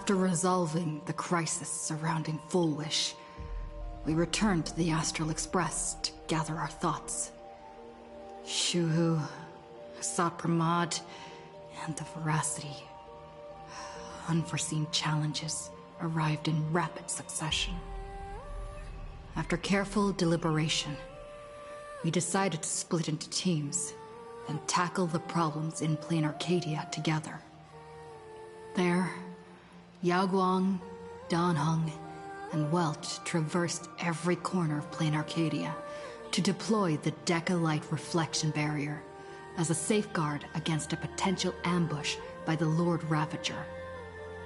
After resolving the crisis surrounding Full Wish, we returned to the Astral Express to gather our thoughts. Shuhu, Asat Pramad, and the Veracity. Unforeseen challenges arrived in rapid succession. After careful deliberation, we decided to split into teams and tackle the problems in Planarcadia together. There, Yaoguang, Danheng, and Welch traversed every corner of Planarcadia to deploy the Deca-Light reflection barrier as a safeguard against a potential ambush by the Lord Ravager.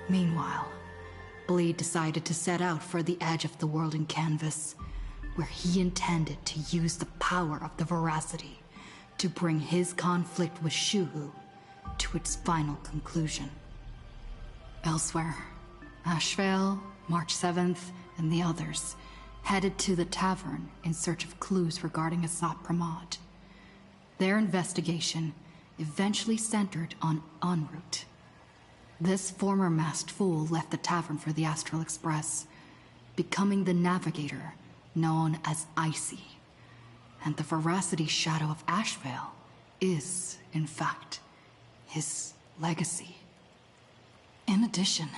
Meanwhile, Blade decided to set out for the edge of the world in Canvas, where he intended to use the power of the Veracity to bring his conflict with Shuhu to its final conclusion. Elsewhere, Ashvale, March 7th, and the others headed to the tavern in search of clues regarding Asat Pramad. Their investigation eventually centered on en route. This former masked fool left the tavern for the Astral Express, becoming the navigator known as Icy. And the Veracity shadow of Ashvale is, in fact, his legacy. In addition,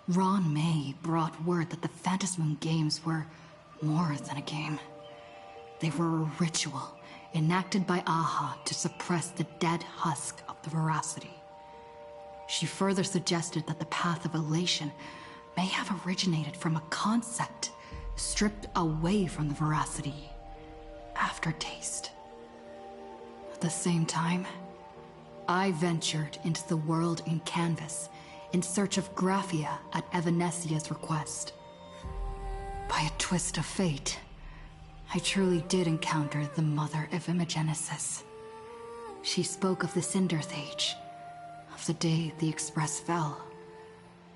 Ron May brought word that the Phantasmoon games were more than a game. They were a ritual enacted by Aha to suppress the dead husk of the Veracity. She further suggested that the Path of Elation may have originated from a concept stripped away from the Veracity: aftertaste. At the same time, I ventured into the world in Canvas in search of Graphia at Evanesia's request. By a twist of fate, I truly did encounter the mother of Imogenesis. She spoke of the Cinderth Age, of the day the Express fell,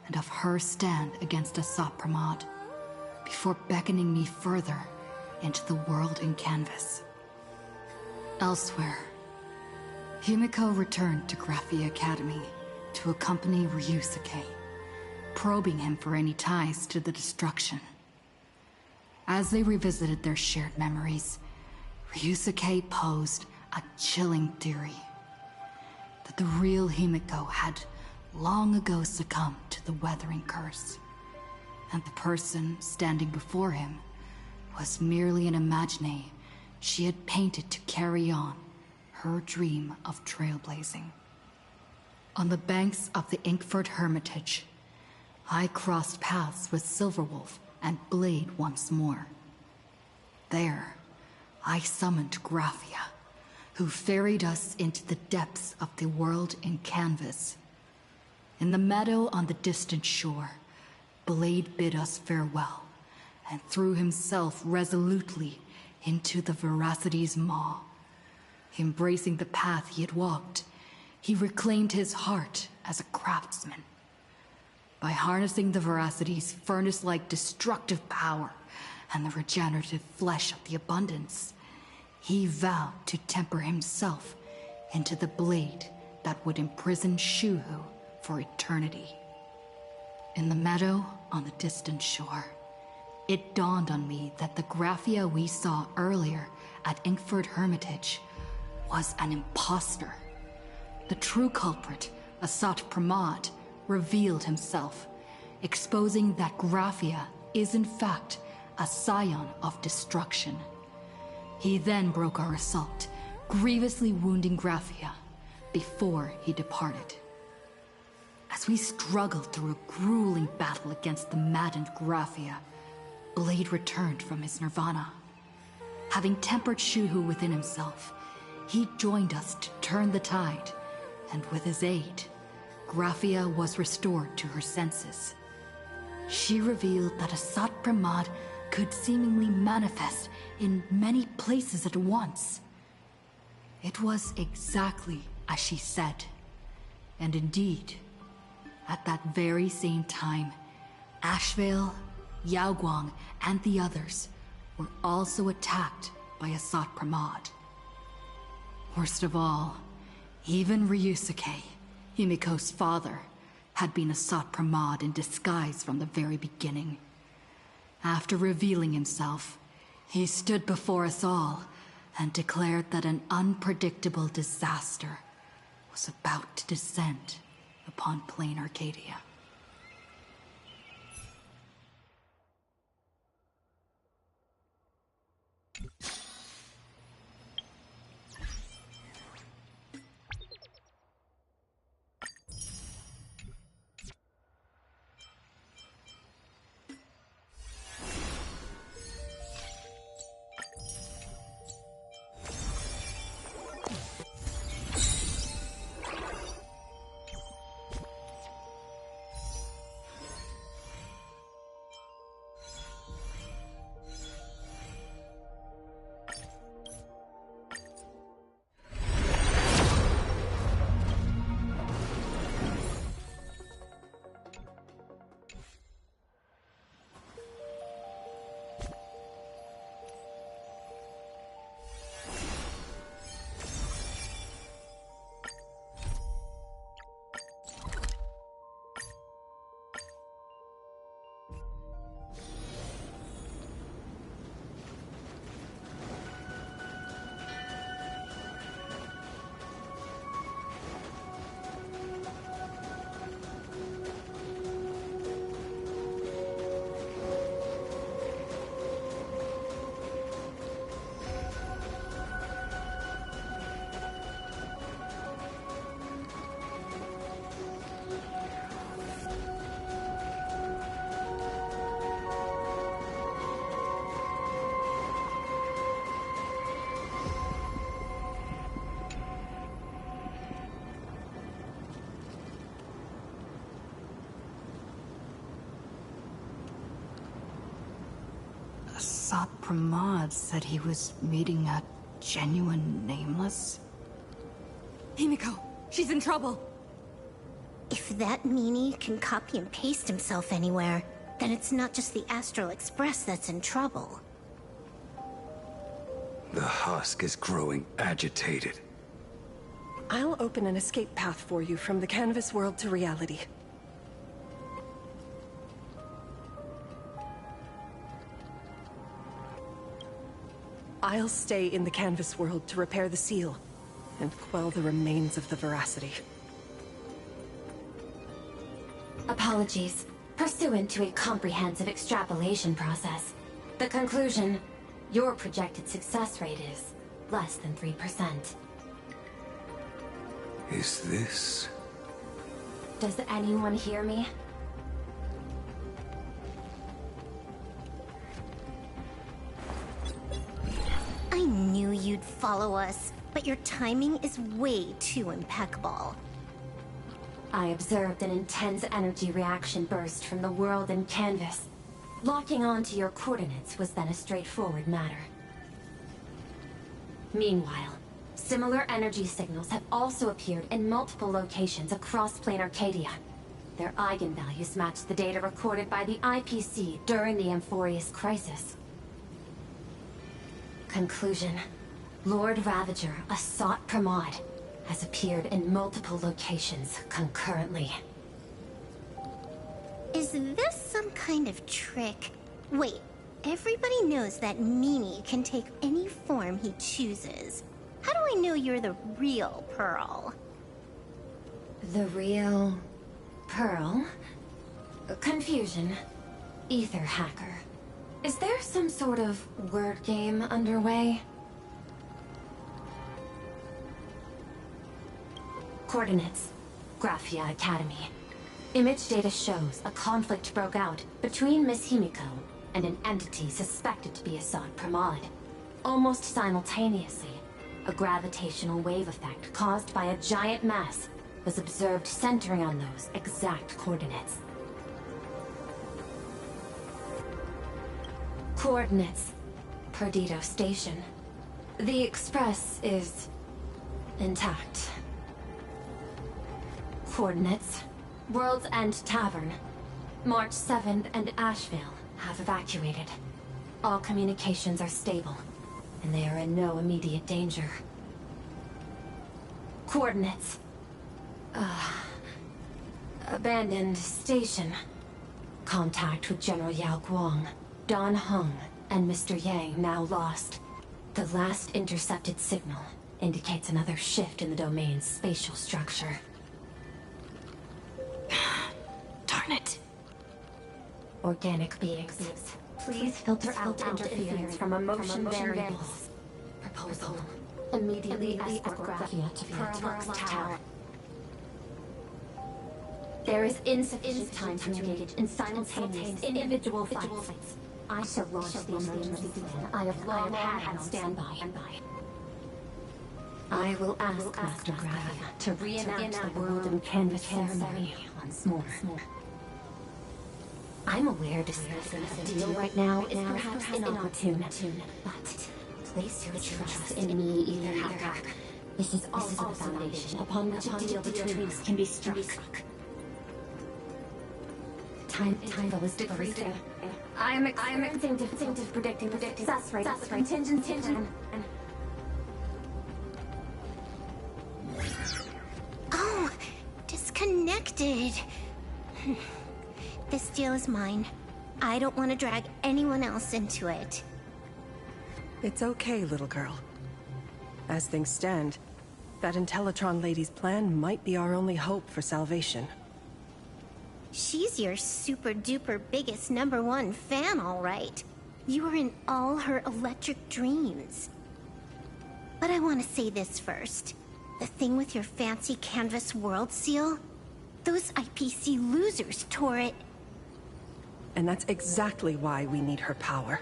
and of her stand against Asat Pramad, before beckoning me further into the world in Canvas. Elsewhere, Himiko returned to Graphia Academy to accompany Ryusuke, probing him for any ties to the destruction. As they revisited their shared memories, Ryusuke posed a chilling theory that the real Himiko had long ago succumbed to the Weathering Curse, and the person standing before him was merely an imagine she had painted to carry on her dream of trailblazing. On the banks of the Inkford Hermitage, I crossed paths with Silverwolf and Blade once more. There, I summoned Graphia, who ferried us into the depths of the world in Canvas. In the meadow on the distant shore, Blade bid us farewell and threw himself resolutely into the Veracity's maw. Embracing the path he had walked, he reclaimed his heart as a craftsman. By harnessing the Veracity's furnace-like destructive power and the regenerative flesh of the abundance, he vowed to temper himself into the blade that would imprison Shuhu for eternity. In the meadow on the distant shore, it dawned on me that the Graphia we saw earlier at Inkford Hermitage was an imposter. The true culprit, Asat Pramad, revealed himself, exposing that Graphia is in fact a scion of destruction. He then broke our assault, grievously wounding Graphia before he departed. As we struggled through a grueling battle against the maddened Graphia, Blade returned from his nirvana. Having tempered Shuhu within himself, he joined us to turn the tide, and with his aid, Graphia was restored to her senses. She revealed that Asat Pramad could seemingly manifest in many places at once. It was exactly as she said, and indeed, at that very same time, Ashvale, Yaoguang, and the others were also attacked by Asat Pramad. Worst of all, even Ryusuke, Himiko's father, had been a Sot Pramod in disguise from the very beginning. After revealing himself, he stood before us all and declared that an unpredictable disaster was about to descend upon Planarcadia. Sot Pramod said he was meeting a genuine nameless. Himiko, she's in trouble. If that meanie can copy and paste himself anywhere, then it's not just the Astral Express that's in trouble. The husk is growing agitated. I'll open an escape path for you from the canvas world to reality. I'll stay in the canvas world to repair the seal and quell the remains of the veracity. Apologies. Pursuant to a comprehensive extrapolation process, the conclusion, your projected success rate is less than 3%. Is this... Does anyone hear me? I knew you'd follow us, but your timing is way too impeccable. I observed an intense energy reaction burst from the world in canvas. Locking onto your coordinates was then a straightforward matter. Meanwhile, similar energy signals have also appeared in multiple locations across Planarcadia. Their eigenvalues match the data recorded by the IPC during the Amphorius crisis. Conclusion. Lord Ravager, a Sot Pramod, has appeared in multiple locations concurrently. Is this some kind of trick? Wait, everybody knows that meanie can take any form he chooses. How do I know you're the real Pearl? The real... Pearl? Confusion. Ether hacker. Is there some sort of word game underway? Coordinates. Graphia Academy. Image data shows a conflict broke out between Miss Himiko and an entity suspected to be a Sot Pramod. Almost simultaneously, a gravitational wave effect caused by a giant mass was observed centering on those exact coordinates. Coordinates. Perdido Station. The Express is... intact. Coordinates. World's End Tavern. March 7th and Asheville have evacuated. All communications are stable, and they are in no immediate danger. Abandoned station. Contact with General Yao Guang, Don Hung, and Mr. Yang now lost. The last intercepted signal indicates another shift in the domain's spatial structure. Darn it. Organic beings, please filter out interference from emotion variables. Proposal. Immediately escort Graphia to Pearl Tower. There is insufficient time to engage in simultaneous individual fights. I shall launch the emergency plan I have long had on standby. I will ask Master Graphia to reenact the world and canvas ceremony once more. I'm aware discussing a deal right now is perhaps inopportune, but place your trust in me, either. This is also the foundation upon which a deal between us can be struck. Time was decreasing. I am experiencing difficulty predicting success rate of the contingency plan. Oh, disconnected. This deal is mine. I don't want to drag anyone else into it. It's okay, little girl. As things stand, that Intellitron lady's plan might be our only hope for salvation. She's your super-duper biggest #1 fan, all right. You are in all her electric dreams. But I want to say this first. The thing with your fancy canvas world seal? Those IPC losers tore it. And that's exactly why we need her power.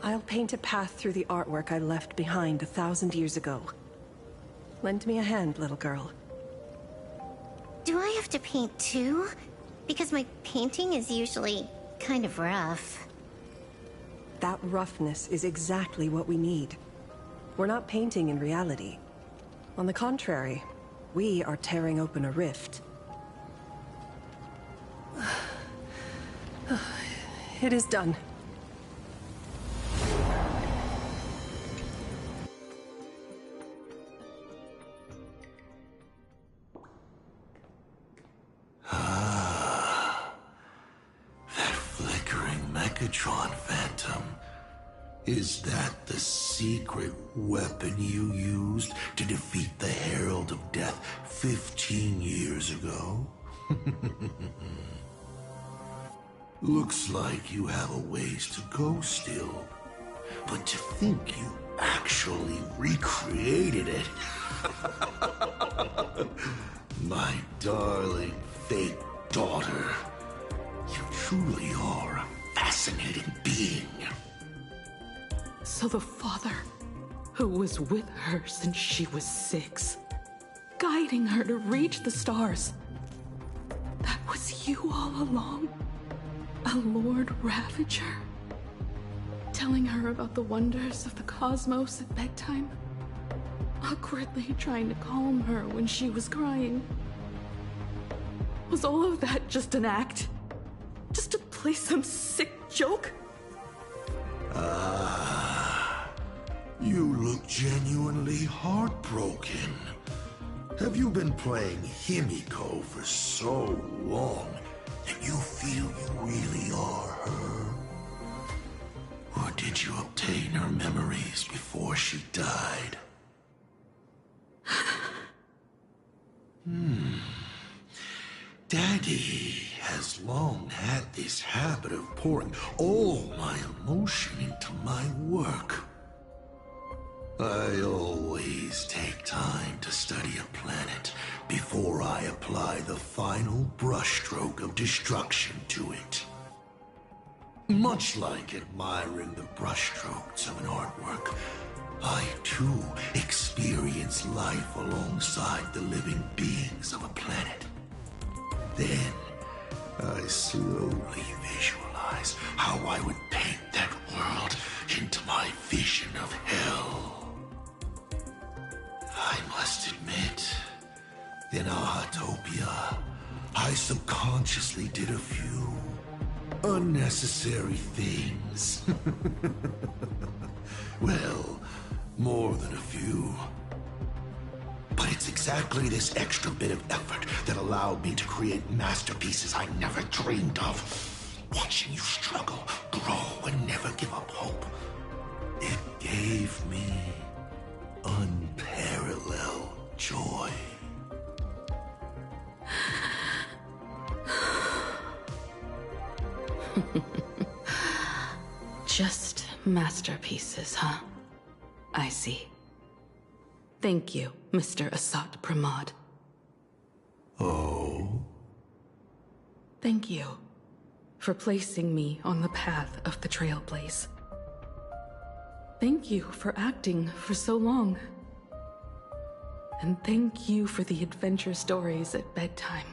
I'll paint a path through the artwork I left behind 1,000 years ago. Lend me a hand, little girl. Do I have to paint too? Because my painting is usually kind of rough. That roughness is exactly what we need. We're not painting in reality. On the contrary, we are tearing open a rift. It is done. Phantom. Is that the secret weapon you used to defeat the Herald of Death 15 years ago? Looks like you have a ways to go still. But to think you actually recreated it. My darling fake daughter. You truly are a fascinating being. So the father, who was with her since she was 6, guiding her to reach the stars, that was you all along? A Lord Ravager? Telling her about the wonders of the cosmos at bedtime? Awkwardly trying to calm her when she was crying? Was all of that just an act? Just to play some sick joke? You look genuinely heartbroken. Have you been playing Himiko for so long that you feel you really are her? Or did you obtain her memories before she died? Daddy has long had this habit of pouring all my emotion into my work. I always take time to study a planet before I apply the final brushstroke of destruction to it. Much like admiring the brushstrokes of an artwork, I too experience life alongside the living beings of a planet. Then, I slowly visualize how I would paint that world into my vision of hell. I must admit, in Ahatopia, I subconsciously did a few unnecessary things. Well, more than a few. But it's exactly this extra bit of effort that allowed me to create masterpieces I never dreamed of. Watching you struggle, grow, and never give up hope. It gave me unparalleled joy. Just masterpieces, huh? I see. Thank you, Mr. Asat Pramod. Oh? Thank you for placing me on the path of the Trailblaze. Thank you for acting for so long. And thank you for the adventure stories at bedtime.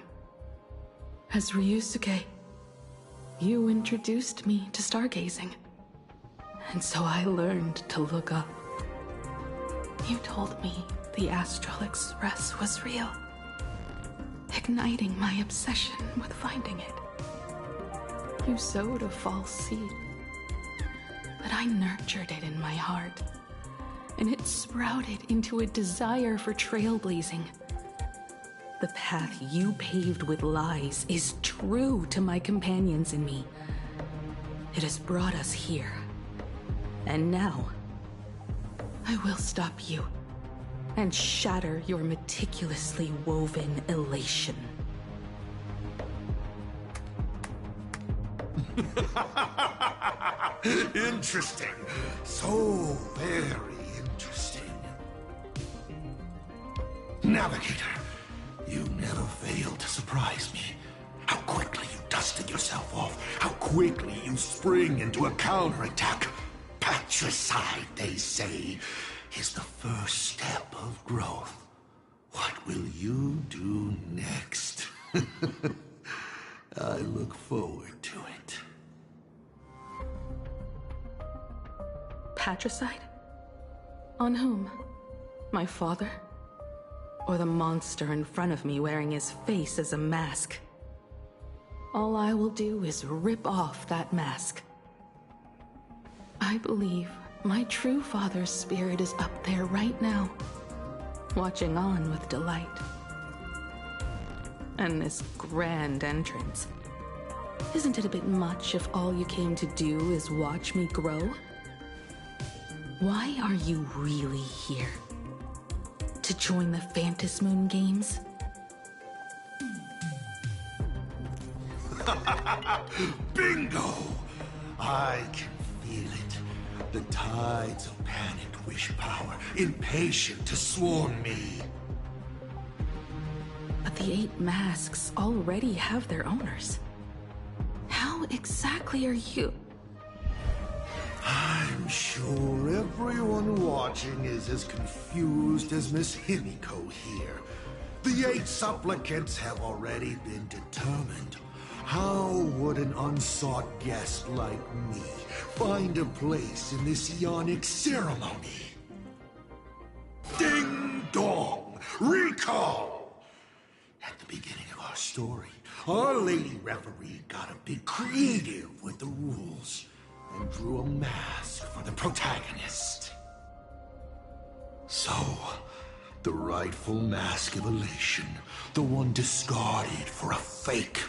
As Ryusuke, you introduced me to stargazing. And so I learned to look up. You told me the Astral Express was real, igniting my obsession with finding it. You sowed a false seed, but I nurtured it in my heart, and it sprouted into a desire for trailblazing. The path you paved with lies is true to my companions and me. It has brought us here. And now, I will stop you and shatter your meticulously woven elation. Interesting. So very interesting. Navigator, you never failed to surprise me. How quickly you dusted yourself off. How quickly you spring into a counterattack. Patricide, they say, is the first step of growth. What will you do next? I look forward to it. Patricide? On whom? My father? Or the monster in front of me wearing his face as a mask? All I will do is rip off that mask. I believe my true father's spirit is up there right now, watching on with delight. And this grand entrance. Isn't it a bit much if all you came to do is watch me grow? Why are you really here? To join the Phantasmoon Games? Bingo! I can feel it. The tides of panicked wish power, impatient to swarm me. But the 8 masks already have their owners. How exactly are you? I'm sure everyone watching is as confused as Miss Himiko here. The 8 supplicants have already been determined. How would an unsought guest like me find a place in this yonic ceremony? Ding dong! Recall! At the beginning of our story, our lady referee got a bit creative with the rules and drew a mask for the protagonist. So, the rightful mask of elation, the one discarded for a fake.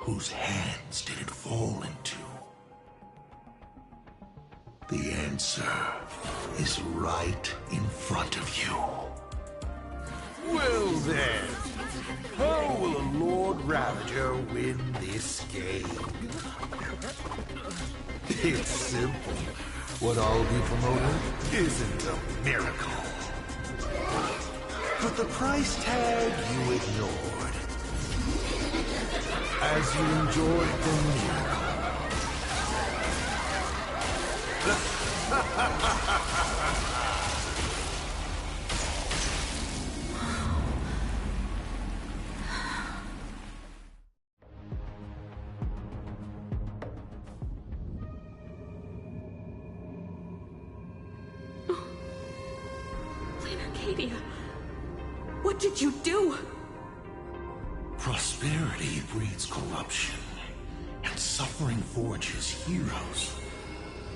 Whose hands did it fall into? The answer is right in front of you. Well then, how will a Lord Ravager win this game? It's simple. What I'll be promoting isn't a miracle. But the price tag you ignored. As you enjoyed the miracle. Planarcadia, what did you do? Prosperity breeds corruption, and suffering forges heroes.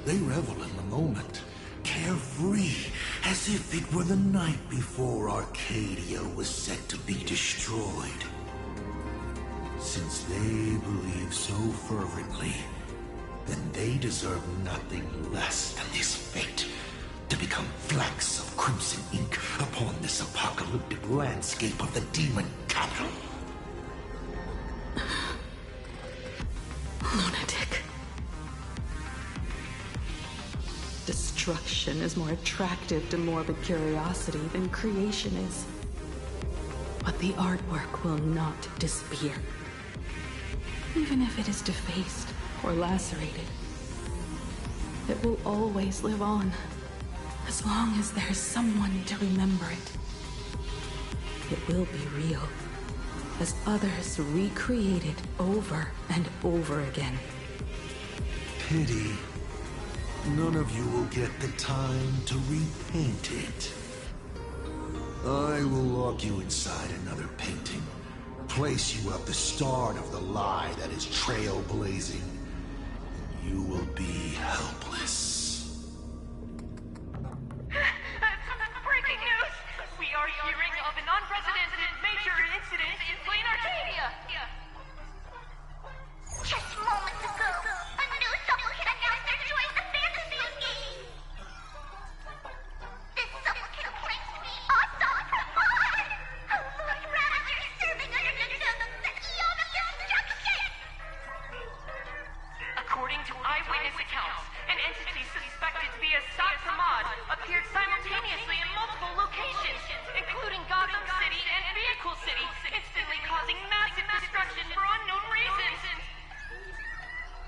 They revel in the moment, carefree, as if it were the night before Arcadia was set to be destroyed. Since they believe so fervently, then they deserve nothing less than this fate, to become flecks of crimson ink upon this apocalyptic landscape of the demon capital. Lunatic. Destruction is more attractive to morbid curiosity than creation is. But the artwork will not disappear. Even if it is defaced or lacerated, it will always live on, as long as there's someone to remember it. It will be real, as others recreate it over and over again. Pity. None of you will get the time to repaint it. I will lock you inside another painting. Place you at the start of the lie that is trailblazing. You will be helpless. Breaking news! We are hearing of an unprecedented major incident in Planarcadia! Just moments ago, a new supplicant announced they're joining the fantasy game. This supplicant claims to be Assad Khamar, a Lord Ravager serving under the Eon of Destruction. According to eyewitness accounts, an entity suspected to be Assad Khamar appeared simultaneously in multiple locations, including Gotham City and Vehicle City, instantly causing massive destruction for unknown reasons.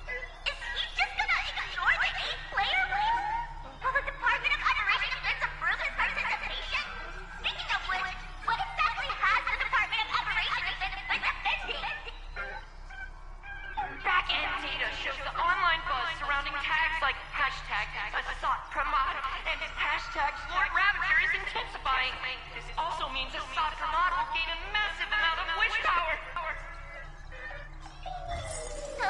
Is he just gonna ignore the 8-player list? Will the Department of Operation Defense approve his participation? Speaking of which, what exactly has the Department of Operation Defense been defending? Back-end data shows the online buzz surrounding tags like hashtag Assad Pramod and hashtag Lord Ravager is intensifying. This also means Assad Pramod will gain a massive amount of wish power. So,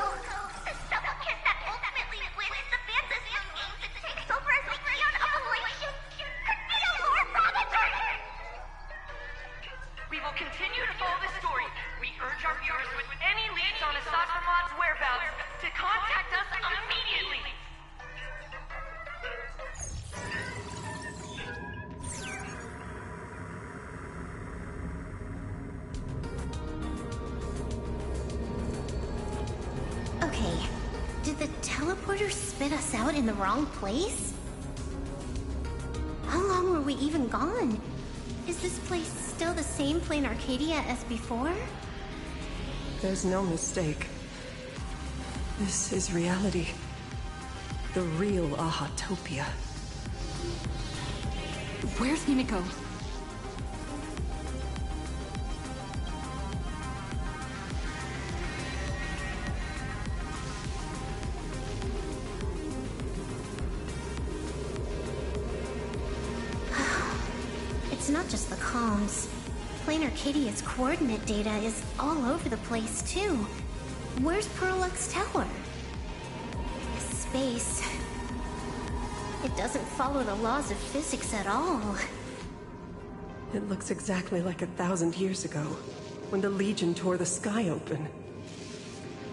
the supplicant that ultimately wins the fantasy games and takes over as the Eon of Operation could be a Lord Ravager! We will continue to follow the story. We urge our viewers with any leads on Assad Pramod's whereabouts to contact us immediately. Okay, did the teleporter spit us out in the wrong place? How long were we even gone? Is this place still the same Planarcadia as before? There's no mistake. This is reality. The real Ahatopia. Where's Himiko? It's not just the comms. Planarcadia's coordinate data is all over the place, too. Where's Perlux Tower? Space. It doesn't follow the laws of physics at all. It looks exactly like 1,000 years ago, when the Legion tore the sky open.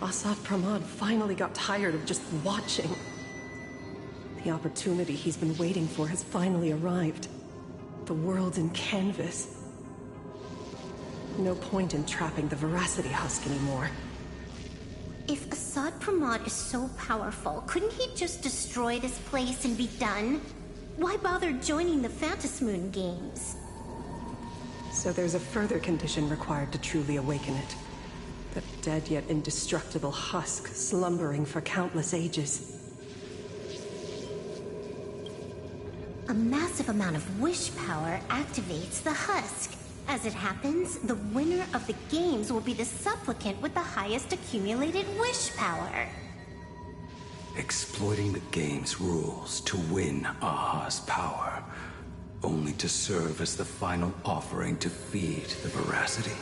Assad Pramod finally got tired of just watching. The opportunity he's been waiting for has finally arrived. The world in canvas. No point in trapping the Veracity Husk anymore. If Assad Pramod is so powerful, couldn't he just destroy this place and be done? Why bother joining the Phantasmoon games? So there's a further condition required to truly awaken it. The dead yet indestructible husk slumbering for countless ages. A massive amount of wish power activates the husk. As it happens, the winner of the games will be the supplicant with the highest accumulated wish power. Exploiting the game's rules to win Aha's power, only to serve as the final offering to feed the Veracity.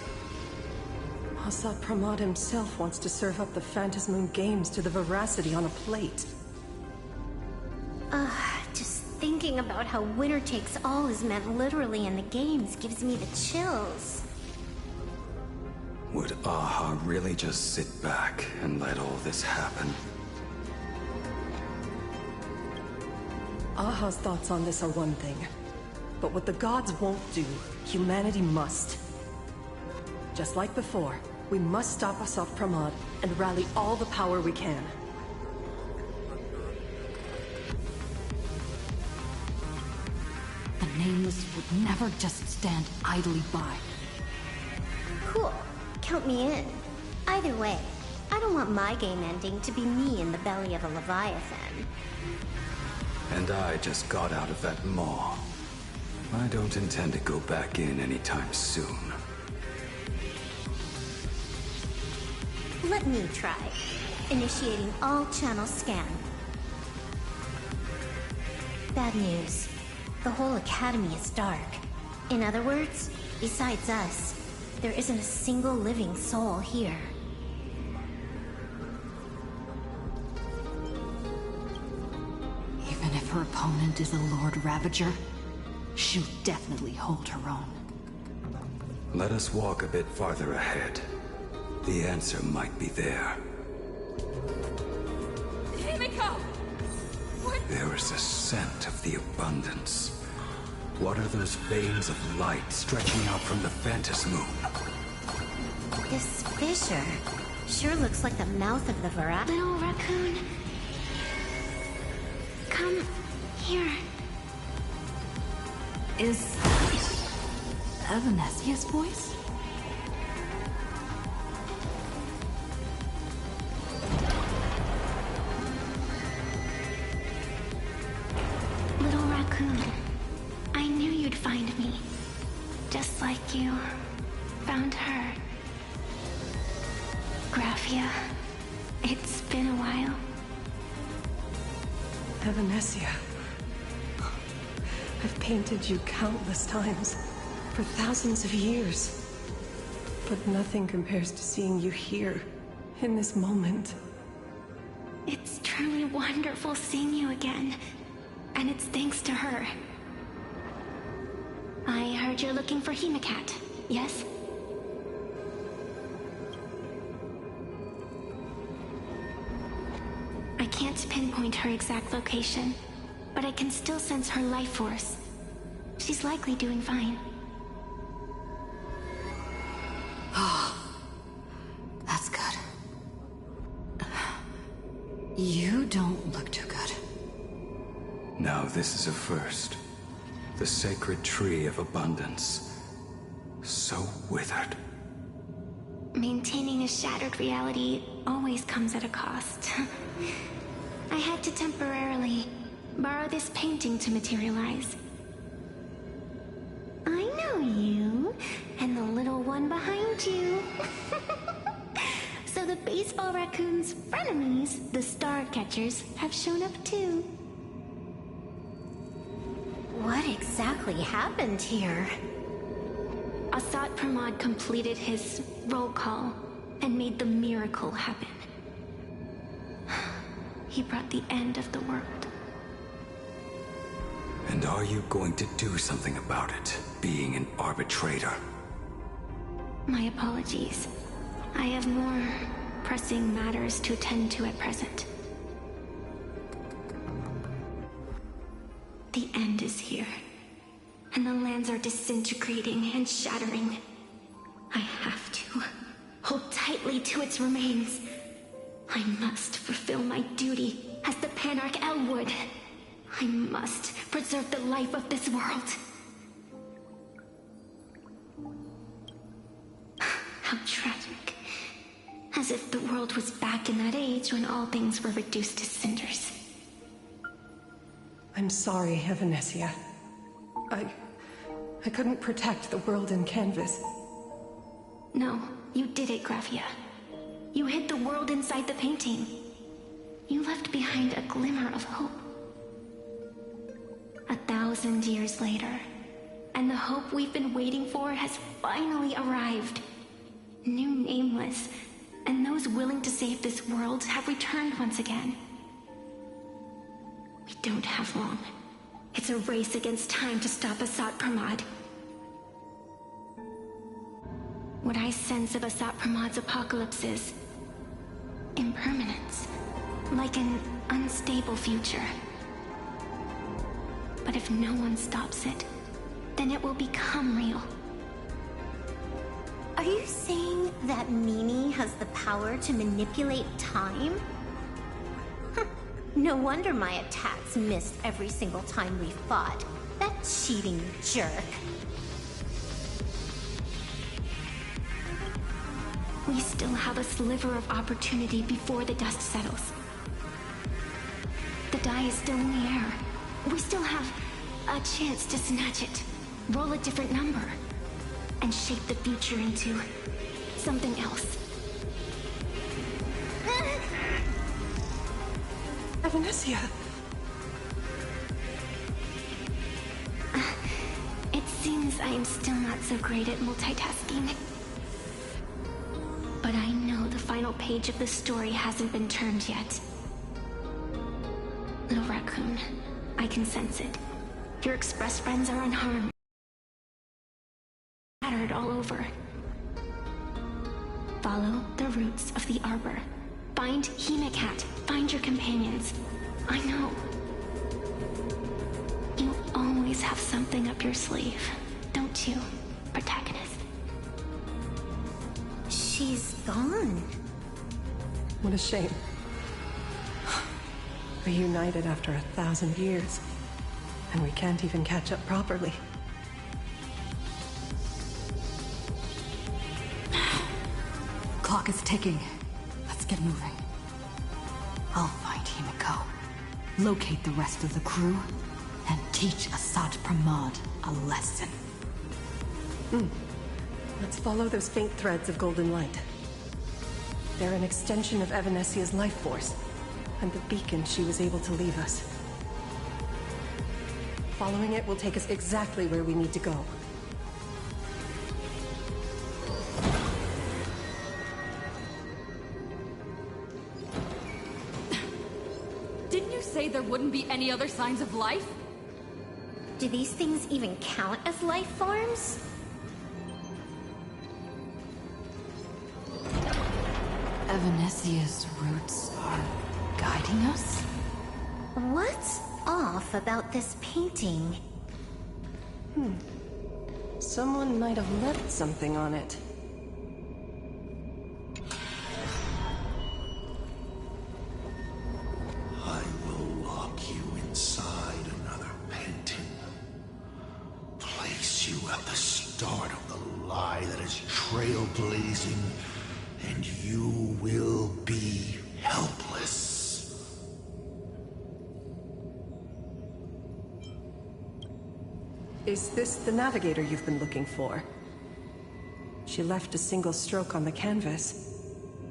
Assad Pramod himself wants to serve up the Phantasmoon games to the Veracity on a plate. Just thinking about how winner takes all is meant literally in the games gives me the chills. Would Aha really just sit back and let all this happen? Aha's thoughts on this are one thing. But what the gods won't do, humanity must. Just like before, we must stop Asaf Pramod and rally all the power we can. The Nameless would never just stand idly by. Cool. Count me in. Either way, I don't want my game ending to be me in the belly of a Leviathan. And I just got out of that maw. I don't intend to go back in anytime soon. Let me try. Initiating all channel scan. Bad news. The whole Academy is dark. In other words, besides us, there isn't a single living soul here. Even if her opponent is a Lord Ravager, she'll definitely hold her own. Let us walk a bit farther ahead. The answer might be there. Himiko! There is a scent of the abundance. What are those veins of light stretching out from the Phantom Moon? This fissure sure looks like the mouth of the Varad. Little raccoon. Come here. Is that Evanesia's voice? Little raccoon. I knew you'd find me. Just like you found her. Graphia. It's been a while. Evanesia. I've painted you countless times, for thousands of years. But nothing compares to seeing you here, in this moment. It's truly wonderful seeing you again. And it's thanks to her. I heard you're looking for Hemacat, yes? I can't pinpoint her exact location, but I can still sense her life force. She's likely doing fine. That's good. You don't look too good. Now this is a first. The sacred tree of abundance. So withered. Maintaining a shattered reality always comes at a cost. I had to temporarily borrow this painting to materialize. I know you, and the little one behind you. So the baseball raccoon's frenemies, the star catchers, have shown up too. What exactly happened here? Asat Pramod completed his roll call and made the miracle happen. He brought the end of the world. And are you going to do something about it, being an arbitrator? My apologies. I have more pressing matters to attend to at present. The end is here, and the lands are disintegrating and shattering. I have to hold tightly to its remains. I must fulfill my duty as the Panarch Elwood. I must preserve the life of this world. How tragic. As if the world was back in that age when all things were reduced to cinders. I'm sorry, Evanesia. I couldn't protect the world in canvas. No, you did it, Graphia. You hid the world inside the painting. You left behind a glimmer of hope. 1,000 years later, and the hope we've been waiting for has finally arrived. New Nameless, and those willing to save this world have returned once again. We don't have long. It's a race against time to stop Asat Pramod. What I sense of Asat Pramad's apocalypse is impermanence, like an unstable future. But if no one stops it, then it will become real. Are you saying that Mimi has the power to manipulate time? No wonder my attacks missed every single time we fought. That cheating jerk. We still have a sliver of opportunity before the dust settles. The die is still in the air. We still have a chance to snatch it, roll a different number, and shape the future into something else. Venetia. It seems I am still not so great at multitasking. But I know the final page of the story hasn't been turned yet. Little raccoon, I can sense it. Your express friends are unharmed. Scattered all over. Follow the roots of the arbor. Find Hemacat. Find your companions. I know. You always have something up your sleeve, don't you, protagonist? She's gone. What a shame. Reunited after 1,000 years, and we can't even catch up properly. Clock is ticking. Let's get moving. I'll find Himiko, locate the rest of the crew, and teach Asat Pramod a lesson. Let's follow those faint threads of golden light. They're an extension of Evanesia's life force, and the beacon she was able to leave us. Following it will take us exactly where we need to go. Didn't you say there wouldn't be any other signs of life? Do these things even count as life forms? Evanesia's roots are guiding us? What's off about this painting? Someone might have left something on it. I will lock you inside another painting. Place you at the start of the lie that is trailblazing, and you will be helpless. Is this the navigator you've been looking for? She left a single stroke on the canvas.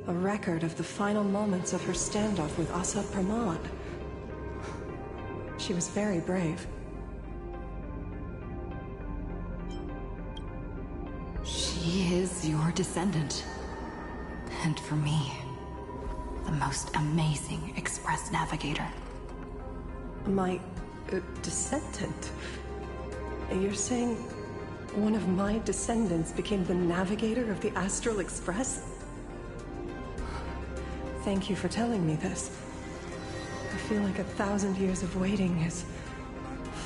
A record of the final moments of her standoff with Asat Pramod. She was very brave. She is your descendant. And for me, the most amazing Express Navigator. My descendant? You're saying one of my descendants became the navigator of the Astral Express? Thank you for telling me this. I feel like 1,000 years of waiting has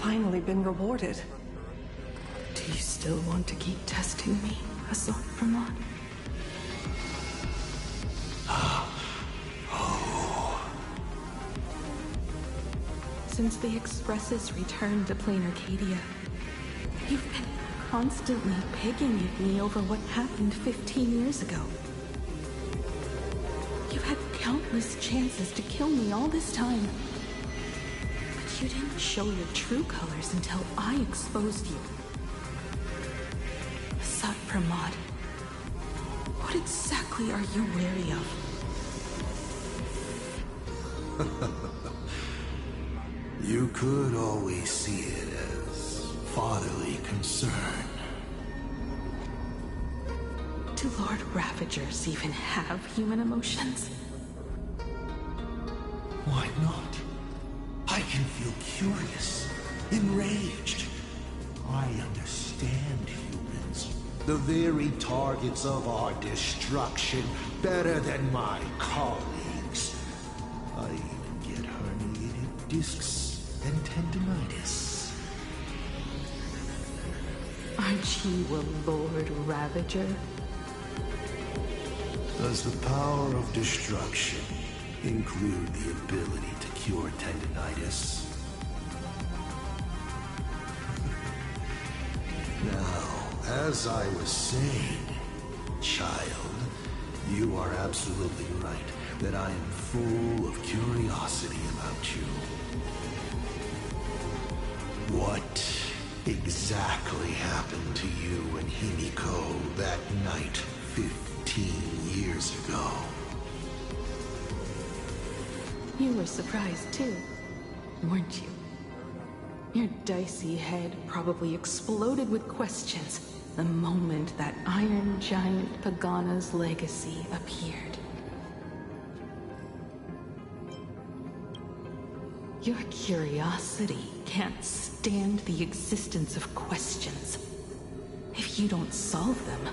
finally been rewarded. Do you still want to keep testing me, Asat Pramod? Since the Expresses returned to Planarcadia, you've been constantly picking at me over what happened 15 years ago. You've had countless chances to kill me all this time. But you didn't show your true colors until I exposed you. Asat Pramod, what exactly are you wary of? You could always see it as fatherly concern. Do Lord Ravagers even have human emotions? Why not? I can feel curious, enraged. I understand humans, the very targets of our destruction, better than my colleagues. I even get herniated discs and tendinitis. Aren't you a Lord Ravager? Does the power of destruction include the ability to cure tendinitis? Now, as I was saying, child, you are absolutely right that I am full of curiosity about you. What exactly happened to you and Himiko that night 15 years ago? You were surprised too, weren't you? Your dicey head probably exploded with questions the moment that Iron Giant Pagana's legacy appeared. Your curiosity can't stand the existence of questions. If you don't solve them,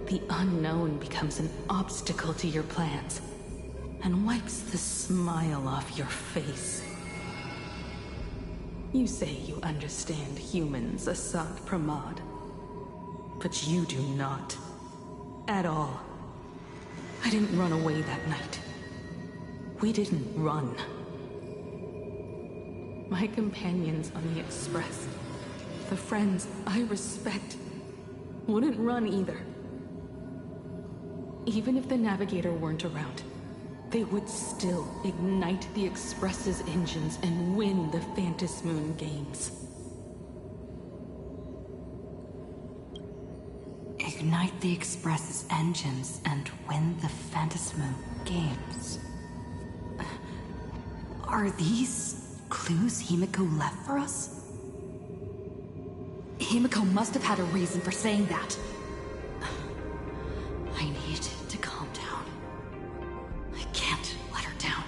the unknown becomes an obstacle to your plans and wipes the smile off your face. You say you understand humans, Assad Pramod, but you do not. At all. I didn't run away that night. We didn't run. My companions on the Express, the friends I respect, wouldn't run either. Even if the Navigator weren't around, they would still ignite the Express's engines and win the Phantasmoon games. Ignite the Express's engines and win the Phantasmoon games. Are these clues Himiko left for us? Himiko must have had a reason for saying that. I need to calm down. I can't let her down.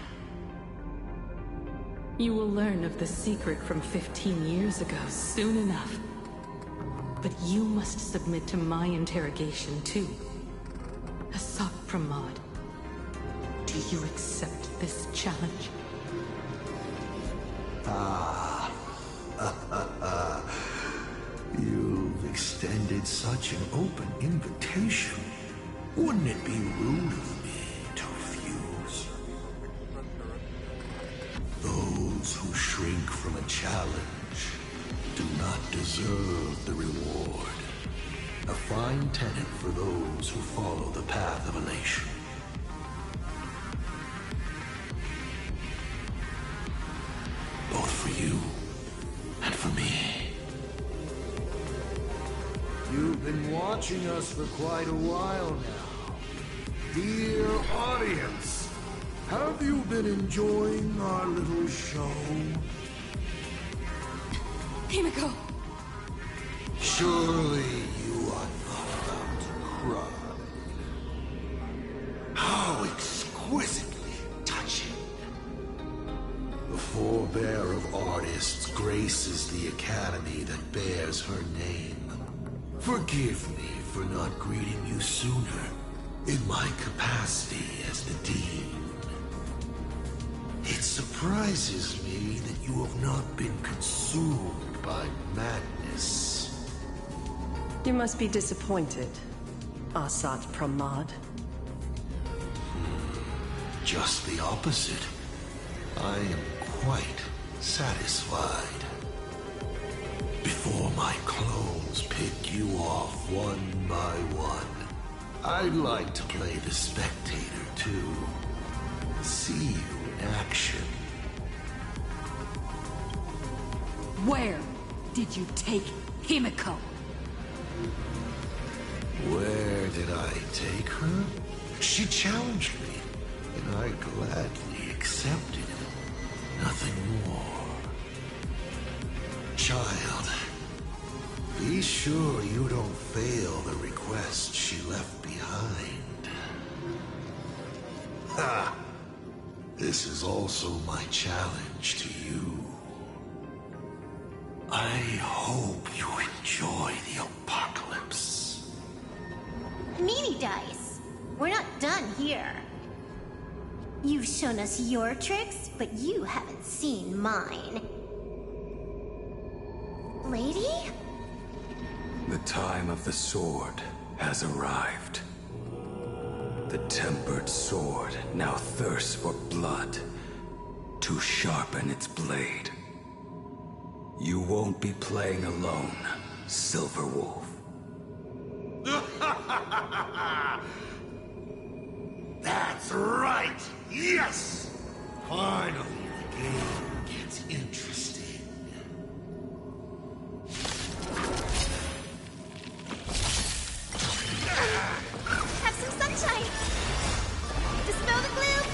You will learn of the secret from 15 years ago soon enough. But you must submit to my interrogation too. Assad Pramod, do you accept this challenge? You've extended such an open invitation. Wouldn't it be rude of me to refuse? Those who shrink from a challenge do not deserve the reward. A fine tenet for those who follow the path of elation. Both for you and for me. You've been watching us for quite a while now. Dear audience, have you been enjoying our little show? Himiko! Surely you are not about to cry. How exquisitely touching. The forebear of artists graces the academy that bears her name. Forgive me for not greeting you sooner in my capacity as the Dean. It surprises me that you have not been consumed by madness. You must be disappointed, Assad Pramod. Just the opposite. I am quite satisfied. Before my clones pick you off one by one, I'd like to play the spectator too. See you in action. Where did you take Himiko? Where did I take her? She challenged me, and I gladly accepted. Nothing more. Child, be sure you don't fail the request she left behind. Ha! This is also my challenge to you. I hope you enjoy the apocalypse. Meanie Dice, we're not done here. You've shown us your tricks, but you haven't seen mine. Lady? The time of the sword has arrived. The tempered sword now thirsts for blood to sharpen its blade. You won't be playing alone, Silver Wolf. That's right! Yes! Finally, the game gets interesting. Have some sunshine! Dispel the gloom!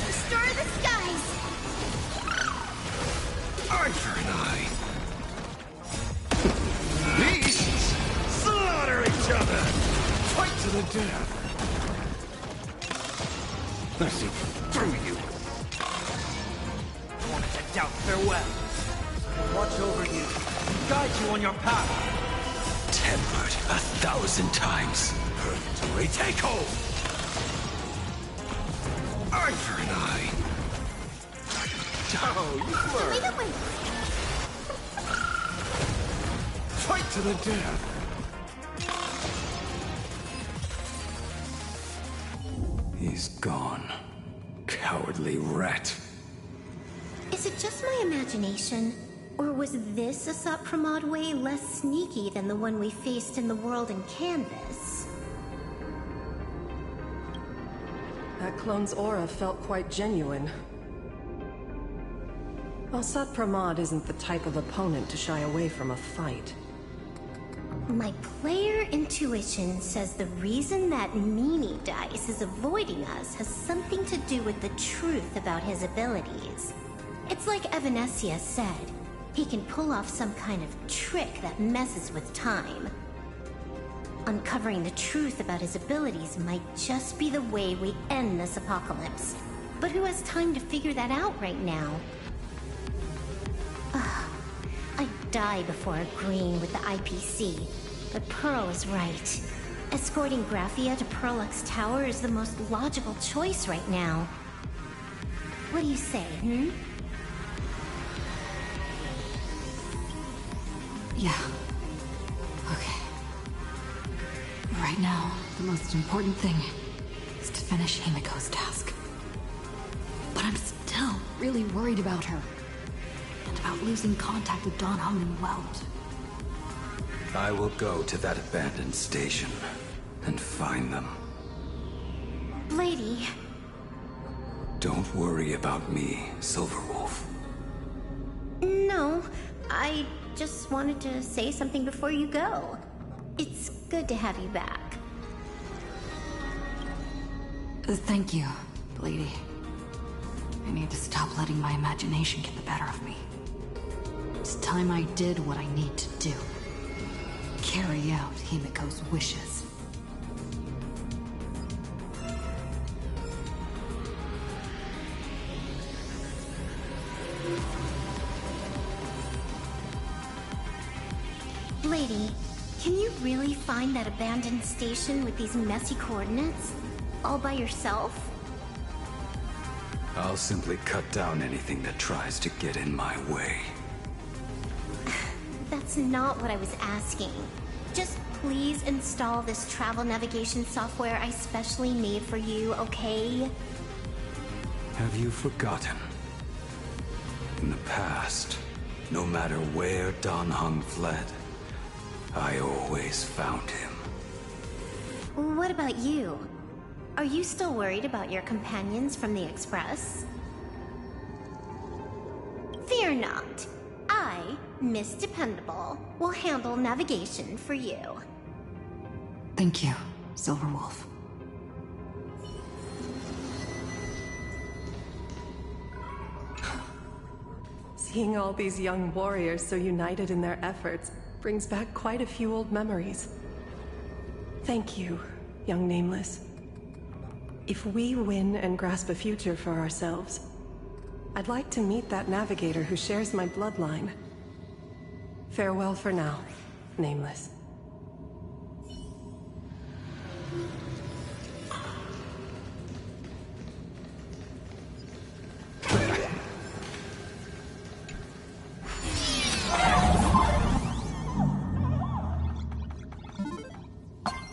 Restore the skies! Eye for an eye. Beasts! Slaughter each other! Fight to the death! I see through you. I wanted to doubt farewell. Watch over you, guide you on your path. Tempered 1,000 times. Purgatory, take hold! Eye for an eye. Oh, you Wait, were. wait! Fight to the death! He's gone. Cowardly rat. Is it just my imagination? Or was this Asat Pramod way less sneaky than the one we faced in the world in Canvas? That clone's aura felt quite genuine. Asat Pramod isn't the type of opponent to shy away from a fight. My player intuition says the reason that Meanie Dice is avoiding us has something to do with the truth about his abilities. It's like Evanescia said, he can pull off some kind of trick that messes with time. Uncovering the truth about his abilities might just be the way we end this apocalypse. But who has time to figure that out right now? I'd die before agreeing with the IPC, but Pearl is right. Escorting Graphia to Perlux Tower is the most logical choice right now. What do you say, Yeah. Okay. Right now, the most important thing is to finish Himiko's task. But I'm still really worried about her. And about losing contact with Don Hung and Welt. I will go to that abandoned station and find them. Lady? Don't worry about me, Silverwolf. No, I just wanted to say something before you go. It's good to have you back. Thank you, lady. I need to stop letting my imagination get the better of me. It's time I did what I need to do. Carry out Himiko's wishes. Lady, can you really find that abandoned station with these messy coordinates? All by yourself? I'll simply cut down anything that tries to get in my way. That's not what I was asking. Just please install this travel navigation software I specially made for you, okay? Have you forgotten? In the past, no matter where Don Hung fled, I always found him. What about you? Are you still worried about your companions from the Express? Fear not. I, Miss Dependable, will handle navigation for you. Thank you, Silverwolf. Seeing all these young warriors so united in their efforts brings back quite a few old memories. Thank you, young Nameless. If we win and grasp a future for ourselves, I'd like to meet that navigator who shares my bloodline. Farewell for now, Nameless.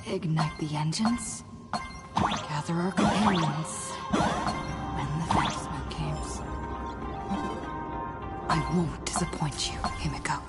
Ignite the engines. Gather our companions. When the phantom smoke comes. I won't disappoint you, Himiko.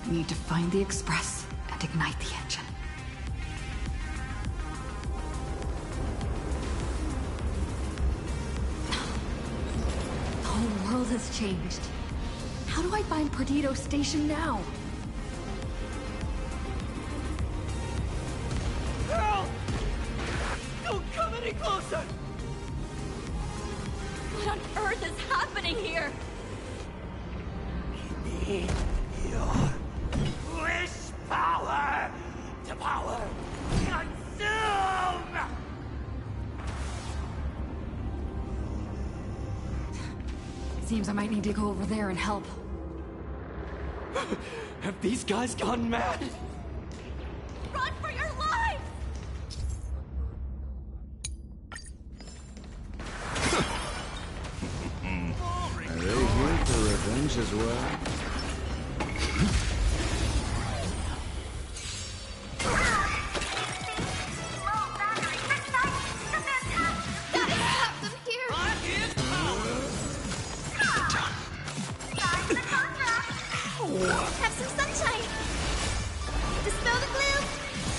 Need to find the Express and ignite the engine. The whole world has changed. How do I find Perdido Station now? Girl! Don't come any closer! What on earth is happening here? Need your wish power to power consume! Seems I might need to go over there and help. Have these guys gone mad? Run for your life! Are they here for revenge as well? Have some sunshine. Dispel the gloom.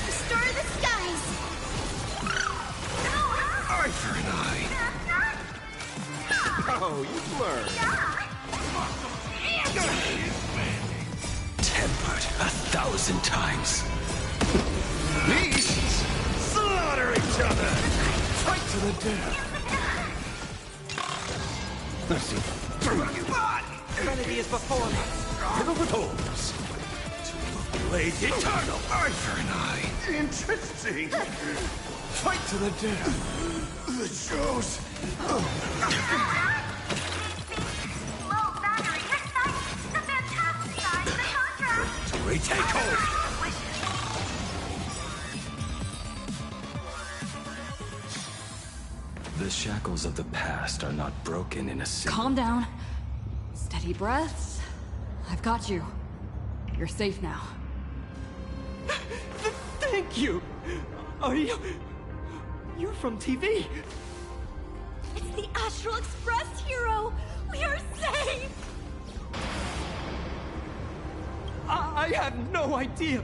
Restore the skies. Arthur and I. Oh, you've learned. Tempered 1,000 times. Beasts slaughter each other. Fight to the death. Let's see. Through you. Trinity is before me. Pivots. To the blade eternal. Arthur and I. Interesting. Fight to the death. The shows. To retake home. The shackles of the past are not broken in a single... Calm down. Steady breaths. I've got you. You're safe now. Thank you! Are you... You're from TV? It's the Astral Express, hero! We are safe! I had no idea.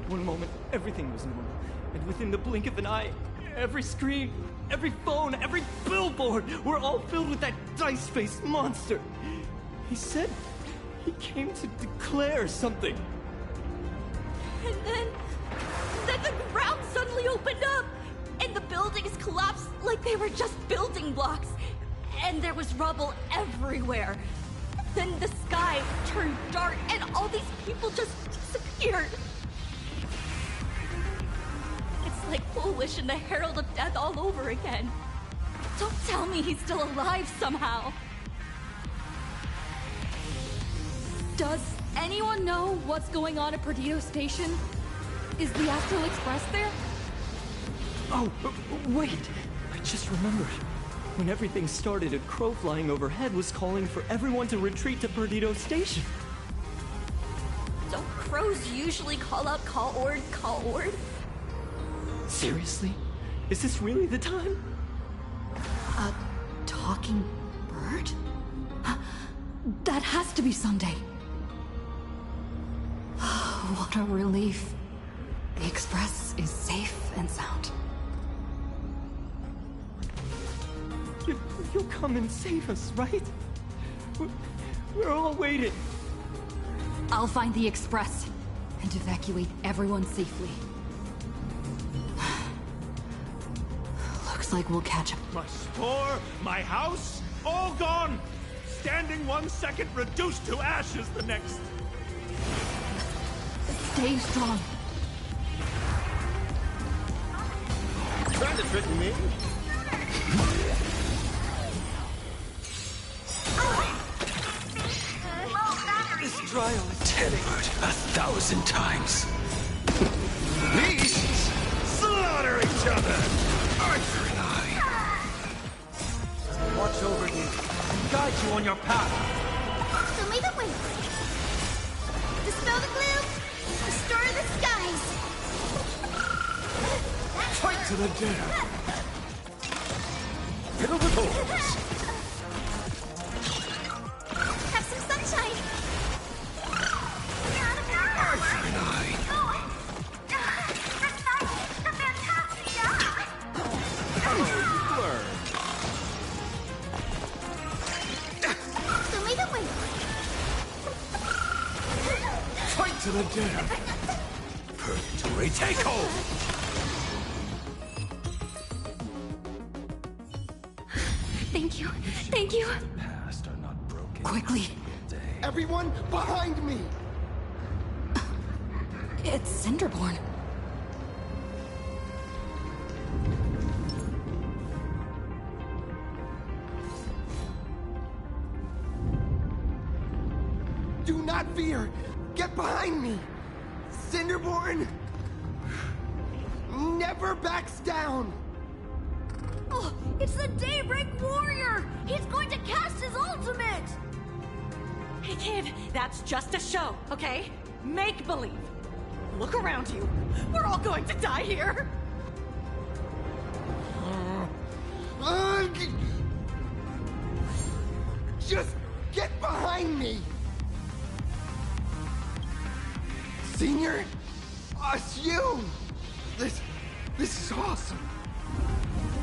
One moment, everything was normal, and within the blink of an eye, every screen, every phone, every billboard were all filled with that dice-faced monster. He said he came to declare something. And then the ground suddenly opened up, and the buildings collapsed like they were just building blocks, and there was rubble everywhere. Then the sky turned dark, and all these people just disappeared. It's like Foolish and the Herald of Death all over again. Don't tell me he's still alive somehow. Does anyone know what's going on at Perdido Station? Is the Astral Express there? Oh, wait! I just remembered. When everything started, a crow flying overhead was calling for everyone to retreat to Perdido Station. Don't crows usually call out call ord? Seriously? Is this really the time? A talking bird? That has to be Sunday. What a relief. The Express is safe and sound. You'll come and save us, right? We're all waiting. I'll find the Express and evacuate everyone safely. Looks like we'll catch up. My store, my house, all gone! Standing 1 second, reduced to ashes the next. Stay strong. Trying to trick me? This trial is Tempered 1,000 times. Beasts slaughter each other! Arthur and I. watch over you and guide you on your path. Show me the way. Dispel the gloom. Restore the skies. Fight to the death. Fiddle with holes. Have some sunshine. Arthur and I. Fight to the death. Purgatory takeover. Thank you. Thank you. The past are not broken. Quickly. Everyone behind me! It's Cinderborn. Do not fear! Get behind me! Cinderborn never backs down! Oh, it's the Daybreak Warrior! He's going to cast his ultimate! Hey kid, that's just a show, okay? Make believe. Look around you. We're all going to die here. Just get behind me! Senior? It's you! This is awesome!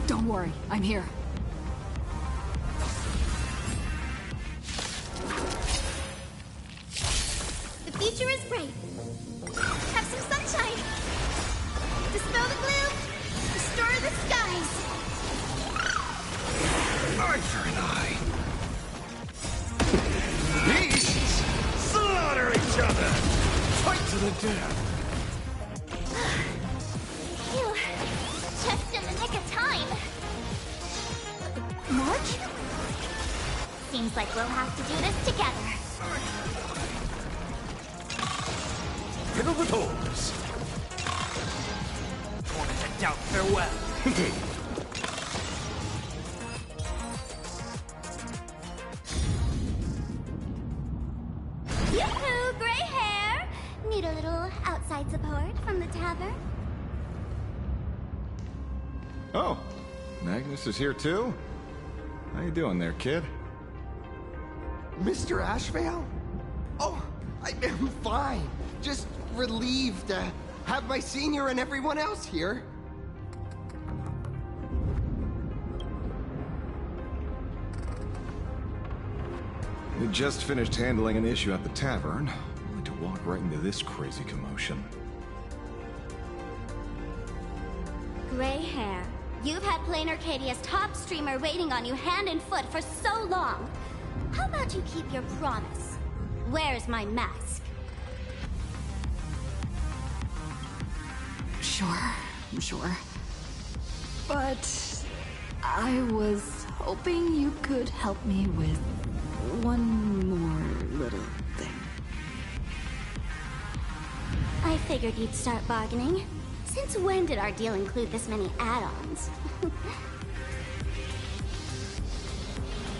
Don't worry, I'm here. The future is bright. Have some sunshine. Dispel the gloom. Restore the skies. Arthur and I. Beasts slaughter each other. Fight to the death. Phew. Just in the nick of time. March? Seems like we'll have to do this together. Fiddle with holes. Torment and doubt, farewell. Yoo-hoo, gray hair! Need a little outside support from the tavern? Oh, Magnus is here too? How you doing there, kid? Mr. Ashvale? Oh, I am fine. Just relieved. have my senior and everyone else here. We just finished handling an issue at the tavern, only to walk right into this crazy commotion. Gray hair. You've had Planarcadia's top streamer waiting on you hand and foot for so long. How about you keep your promise? Where's my mask? Sure. But I was hoping you could help me with one more little thing. I figured you'd start bargaining. Since when did our deal include this many add-ons?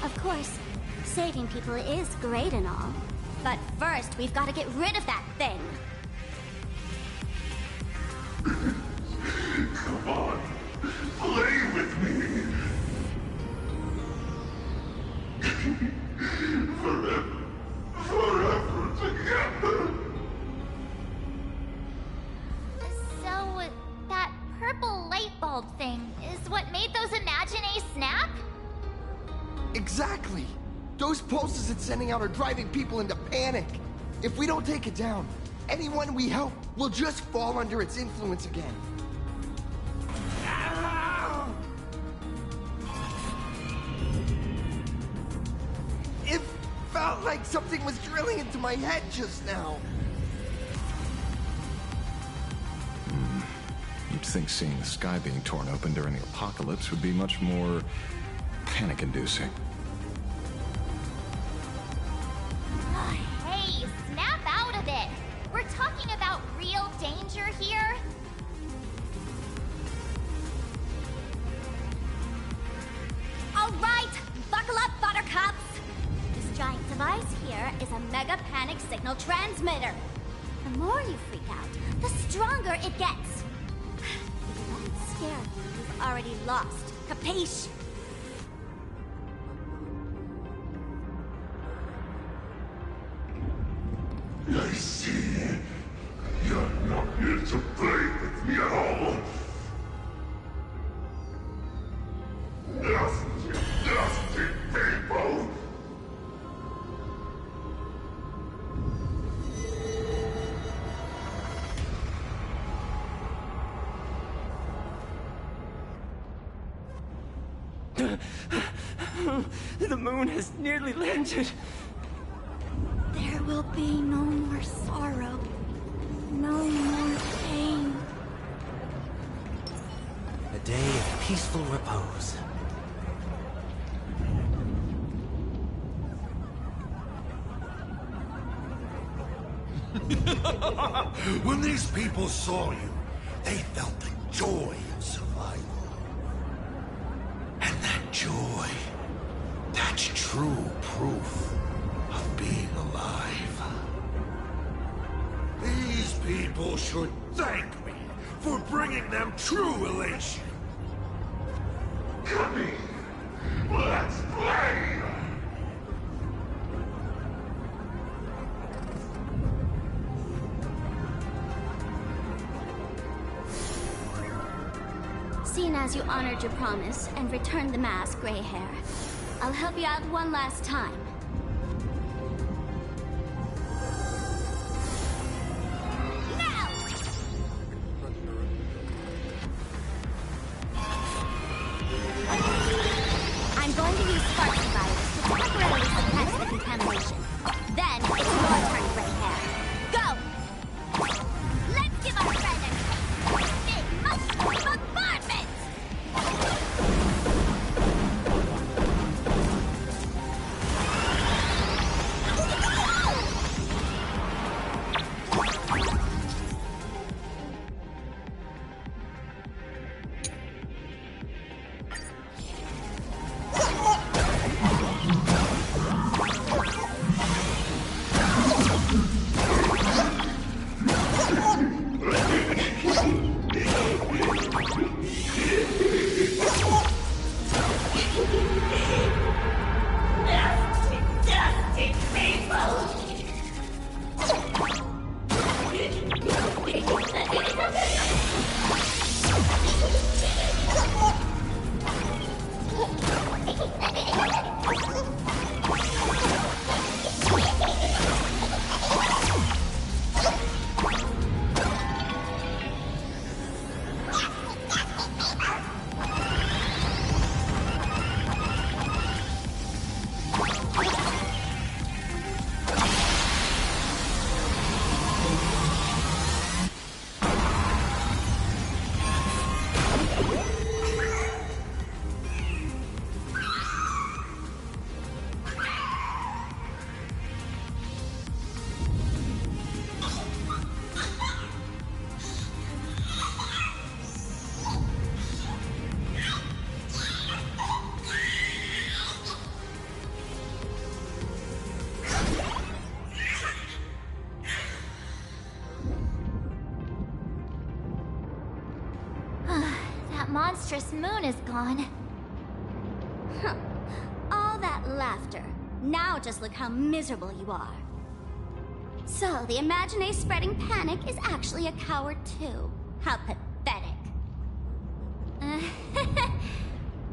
Of course, saving people is great and all. But first, we've got to get rid of that thing. Come on, play with me. Forever together. So, that purple light bulb thing is what made those Imagine-A snap? Exactly. Those pulses it's sending out are driving people into panic. If we don't take it down, anyone we help will just fall under its influence again. It felt like something was drilling into my head just now. You'd think seeing the sky being torn open during the apocalypse would be much more panic-inducing. Hey, snap out of it! We're talking about real danger here. All right, buckle up, buttercups. This giant device here is a mega panic signal transmitter. The more you freak out, the stronger it gets. If you let it scare you, you've already lost. Capiche? I see. You're not here to play with me at all. Nasty people! The moon has nearly landed. There will be no more sorrow. No more pain. A day of peaceful repose. When these people saw you, they felt the joy of survival. And that joy, that's true proof of being alive. These people should thank me for bringing them true elation. Come in, let's play! Seeing as you honored your promise and returned the mask, Gray Hair, I'll help you out one last time. Now! I'm going to use spark dividers to temporarily suppress the contamination. Then it's your turn, Gray Hair. Go! Let's give our friend a big muscle bombardment! monstrous moon is gone. Huh. All that laughter. Now just look how miserable you are. So, the Imaginé spreading panic is actually a coward too. How pathetic.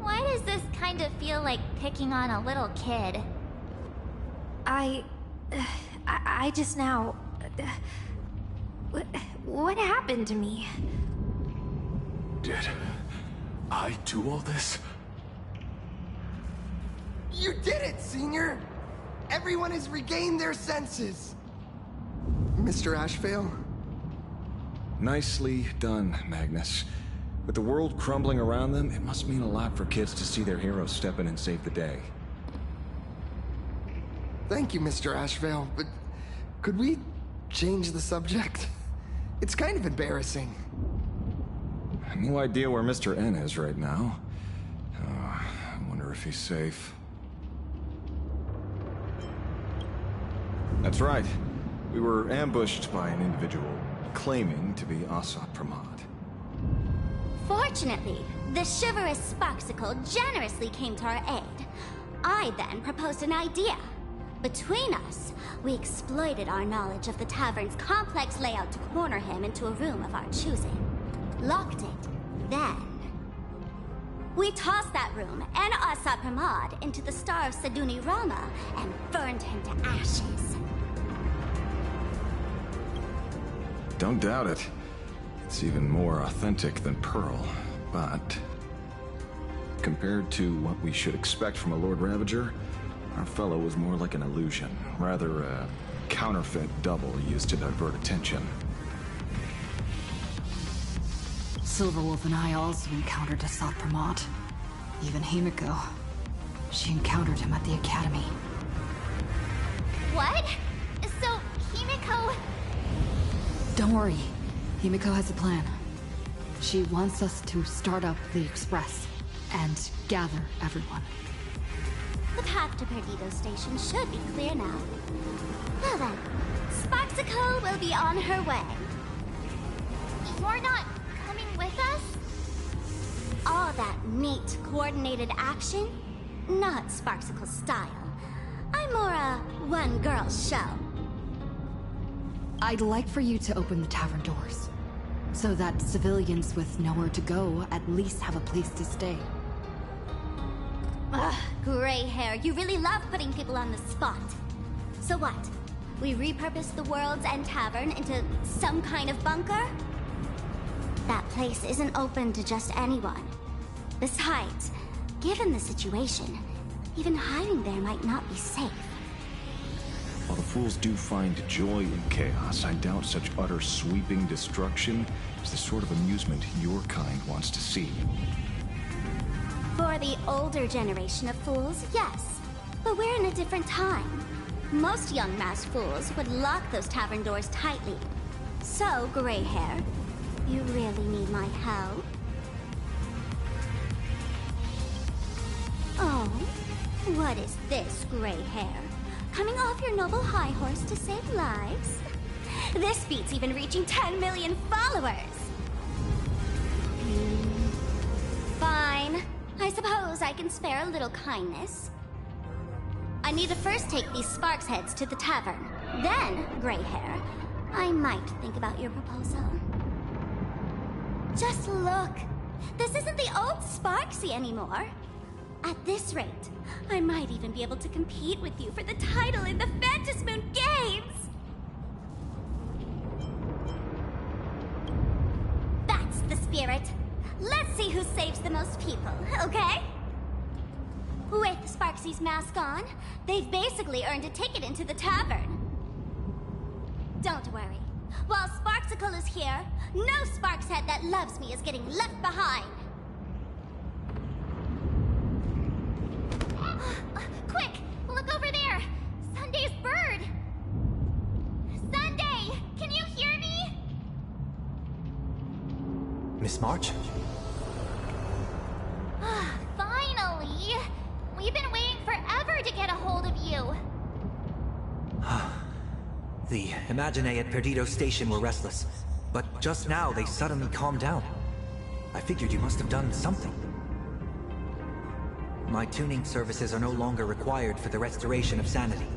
Why does this kind of feel like picking on a little kid? I just now... What happened to me? Did I do all this? You did it, Senior! Everyone has regained their senses! Mr. Ashvale? Nicely done, Magnus. With the world crumbling around them, it must mean a lot for kids to see their heroes step in and save the day. Thank you, Mr. Ashvale, but could we change the subject? It's kind of embarrassing. No idea where Mr. N is right now. I wonder if he's safe. That's right. We were ambushed by an individual claiming to be Asat Pramod. Fortunately, the chivalrous Sparksicle generously came to our aid. I then proposed an idea. Between us, we exploited our knowledge of the tavern's complex layout to corner him into a room of our choosing. Locked it. Then, we tossed that room and Asat Pramod into the star of Saduni Rama and burned him to ashes. Don't doubt it. It's even more authentic than Pearl, but... compared to what we should expect from a Lord Ravager, our fellow was more like an illusion, rather a counterfeit double used to divert attention. Silverwolf and I also encountered Asat Pramod. Even Himiko. She encountered him at the Academy. What? So, Himiko... Don't worry. Himiko has a plan. She wants us to start up the Express and gather everyone. The path to Perdido Station should be clear now. Well then, Sparksicle will be on her way. You're not coming with us? All that neat, coordinated action? Not Sparksicle style. I'm more a one-girl show. I'd like for you to open the tavern doors, so that civilians with nowhere to go at least have a place to stay. Ugh, gray hair, you really love putting people on the spot. So what? We repurpose the World's End Tavern into some kind of bunker? That place isn't open to just anyone. Besides, given the situation, even hiding there might not be safe. While the fools do find joy in chaos, I doubt such utter sweeping destruction is the sort of amusement your kind wants to see. For the older generation of fools, yes. But we're in a different time. Most young masked fools would lock those tavern doors tightly. So, gray hair, you really need my help? Oh, what is this, gray hair? Coming off your noble high horse to save lives? This beats even reaching 10 million followers! Fine. I suppose I can spare a little kindness. I need to first take these Sparks heads to the tavern. Then, gray hair, I might think about your proposal. Just look. This isn't the old Sparksy anymore. At this rate, I might even be able to compete with you for the title in the Phantasmoon Games! That's the spirit. Let's see who saves the most people, okay? With Sparksy's mask on, they've basically earned a ticket into the tavern. Don't worry. While Sparksicle is here, no Sparkshead that loves me is getting left behind. Quick! Look over there! Sunday's bird! Sunday! Can you hear me? Miss March? Finally! We've been waiting forever to get a hold of you! The Imaginé at Perdido Station were restless, but just now they suddenly calmed down. I figured you must have done something. My tuning services are no longer required for the restoration of sanity.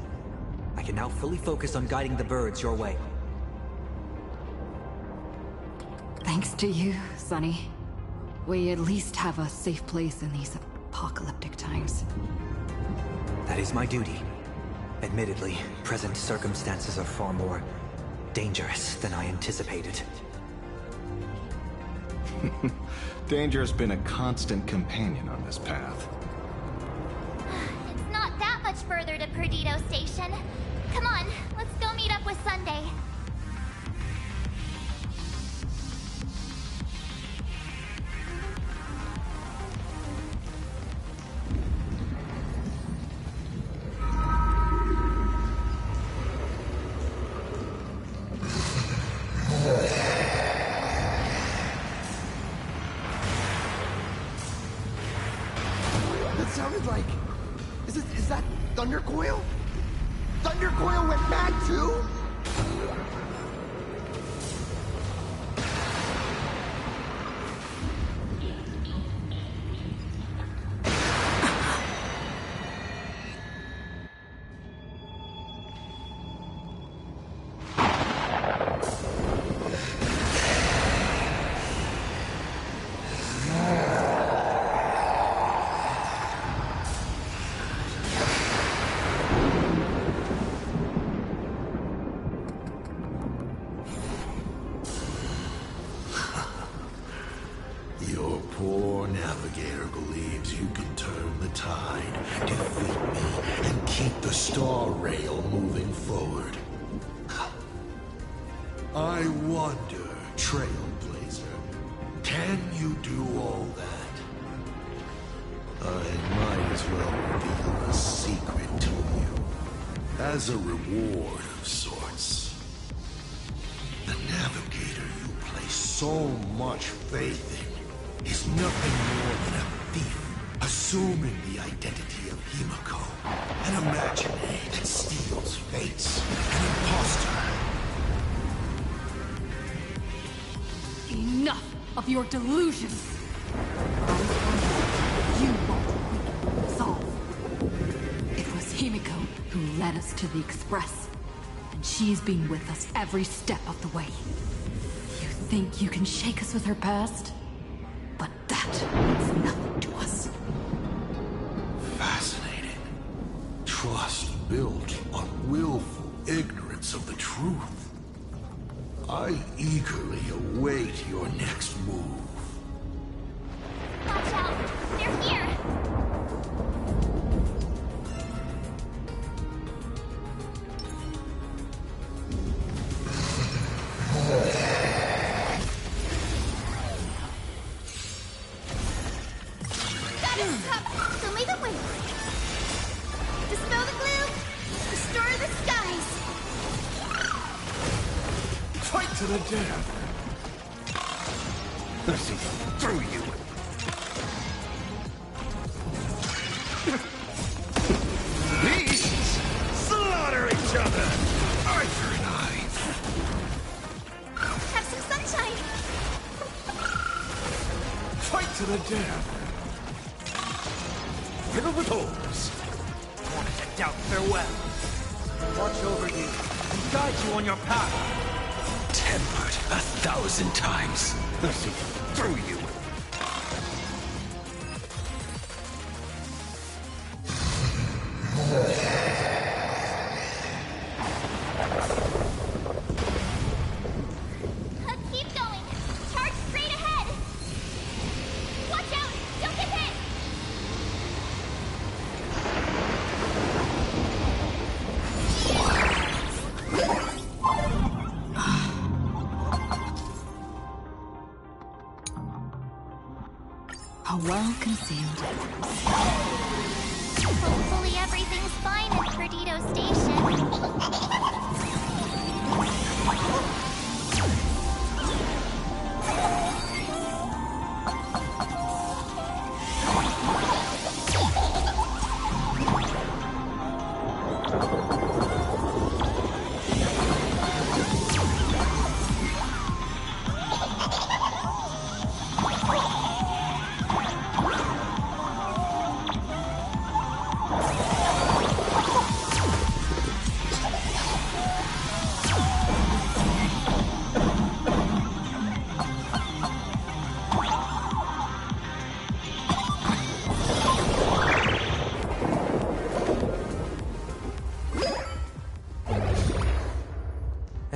I can now fully focus on guiding the birds your way. Thanks to you, Sonny. We at least have a safe place in these apocalyptic times. That is my duty. Admittedly, present circumstances are far more dangerous than I anticipated. Danger has been a constant companion on this path. It's not that much further to Perdido Station. Come on, let's go meet up with Sunday. Sounded like... Is that Thundercoil? Thundercoil went mad too? I wonder, Trailblazer, can you do all that? I might as well reveal a secret to you, as a reward of sorts. The navigator you place so much faith in is nothing more than a thief, assuming the identity of Himiko, an imaginary that steals fates, an imposter. Enough of your delusions! You won't solve. It was Himiko who led us to the Express, and she's been with us every step of the way. You think you can shake us with her past? But that means nothing to us. Fascinating. Trust built on willful ignorance of the truth. I eagerly await your next move. Watch out! They're here! Gotta stop! So make a way! Dispel the gloom! Restore the skies! Fight to the death! Let's see through you! Beasts slaughter each other! Arthur and I! Have some sunshine! Fight to the death! Fiddle with holes! Wanted to doubt farewell. Watch over you and guide you on your path. Tempered 1,000 times. Let's see through you! Keep going! Charge straight ahead! Watch out! Don't get hit! A well-concealed. Hopefully everything's fine at Perdido Station.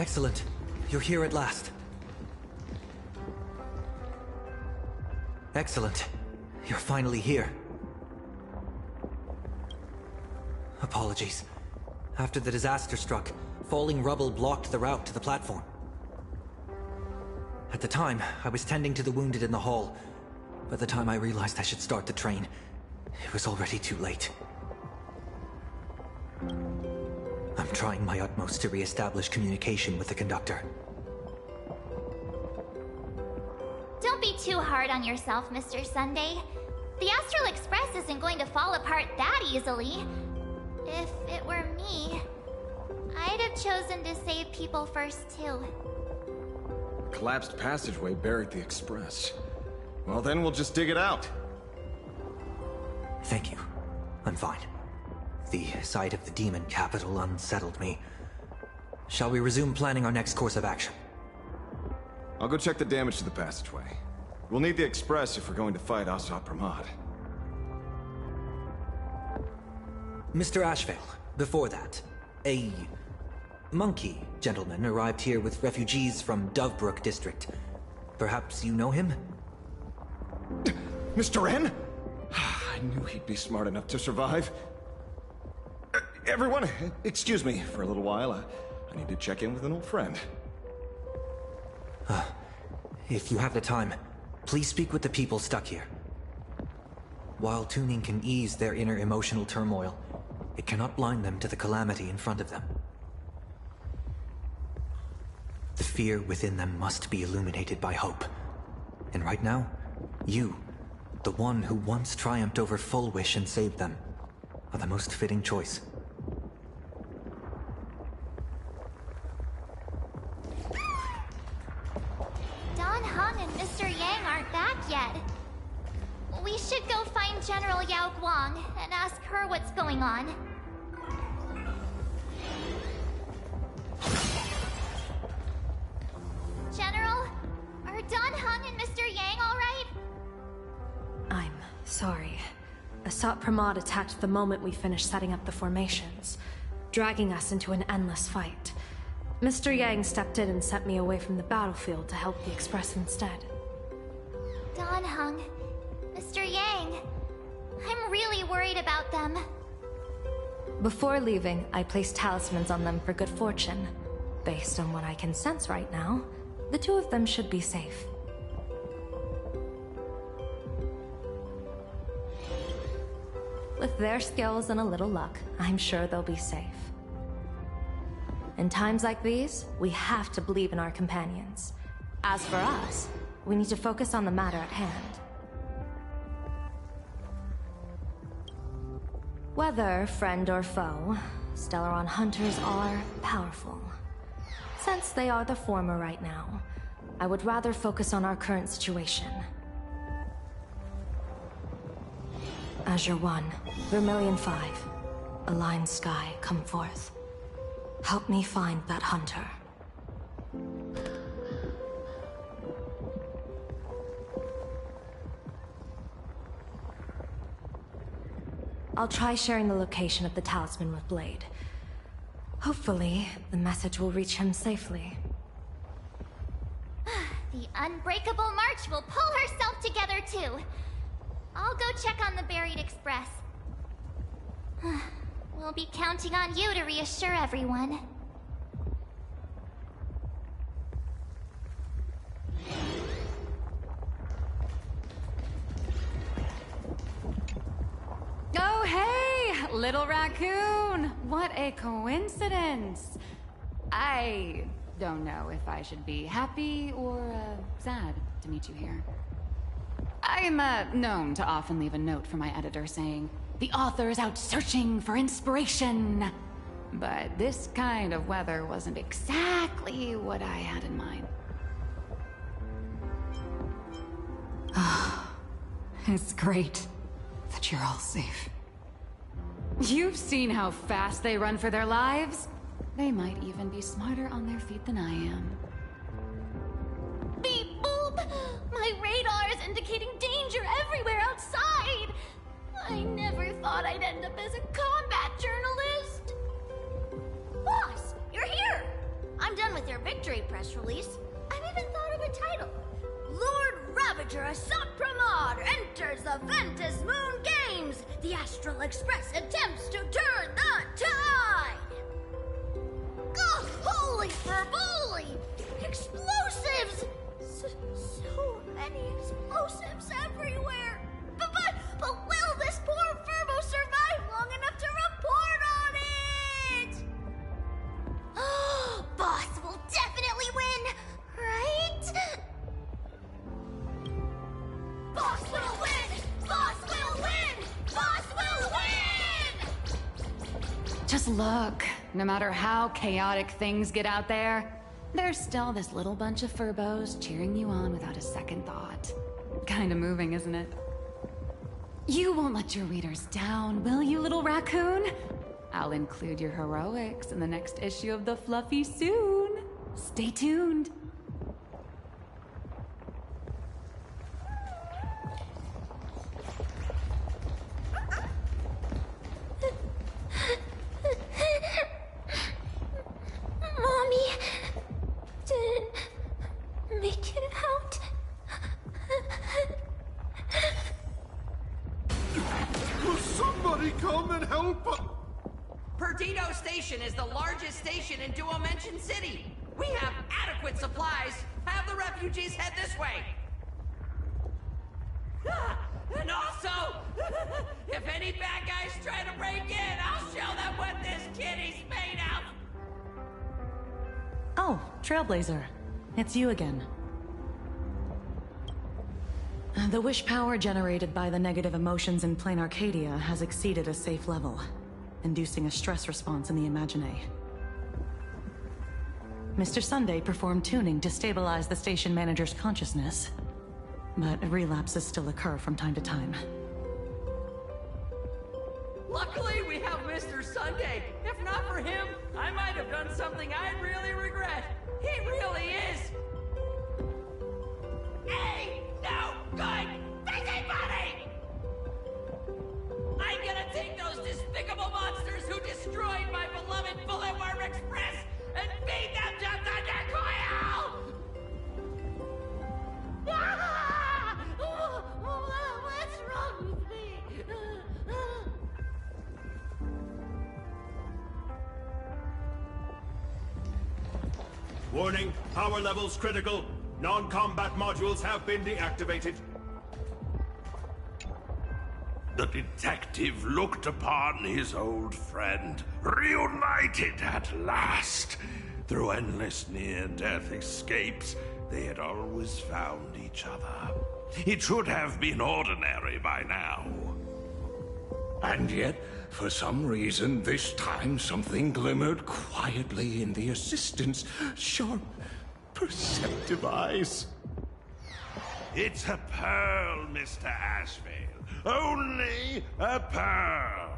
Excellent. You're here at last. Excellent. You're finally here. Apologies. After the disaster struck, falling rubble blocked the route to the platform. At the time, I was tending to the wounded in the hall. By the time I realized I should start the train, it was already too late. I'm trying my utmost to re-establish communication with the conductor. Don't be too hard on yourself, Mr. Sunday. The Astral Express isn't going to fall apart that easily. If it were me, I'd have chosen to save people first, too. Collapsed passageway buried the express. Well, then we'll just dig it out. Thank you. I'm fine. The sight of the demon capital unsettled me. Shall we resume planning our next course of action? I'll go check the damage to the passageway. We'll need the express if we're going to fight HSR 4.4. Mr. Ashvale, before that, a monkey gentleman arrived here with refugees from Dovebrook District. Perhaps you know him? Mr. N? I knew he'd be smart enough to survive. Everyone, excuse me for a little while. I need to check in with an old friend. If you have the time, please speak with the people stuck here. While tuning can ease their inner emotional turmoil, it cannot blind them to the calamity in front of them. The fear within them must be illuminated by hope. And right now, you, the one who once triumphed over Full Wish and saved them, are the most fitting choice. Don Hung and Mr. Yang aren't back yet. We should go find General Yao Guang and ask her what's going on. General, are Don Hung and Mr. Yang all right? I'm sorry. Asat Pramod attacked the moment we finished setting up the formations, dragging us into an endless fight. Mr. Yang stepped in and sent me away from the battlefield to help the Express instead. Don Hung, Mr. Yang, I'm really worried about them. Before leaving, I placed talismans on them for good fortune. Based on what I can sense right now, the two of them should be safe. With their skills and a little luck, I'm sure they'll be safe. In times like these, we have to believe in our companions. As for us, we need to focus on the matter at hand. Whether friend or foe, Stellaron hunters are powerful. Since they are the former right now, I would rather focus on our current situation. Azure 1, Vermilion 5, Aligned Sky, come forth. Help me find that hunter. I'll try sharing the location of the talisman with Blade. Hopefully, the message will reach him safely. The Unbreakable March will pull herself together too. I'll go check on the buried express. We'll be counting on you to reassure everyone. Oh, hey! Little raccoon! What a coincidence! I don't know if I should be happy or sad to meet you here. I'm known to often leave a note for my editor saying, "The author is out searching for inspiration." But this kind of weather wasn't exactly what I had in mind. It's great that you're all safe. You've seen how fast they run for their lives? They might even be smarter on their feet than I am. Beep boop! My radar is indicating danger everywhere outside! I never thought I'd end up as a combat journalist! Boss, you're here! I'm done with your Express attempts to turn the tide! Oh, holy furboli! Explosives! So many explosives everywhere! But will this poor Furbo survive long enough to report on it? Boss will definitely win, right? Boss will win! Boss will win! Boss will win! Just look. No matter how chaotic things get out there, there's still this little bunch of Furbos cheering you on without a second thought. Kinda moving, isn't it? You won't let your readers down, will you, little raccoon? I'll include your heroics in the next issue of The Fluffy soon. Stay tuned. Mommy didn't make it out. Will somebody come and help us? Perdido Station is the largest station in Duomension City. We have adequate supplies. Have the refugees head this way. And also, if any bad guys try to break in, I'll show them what this kitty's made of. Oh, Trailblazer. It's you again. The wish power generated by the negative emotions in Planarcadia has exceeded a safe level, inducing a stress response in the Imagine. Mr. Sunday performed tuning to stabilize the station manager's consciousness, but relapses still occur from time to time. Luckily, we have Mr. Sunday. If not for him, I might have done something I'd really regret. He really is. Hey, no good busybody! I'm gonna take those despicable monsters who destroyed my beloved Bullet Worm Express and feed them to Thundercoil! Ah! What's wrong with me? Warning, power levels critical. Non-combat modules have been deactivated. The detective looked upon his old friend, reunited at last. Through endless near-death escapes, they had always found each other. It should have been ordinary by now. And yet, for some reason, this time something glimmered quietly in the assistant's sharp, perceptive eyes. It's a pearl, Mr. Ashvale. Only a pearl.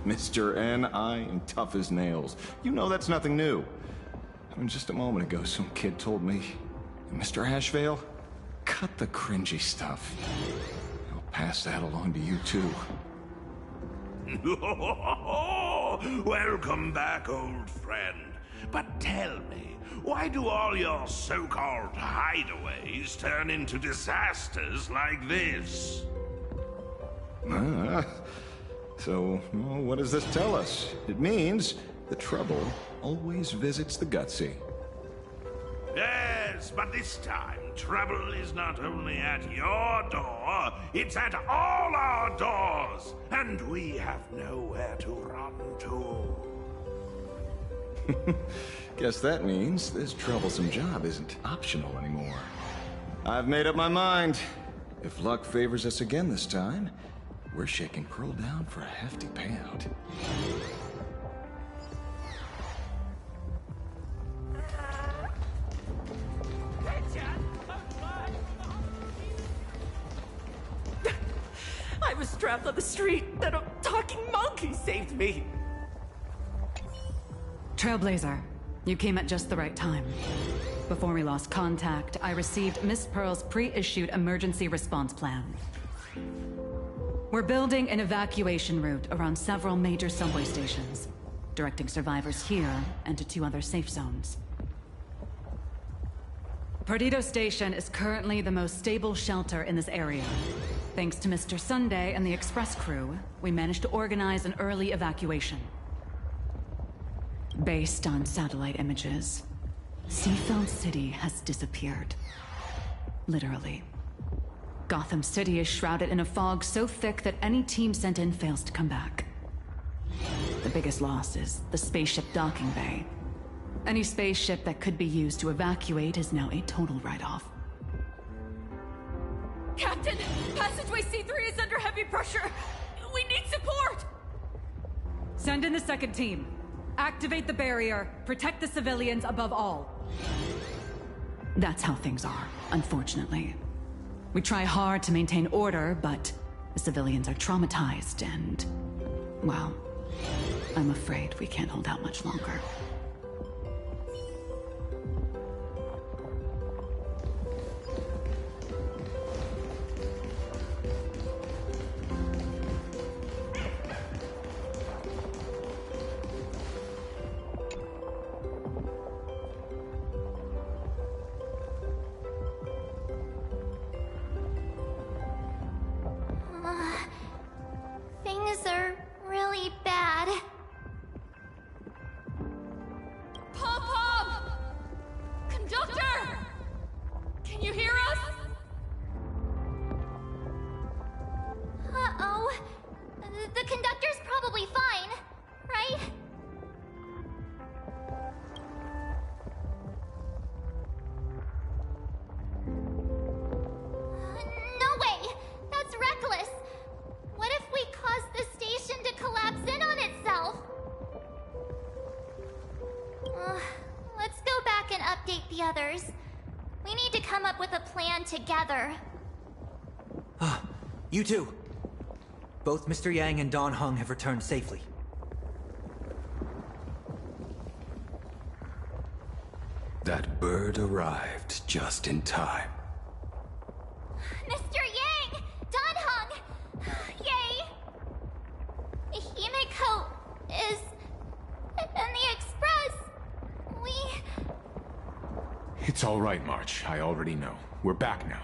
Mr. N.I. and tough as nails. You know that's nothing new. I mean, just a moment ago, some kid told me, Mr. Ashvale, cut the cringy stuff. I'll pass that along to you, too. Welcome back, old friend. But tell me, why do all your so-called hideaways turn into disasters like this? So, well, what does this tell us? It means the trouble always visits the gutsy. Yes, but this time, trouble is not only at your door, it's at all our doors, and we have nowhere to run to. Guess that means this troublesome job isn't optional anymore. I've made up my mind. If luck favors us again this time, we're shaking Pearl down for a hefty payout. I was trapped on the street, then a talking monkey saved me. Trailblazer, you came at just the right time. Before we lost contact, I received Miss Pearl's pre-issued emergency response plan. We're building an evacuation route around several major subway stations, directing survivors here and to 2 other safe zones. Perdido Station is currently the most stable shelter in this area. Thanks to Mr. Sunday and the Express crew, we managed to organize an early evacuation. Based on satellite images, Seafeld City has disappeared. Literally. Gotham City is shrouded in a fog so thick that any team sent in fails to come back. The biggest loss is the spaceship docking bay. Any spaceship that could be used to evacuate is now a total write-off. Captain, passageway C3 is under heavy pressure. We need support! Send in the second team. Activate the barrier. Protect the civilians above all. That's how things are, unfortunately. We try hard to maintain order, but the civilians are traumatized and, well, I'm afraid we can't hold out much longer. Things are really bad. Pom-Pom! Conductor! Can you hear us? Uh-oh. The conductor's probably fine, right? No way! That's reckless! What if we cause the station to collapse in on itself? Let's go back and update the others. We need to come up with a plan together. You two. Both Mr. Yang and Dan Heng have returned safely. That bird arrived just in time. Mr. Yang! Dan Heng! Yay! Himiko is... in the Express. We... It's all right, March. I already know. We're back now.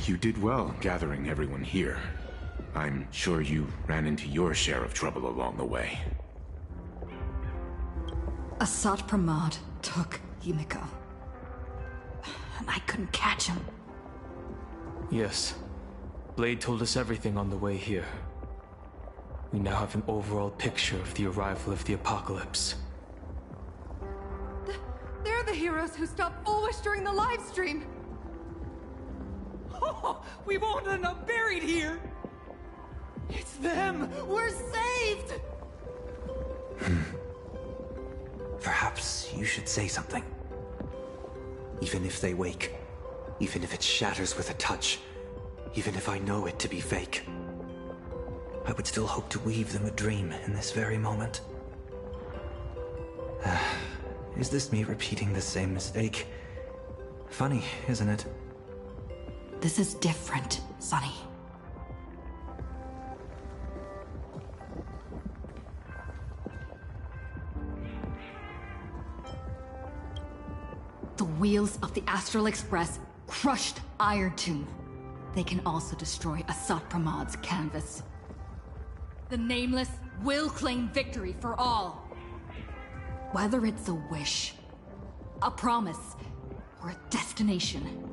You did well gathering everyone here. I'm sure you ran into your share of trouble along the way. Asat Pramod took Himiko. And I couldn't catch him. Yes. Blade told us everything on the way here. We now have an overall picture of the arrival of the apocalypse. They're the heroes who stopped Foolish during the live stream. Oh, we won't end up buried here! It's them! We're saved! Perhaps you should say something. Even if they wake, even if it shatters with a touch, even if I know it to be fake, I would still hope to weave them a dream in this very moment. Is this me repeating the same mistake? Funny, isn't it? This is different, Sonny. The wheels of the Astral Express crushed Iron Tomb. They can also destroy Asat Pramod's canvas. The Nameless will claim victory for all. Whether it's a wish, a promise, or a destination.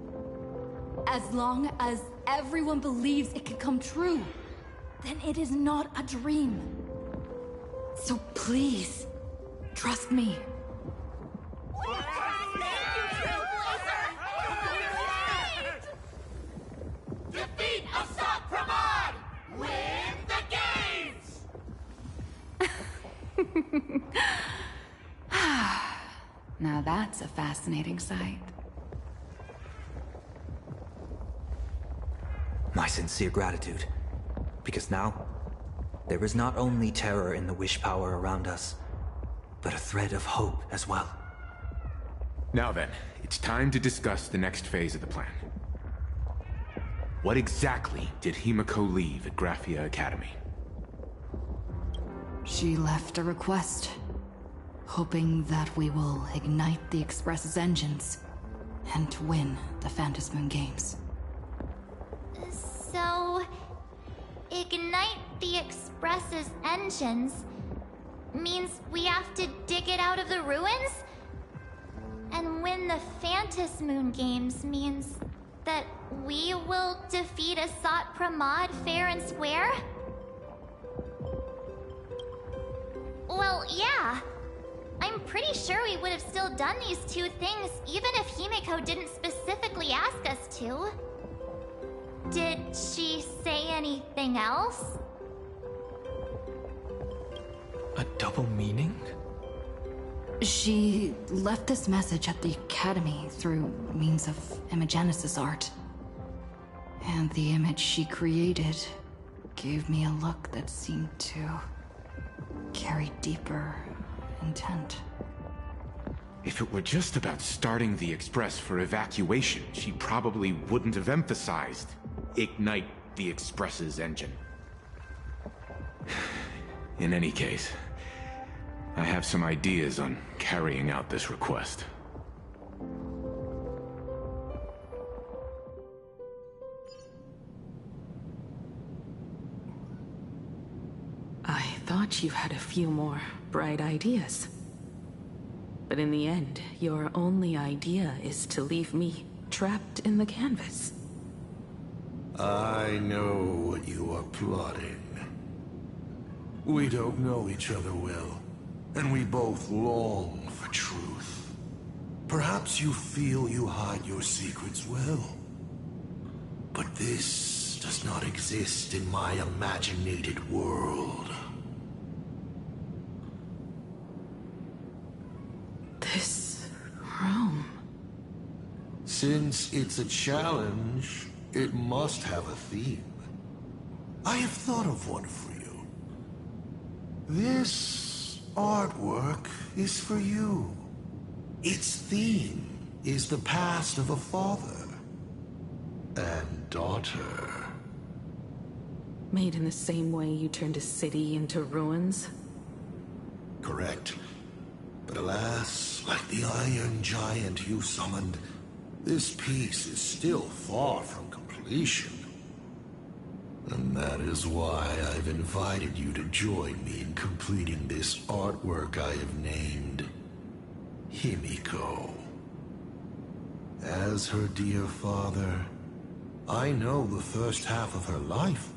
As long as everyone believes it can come true, then it is not a dream. So please, trust me. Defeat Asat Pramod! Win the games! Now that's a fascinating sight. My sincere gratitude. Because now, there is not only terror in the wish power around us, but a thread of hope as well. Now then, it's time to discuss the next phase of the plan. What exactly did Himiko leave at Graphia Academy? She left a request. hoping that we will ignite the Express's engines and win the Phantasmoon Games. So... ignite the Express's engines means we have to dig it out of the ruins? And win the Phantasmoon Games means that we will defeat Asat Pramod fair and square? Well, yeah. I'm pretty sure we would have still done these two things even if Himiko didn't specifically ask us to. Did she say anything else? A double meaning? She left this message at the Academy through means of Imogenesis art. And the image she created gave me a look that seemed to carry deeper intent. If it were just about starting the Express for evacuation, she probably wouldn't have emphasized ignite the Express's engine. In any case, I have some ideas on carrying out this request. I thought you had a few more bright ideas. But in the end, your only idea is to leave me trapped in the canvas. I know what you are plotting. We don't know each other well, and we both long for truth. Perhaps you feel you hide your secrets well. But this does not exist in my imaginated world. This room... Since it's a challenge, it must have a theme. I have thought of one for you. This artwork is for you. Its theme is the past of a father and daughter. Made in the same way you turned a city into ruins? Correct. But alas, like the iron giant you summoned, this piece is still far from completion. And that is why I've invited you to join me in completing this artwork I have named Himiko. As her dear father, I know the first half of her life,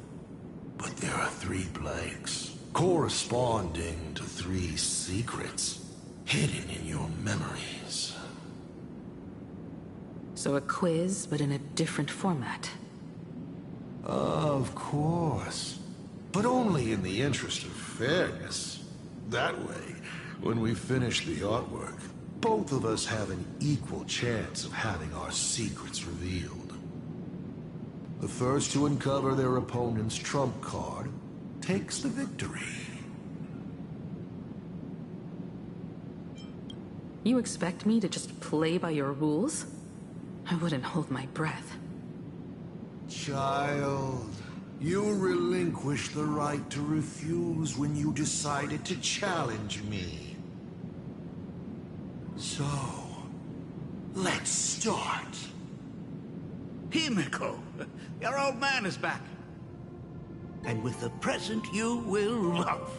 but there are 3 blanks, corresponding to 3 secrets, hidden in your memories. So a quiz, but in a different format. Of course. But only in the interest of fairness. That way, when we finish the artwork, both of us have an equal chance of having our secrets revealed. The first to uncover their opponent's trump card takes the victory. You expect me to just play by your rules? I wouldn't hold my breath. Child, you relinquished the right to refuse when you decided to challenge me. So, let's start. Himiko, your old man is back. And with the present you will love.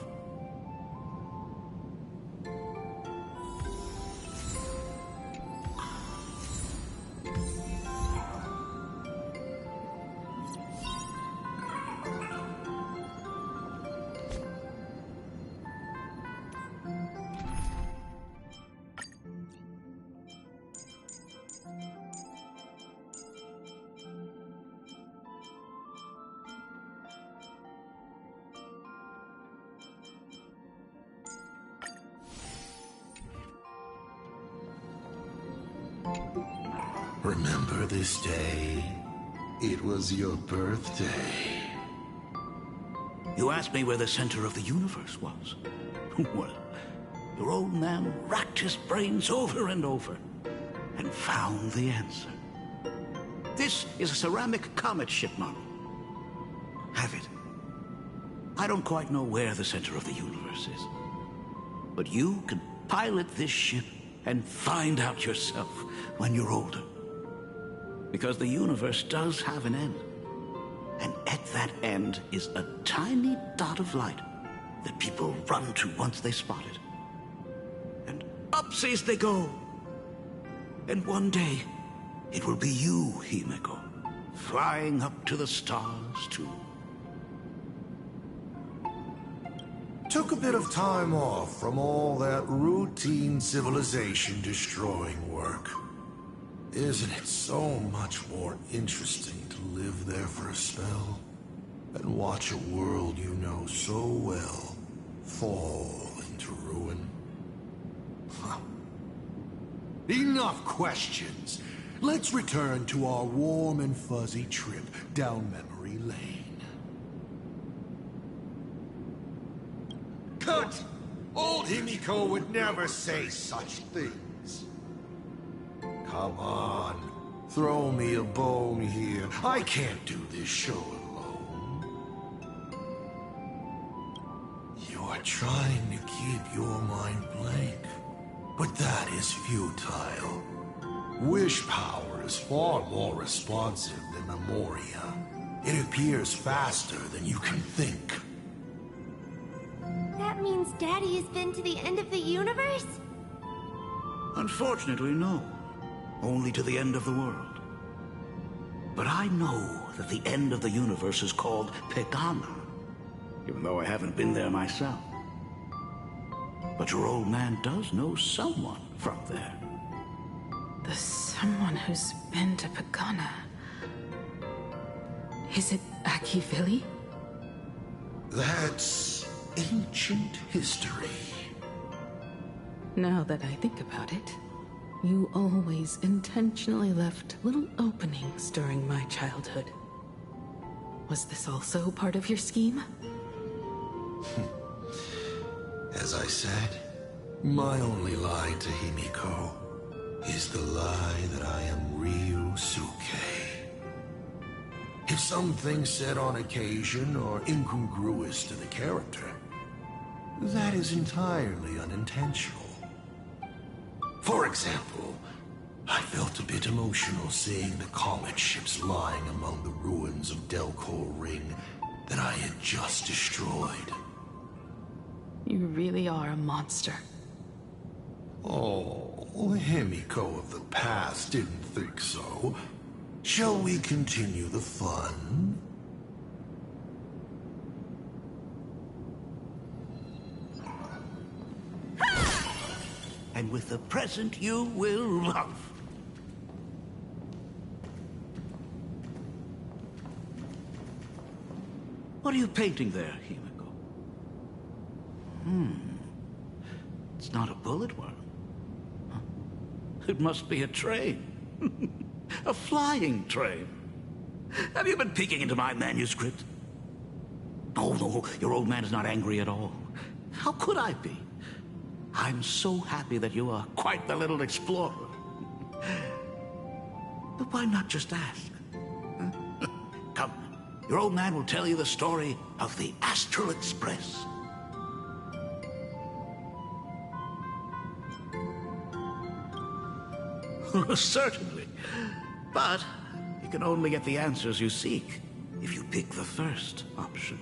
Remember this day? It was your birthday. You asked me where the center of the universe was. Well, your old man racked his brains over and over and found the answer. This is a ceramic comet ship model. Have it. I don't quite know where the center of the universe is, but you can pilot this ship and find out yourself when you're older. Because the universe does have an end. And at that end is a tiny dot of light that people run to once they spot it. And upsies they go. And one day, it will be you, Himeko, flying up to the stars too. Took a bit of time off from all that routine civilization-destroying work. Isn't it so much more interesting to live there for a spell and watch a world you know so well fall into ruin? Huh. Enough questions. Let's return to our warm and fuzzy trip down memory lane. Cut! Old Himiko would never say such things. Come on, throw me a bone here. I can't do this show alone. You're trying to keep your mind blank, but that is futile. Wish power is far more responsive than Memoria. It appears faster than you can think. That means Daddy has been to the end of the universe? Unfortunately, no. Only to the end of the world. But I know that the end of the universe is called Pegana, even though I haven't been there myself. But your old man does know someone from there. The someone who's been to Pegana. Is it Akivili? That's ancient history. Now that I think about it, you always intentionally left little openings during my childhood. Was this also part of your scheme? As I said, my only lie to Himiko is the lie that I am Ryusuke. If something said on occasion are incongruous to the character, that is entirely unintentional. For example, I felt a bit emotional seeing the comet ships lying among the ruins of Delcor Ring that I had just destroyed. You really are a monster. Oh, Himiko of the past didn't think so. Shall we continue the fun? And with the present you will love. What are you painting there, Himiko? It's not a bullet worm. Huh? It must be a train. A flying train. Have you been peeking into my manuscript? Oh, no, your old man is not angry at all. How could I be? I'm so happy that you are quite the little explorer. But why not just ask? Huh? Come, your old man will tell you the story of the Astral Express. Certainly. But you can only get the answers you seek if you pick the first option.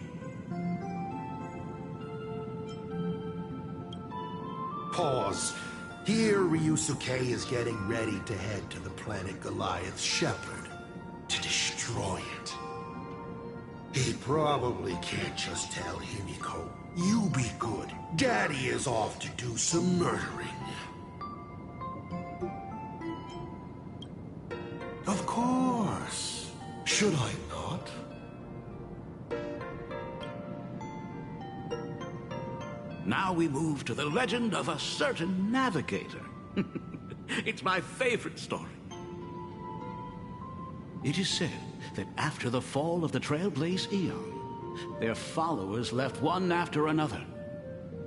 Pause. Here, Ryusuke is getting ready to head to the planet Goliath's Shepherd to destroy it. He probably can't just tell Himiko, "You be good. Daddy is off to do some murdering." Of course. Should I not? Now we move to the legend of a certain navigator. It's my favorite story. It is said that after the fall of the Trailblaze Eon, their followers left one after another.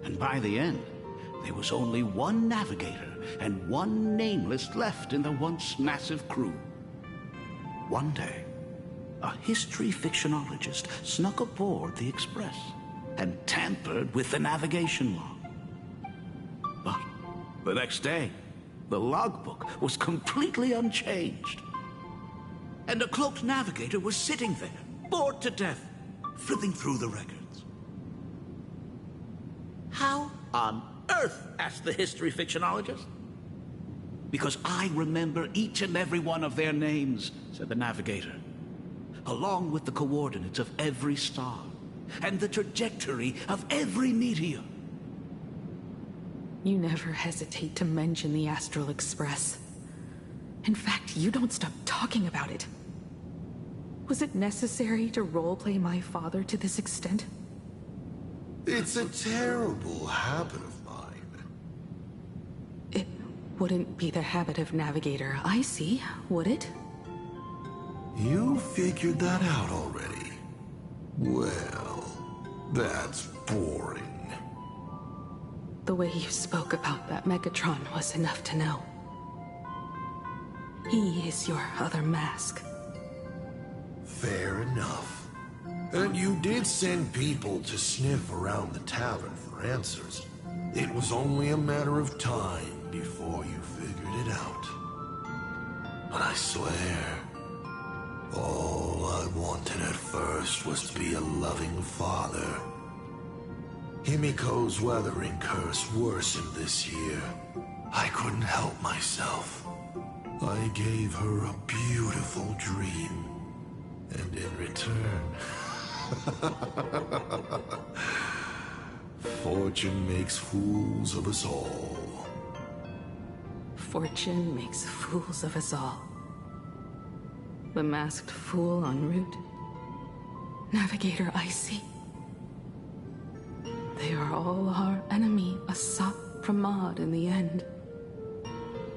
And by the end, there was only one navigator and one nameless left in the once massive crew. One day, a history fictionologist snuck aboard the Express and tampered with the navigation log. But The next day, the logbook was completely unchanged. And a cloaked navigator was sitting there, bored to death, flipping through the records. How on earth? Asked the history fictionologist. Because I remember each and every one of their names, said the navigator, along with the coordinates of every star, and the trajectory of every meteor. You never hesitate to mention the Astral Express. In fact, you don't stop talking about it. Was it necessary to roleplay my father to this extent? It's a terrible habit of mine. It wouldn't be the habit of Navigator Icy, would it? You figured that out already. Well, that's boring. The way you spoke about that Megatron was enough to know. He is your other mask. Fair enough. And you did send people to sniff around the tavern for answers. It was only a matter of time before you figured it out. But I swear, all I wanted at first was to be a loving father. Himiko's weathering curse worsened this year. I couldn't help myself. I gave her a beautiful dream. And in return... Fortune makes fools of us all. Fortune makes fools of us all. The masked fool en route. Navigator Icy. They are all our enemy, Asap Pramod in the end.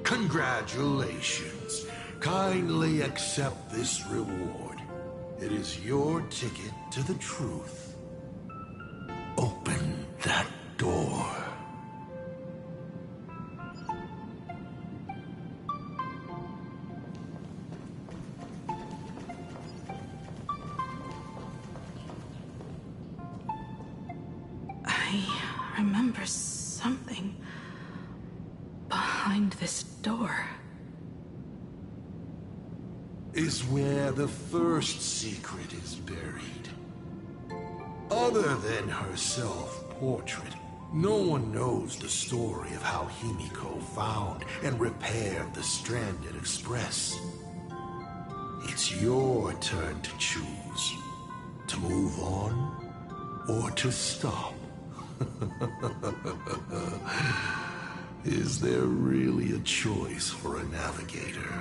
Congratulations. Kindly accept this reward. It is your ticket to the truth. Open that door. I remember something behind this door. Is where the first secret is buried. Other than her self-portrait, no one knows the story of how Himiko found and repaired the stranded Express. It's your turn to choose. To move on, or to stop. Is there really a choice for a navigator?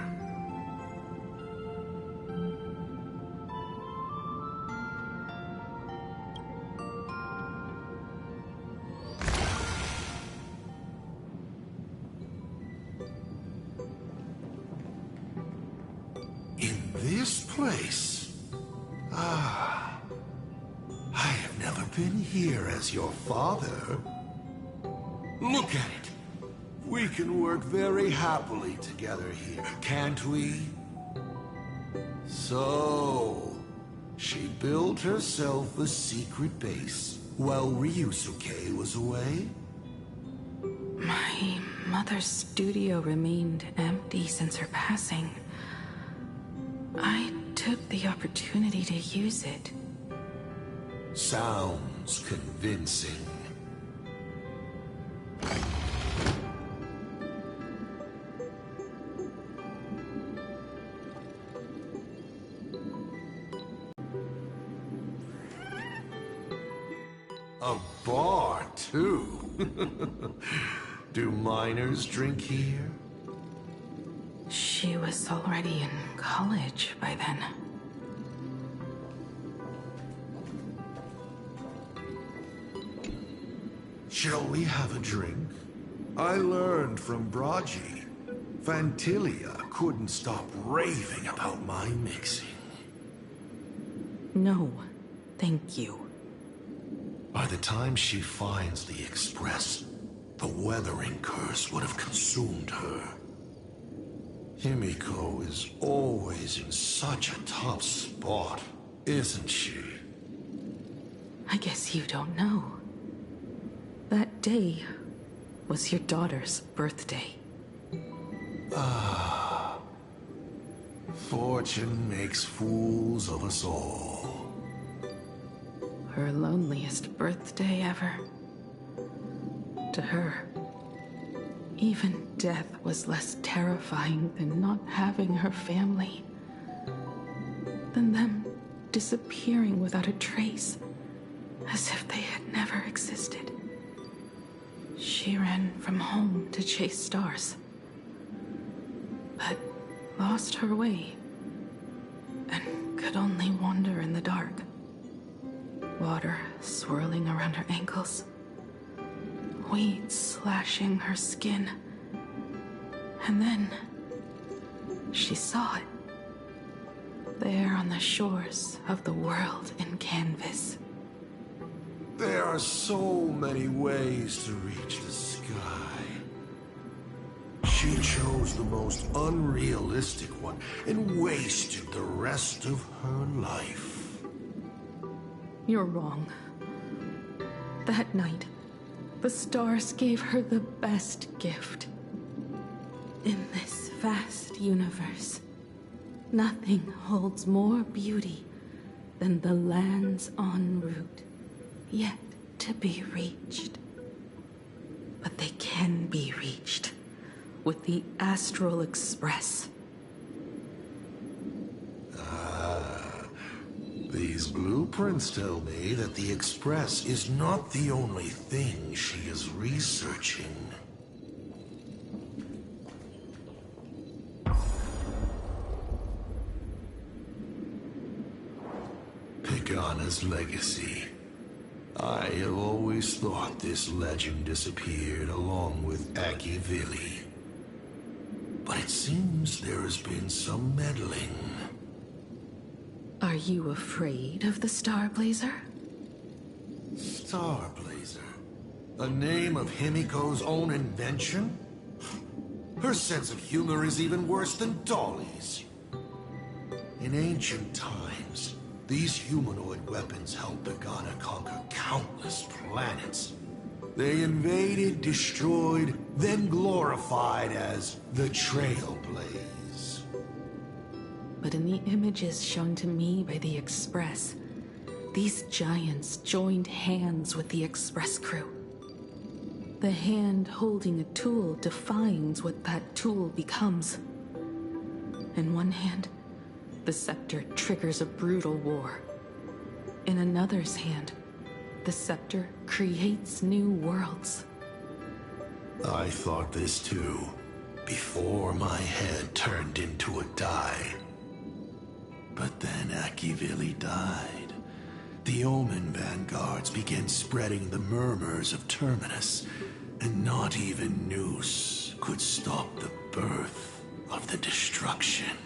In this place? Ah, I have never been here as your father. Look at it. We can work very happily together here, can't we? So, she built herself a secret base while Ryusuke was away? My mother's studio remained empty since her passing. I took the opportunity to use it. Sounds convincing. A bar, too. Do minors drink here? She was already in college by then. Shall we have a drink? I learned from Braji. Fantilia couldn't stop raving about my mixing. No, thank you. By the time she finds the Express, the weathering curse would have consumed her. Himiko is always in such a tough spot, isn't she? I guess you don't know. That day, was your daughter's birthday. Ah. Fortune makes fools of us all. Her loneliest birthday ever. To her, even death was less terrifying than not having her family. Than them disappearing without a trace, as if they had never existed. She ran from home to chase stars, but lost her way and could only wander in the dark. Water swirling around her ankles, weeds slashing her skin, and then she saw it. There on the shores of the world in canvas. There are so many ways to reach the sky. She chose the most unrealistic one and wasted the rest of her life. You're wrong. That night, the stars gave her the best gift. In this vast universe, nothing holds more beauty than the lands en route, yet to be reached. But they can be reached with the Astral Express. These blueprints tell me that the Express is not the only thing she is researching. Pagana's legacy. I have always thought this legend disappeared along with Akivili. But it seems there has been some meddling. Are you afraid of the Starblazer? Starblazer? A name of Himiko's own invention? Her sense of humor is even worse than Dolly's. In ancient times, these humanoid weapons helped Pagana conquer countless planets. They invaded, destroyed, then glorified as the Trailblaze. But in the images shown to me by the Express, these giants joined hands with the Express crew. The hand holding a tool defines what that tool becomes. In one hand, the scepter triggers a brutal war. In another's hand, the scepter creates new worlds. I thought this too, before my head turned into a die. But then Akivili died. The Omen vanguards began spreading the murmurs of Terminus, and not even Noose could stop the birth of the destruction.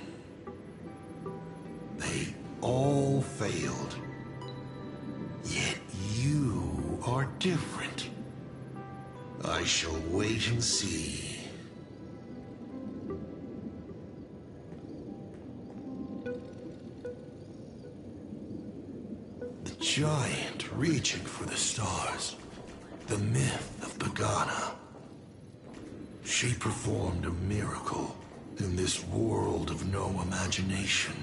They all failed. Yet you are different. I shall wait and see. The giant reaching for the stars. The myth of Pagana. She performed a miracle in this world of no imagination.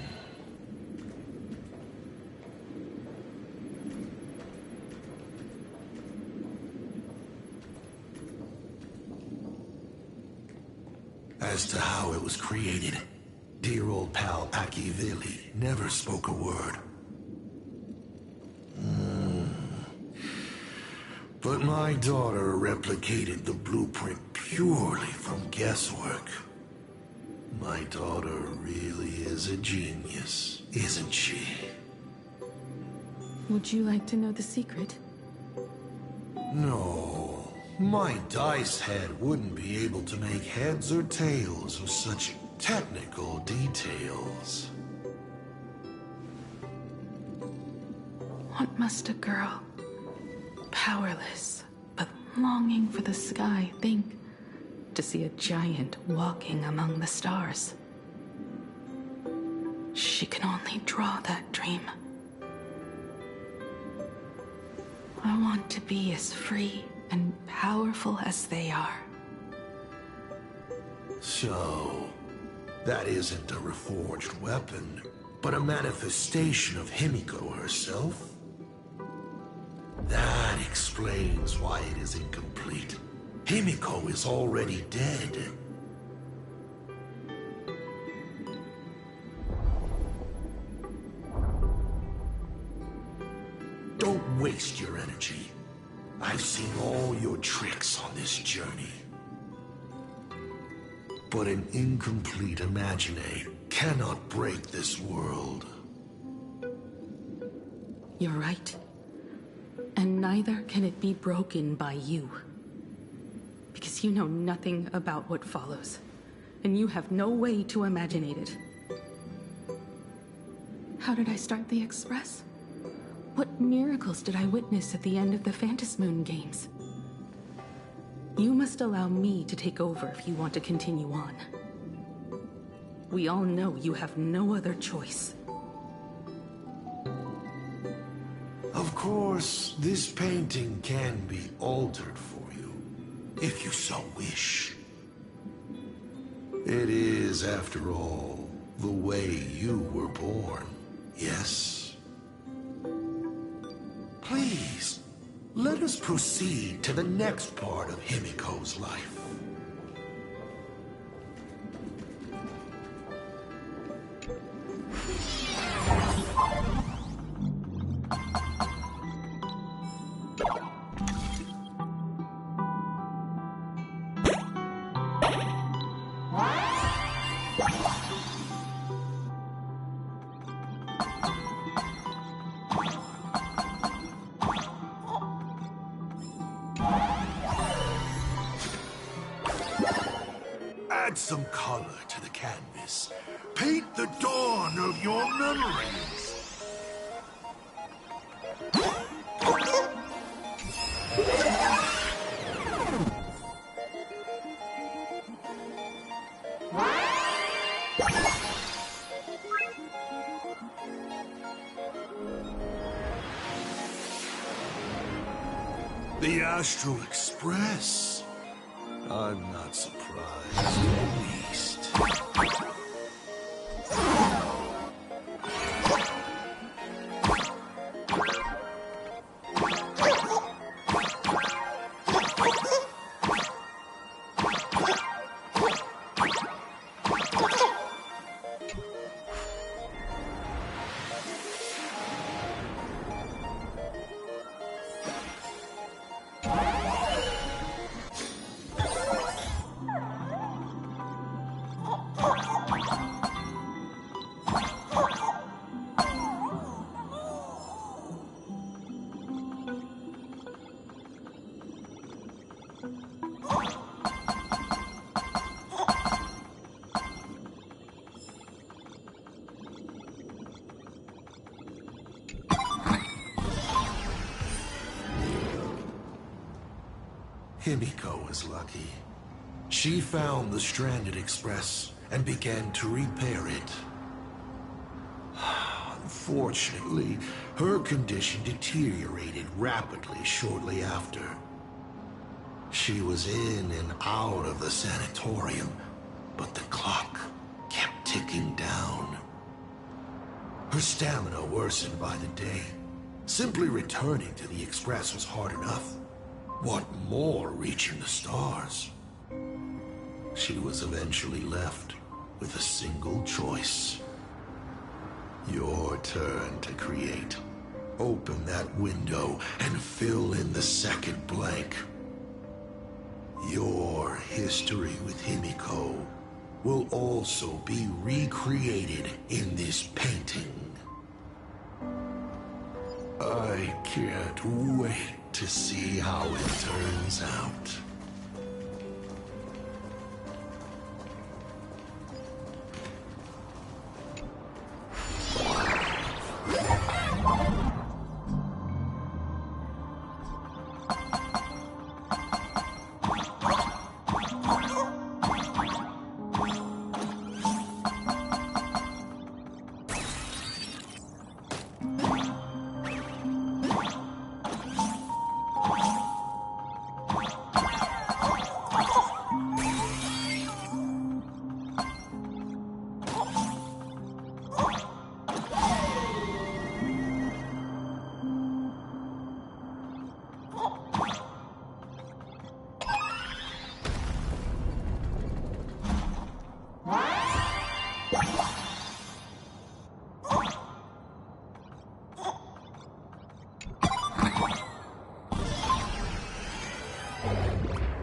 As to how it was created, dear old pal Akivili never spoke a word. But my daughter replicated the blueprint purely from guesswork. My daughter really is a genius, isn't she? Would you like to know the secret? No. My dice head wouldn't be able to make heads or tails of such technical details. What must a girl, powerless but longing for the sky, think to see a giant walking among the stars? She can only draw that dream. I want to be as free and powerful as they are. So, that isn't a reforged weapon, but a manifestation of Himiko herself? That explains why it is incomplete. Himiko is already dead. Don't waste your energy. I've seen all your tricks on this journey. But an incomplete Imagine cannot break this world. You're right. And neither can it be broken by you. Because you know nothing about what follows. And you have no way to imaginate it. How did I start the Express? What miracles did I witness at the end of the Phantasmoon games? You must allow me to take over if you want to continue on. We all know you have no other choice. Of course, this painting can be altered for you, if you so wish. It is, after all, the way you were born, yes? Please, let us proceed to the next part of Himiko's life. Add some color to the canvas. Paint the dawn of your memories. The Astral Express. I'm not surprised, at least. Himiko was lucky. She found the stranded express and began to repair it. Unfortunately, her condition deteriorated rapidly shortly after. She was in and out of the sanatorium, but the clock kept ticking down. Her stamina worsened by the day. Simply returning to the express was hard enough. What more reaching the stars? She was eventually left with a single choice. Your turn to create. Open that window and fill in the second blank. Your history with Himiko will also be recreated in this painting. I can't wait to see how it turns out.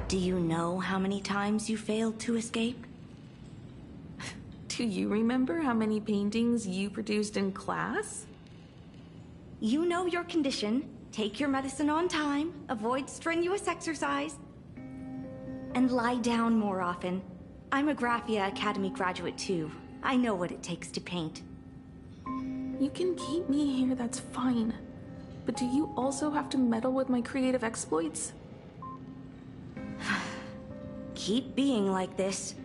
Do you know how many times you failed to escape? Do you remember how many paintings you produced in class? You know your condition. Take your medicine on time, avoid strenuous exercise, and lie down more often. I'm a Graphia Academy graduate too. I know what it takes to paint. You can keep me here, that's fine. But do you also have to meddle with my creative exploits? Keep being like this.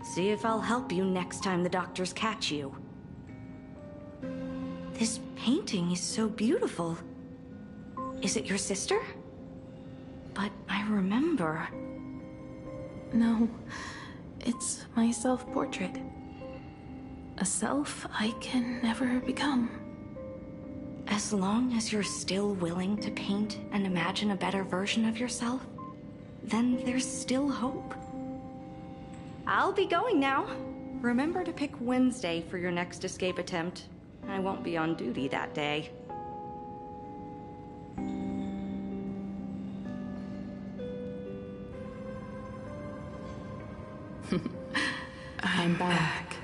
See if I'll help you next time the doctors catch you. This painting is so beautiful. Is it your sister? But I remember... No, it's my self-portrait. A self I can never become. As long as you're still willing to paint and imagine a better version of yourself, then there's still hope. I'll be going now. Remember to pick Wednesday for your next escape attempt. I won't be on duty that day. I'm back.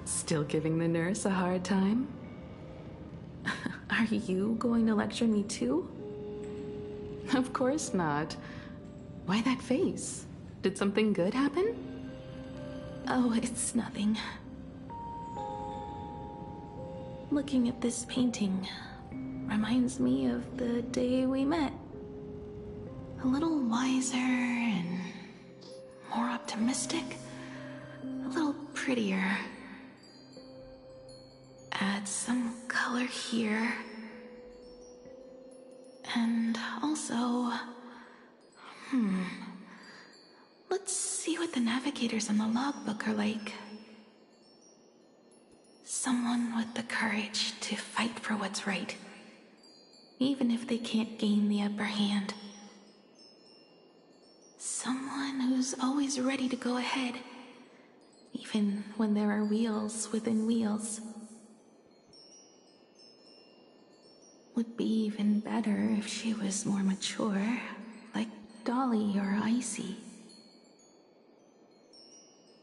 Still giving the nurse a hard time? Are you going to lecture me too? Of course not. Why that face? Did something good happen? Oh, it's nothing. Looking at this painting reminds me of the day we met. A little wiser and more optimistic. A little prettier. Add some color here. And also... Let's see what the navigators on the logbook are like. Someone with the courage to fight for what's right, even if they can't gain the upper hand. Someone who's always ready to go ahead, even when there are wheels within wheels. Would be even better if she was more mature, like Dolly or Icy.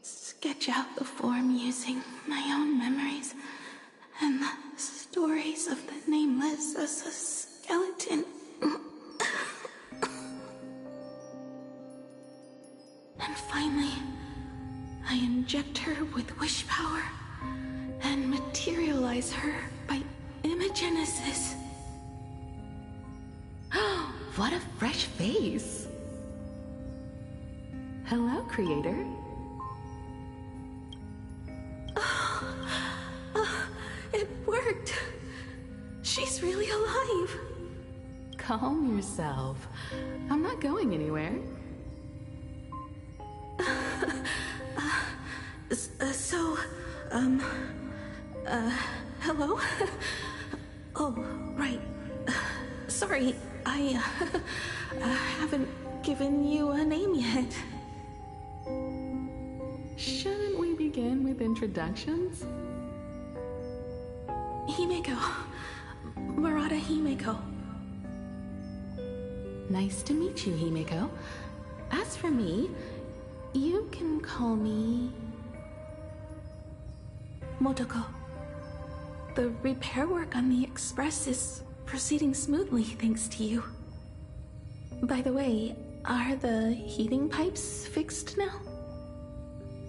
Sketch out the form using my own memories and the stories of the Nameless as a skeleton. And finally, I inject her with wish power and materialize her by imagenesis. What a fresh face! Hello, creator. It worked! She's really alive! Calm yourself. I'm not going anywhere. Hello? Oh, right. Sorry, I haven't given you a name yet. Shouldn't we begin with introductions? Himeko. Murata Himeko. Nice to meet you, Himeko. As for me, you can call me... Motoko. The repair work on the Express is proceeding smoothly thanks to you. By the way, are the heating pipes fixed now?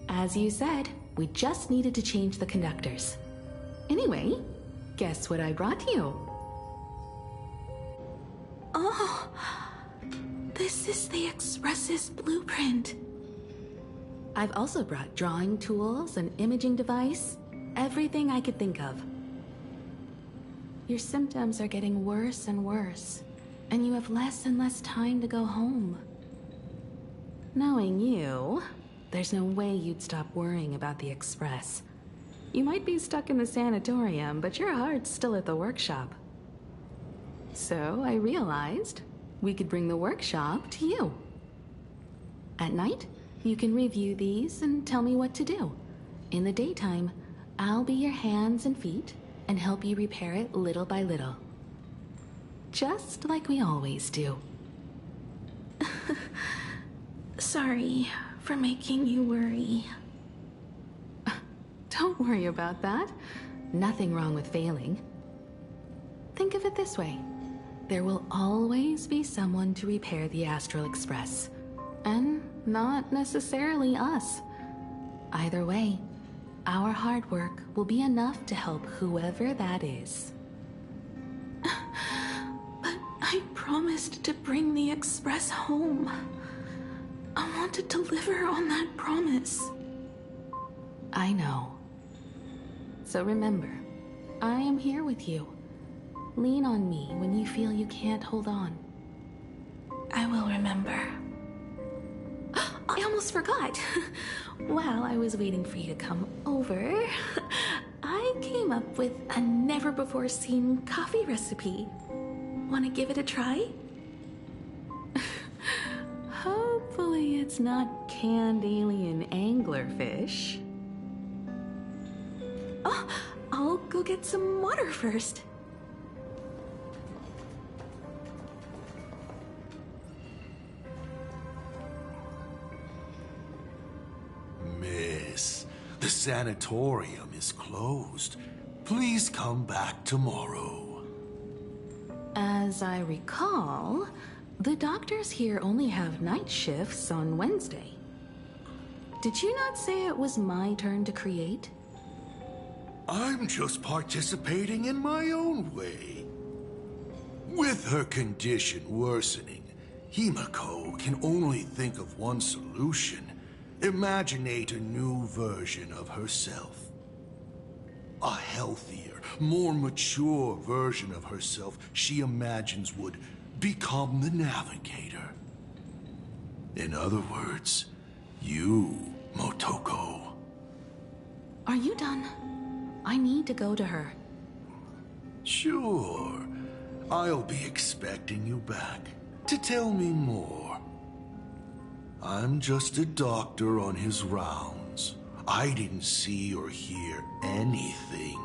As you said, we just needed to change the conductors. Anyway, guess what I brought you? Oh, this is the Express's blueprint. I've also brought drawing tools, an imaging device, everything I could think of. Your symptoms are getting worse and worse, and you have less and less time to go home. Knowing you, there's no way you'd stop worrying about the Express. You might be stuck in the sanatorium, but your heart's still at the workshop. So I realized we could bring the workshop to you. At night, you can review these and tell me what to do. In the daytime, I'll be your hands and feet and help you repair it little by little. just like we always do. Sorry for making you worry. Don't worry about that. Nothing wrong with failing. Think of it this way. There will always be someone to repair the Astral Express. And not necessarily us. Either way, our hard work will be enough to help whoever that is. But I promised to bring the Express home. I want to deliver on that promise. I know. So remember, I am here with you. Lean on me when you feel you can't hold on. I will remember. I almost forgot. While I was waiting for you to come over, I came up with a never-before-seen coffee recipe. Want to give it a try? Hopefully it's not canned alien anglerfish. Oh, I'll go get some water first. Miss, the sanatorium is closed. Please come back tomorrow. As I recall, the doctors here only have night shifts on Wednesday. Did you not say it was my turn to create? I'm just participating in my own way. With her condition worsening, Himiko can only think of one solution. Imaginate a new version of herself. A healthier, more mature version of herself she imagines would become the Navigator. In other words, you, Motoko. Are you done? I need to go to her. Sure. I'll be expecting you back to tell me more. I'm just a doctor on his rounds. I didn't see or hear anything.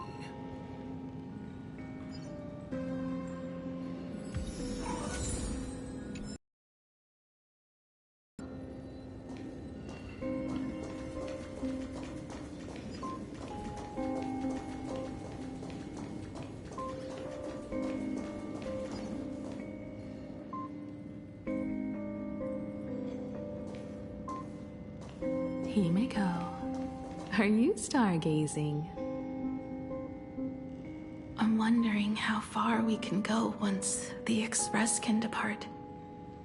Himiko, are you stargazing? I'm wondering how far we can go once the Express can depart.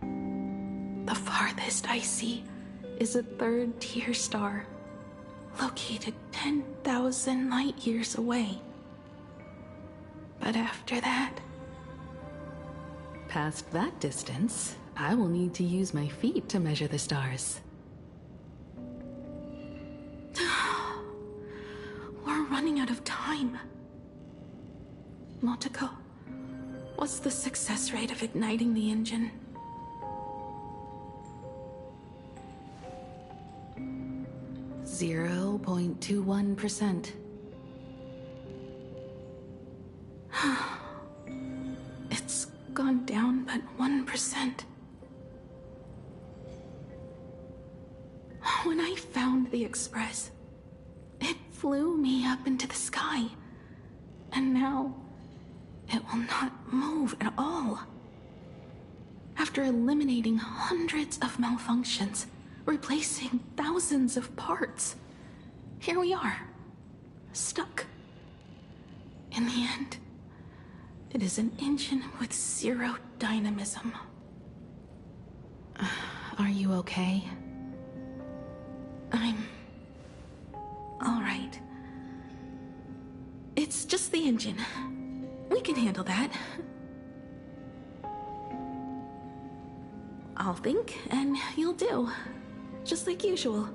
The farthest I see is a third-tier star, located 10,000 light-years away. But after that... Past that distance, I will need to use my feet to measure the stars. We're running out of time. Motoko, what's the success rate of igniting the engine? .21%. It's gone down but 1%. When I found the Express, it flew me up into the sky. And now, it will not move at all. After eliminating hundreds of malfunctions, replacing thousands of parts, here we are, stuck. In the end, it is an engine with zero dynamism. Are you okay? I'm... all right. It's just the engine. We can handle that. I'll think, and you'll do. Just like usual.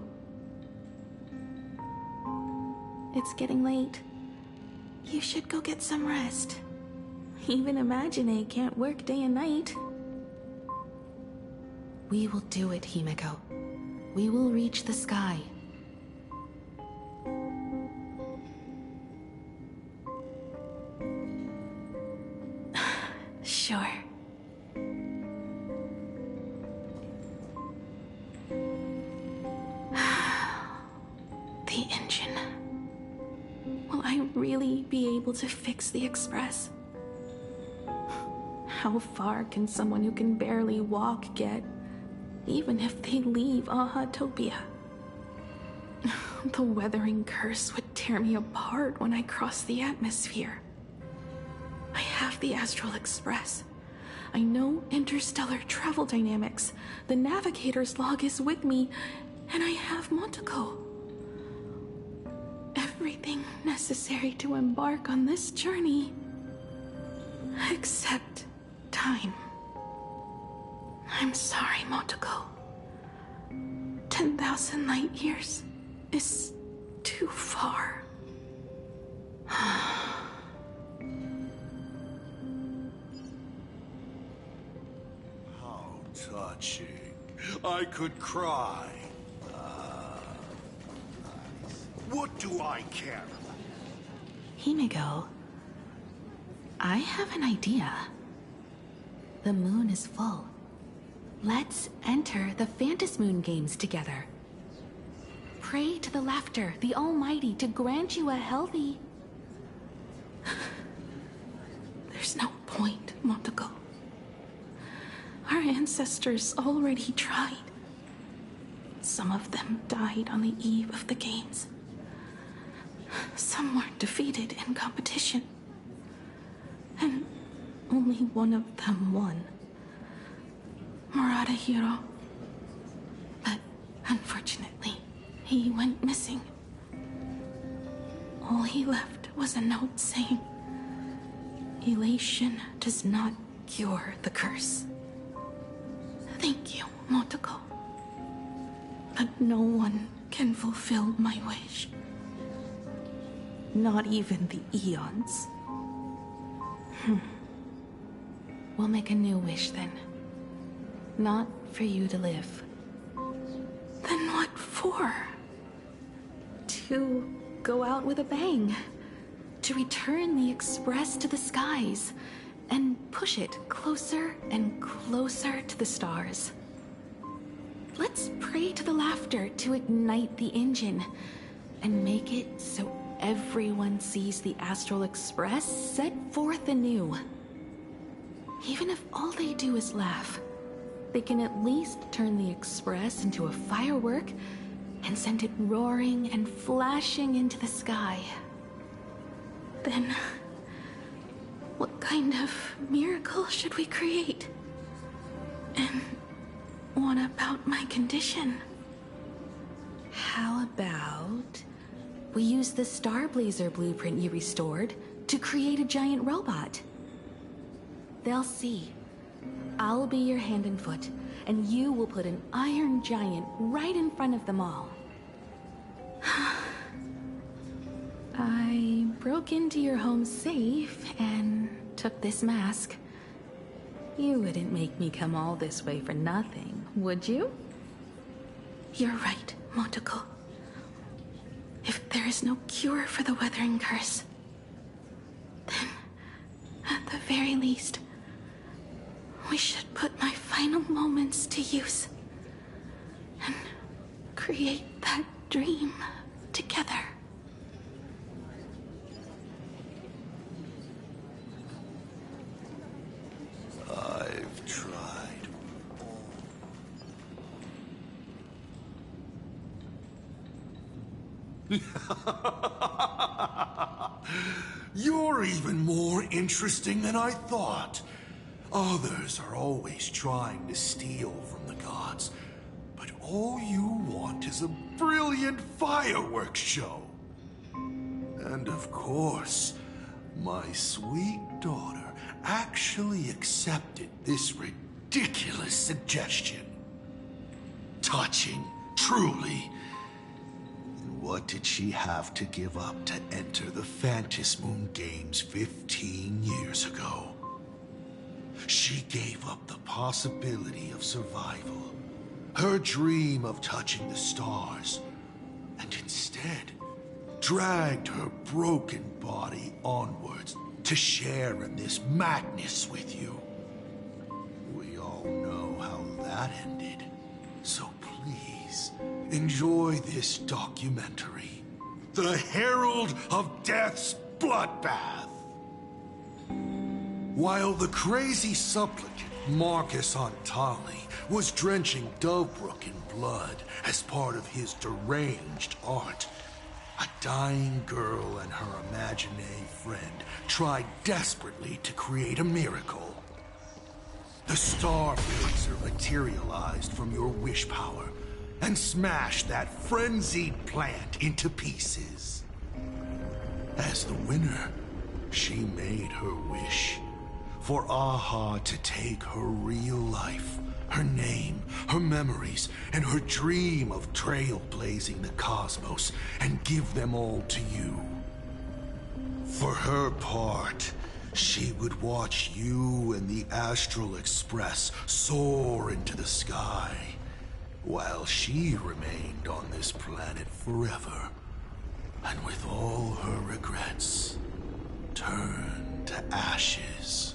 It's getting late. You should go get some rest. Even Imagine can't work day and night. We will do it, Himiko. We will reach the sky. Sure. the engine. Will I really be able to fix the Express? How far can someone who can barely walk get, even if they leave Aha-topia? The weathering curse would tear me apart when I cross the atmosphere. I have the Astral Express. I know interstellar travel dynamics. The navigator's log is with me, and I have Montego. Everything necessary to embark on this journey, except time. I'm sorry, Montego. 10,000 light years is too far. Touching. I could cry. What do I care? Himiko, I have an idea. The moon is full. Let's enter the Phantas Moon games together. Pray to the Laughter, the Almighty, to grant you a healthy... There's no point, Montego. Our ancestors already tried. Some of them died on the eve of the games. Some were defeated in competition. And only one of them won. Murata-hiro. But unfortunately, he went missing. All he left was a note saying, "Elation does not cure the curse." Thank you, Montego. But no one can fulfill my wish. Not even the Eons. We'll make a new wish then. Not for you to live. Then what for? To go out with a bang. To return the Express to the skies. And push it closer and closer to the stars. Let's pray to the Laughter to ignite the engine and make it so everyone sees the Astral Express set forth anew. Even if all they do is laugh, they can at least turn the Express into a firework and send it roaring and flashing into the sky. Then... what kind of miracle should we create? And what about my condition? How about we use the Starblazer blueprint you restored to create a giant robot? They'll see. I'll be your hand and foot, and you will put an iron giant right in front of them all. I broke into your home safe and took this mask. You wouldn't make me come all this way for nothing, would you? You're right, Montego. If there is no cure for the weathering curse, then, at the very least, we should put my final moments to use and create that dream together. I've tried. You're even more interesting than I thought. Others are always trying to steal from the gods, but all you want is a brilliant fireworks show. And of course, my sweet daughter actually accepted this ridiculous suggestion. Touching, truly. And what did she have to give up to enter the Phantas Moon Games 15 years ago? She gave up the possibility of survival, her dream of touching the stars, and instead dragged her broken body onwards to share in this madness with you. We all know how that ended, so please enjoy this documentary the Herald of Death's bloodbath. While the crazy supplicant Marcus Antali was drenching Dovebrook in blood as part of his deranged art, a dying girl and her imaginary friend tried desperately to create a miracle. The Starblazer materialized from your wish power and smashed that frenzied plant into pieces. As the winner, she made her wish for Aha to take her real life, her name, her memories, and her dream of trailblazing the cosmos and give them all to you. For her part, she would watch you and the Astral Express soar into the sky, while she remained on this planet forever, and with all her regrets, turned to ashes.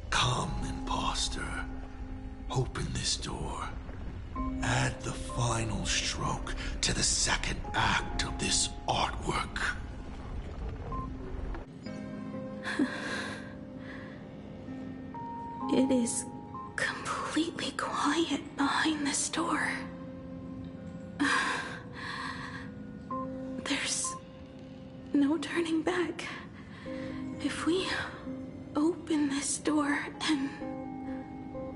Come, imposter. Open this door. Add the final stroke to the second act of this artwork. It is completely quiet behind this door. There's no turning back. If we open this door and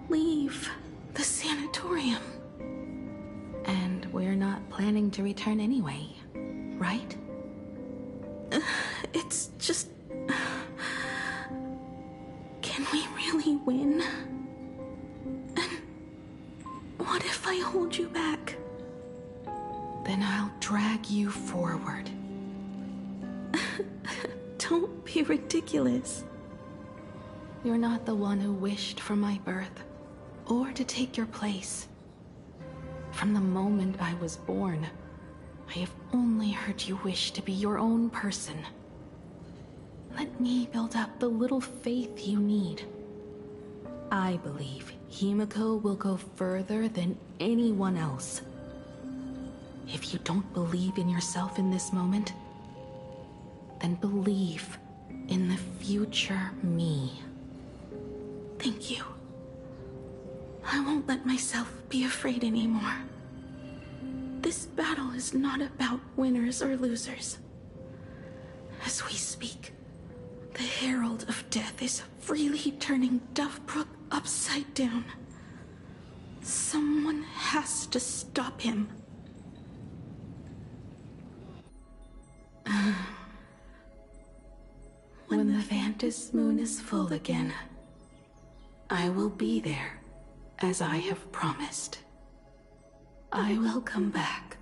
leave the sanatorium. And we're not planning to return anyway, right? It's just... Can we really win? And what if I hold you back? Then I'll drag you forward. Don't be ridiculous. You're not the one who wished for my birth, or to take your place. From the moment I was born, I have only heard you wish to be your own person. Let me build up the little faith you need. I believe Himiko will go further than anyone else. If you don't believe in yourself in this moment, then believe in the future me. Thank you. I won't let myself be afraid anymore. This battle is not about winners or losers. As we speak, the Herald of Death is freely turning Dovebrook upside down. Someone has to stop him. When the Vantis moon is full again, I will be there, as I have promised. I will come back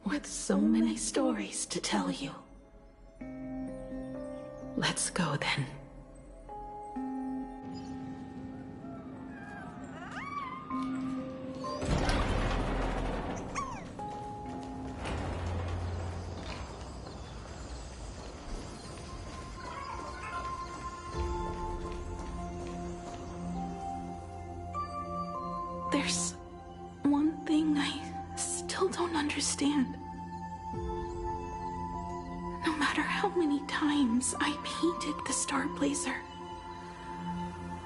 with so many stories to tell you. Let's go then. There's one thing I still don't understand. No matter how many times I painted the Starblazer,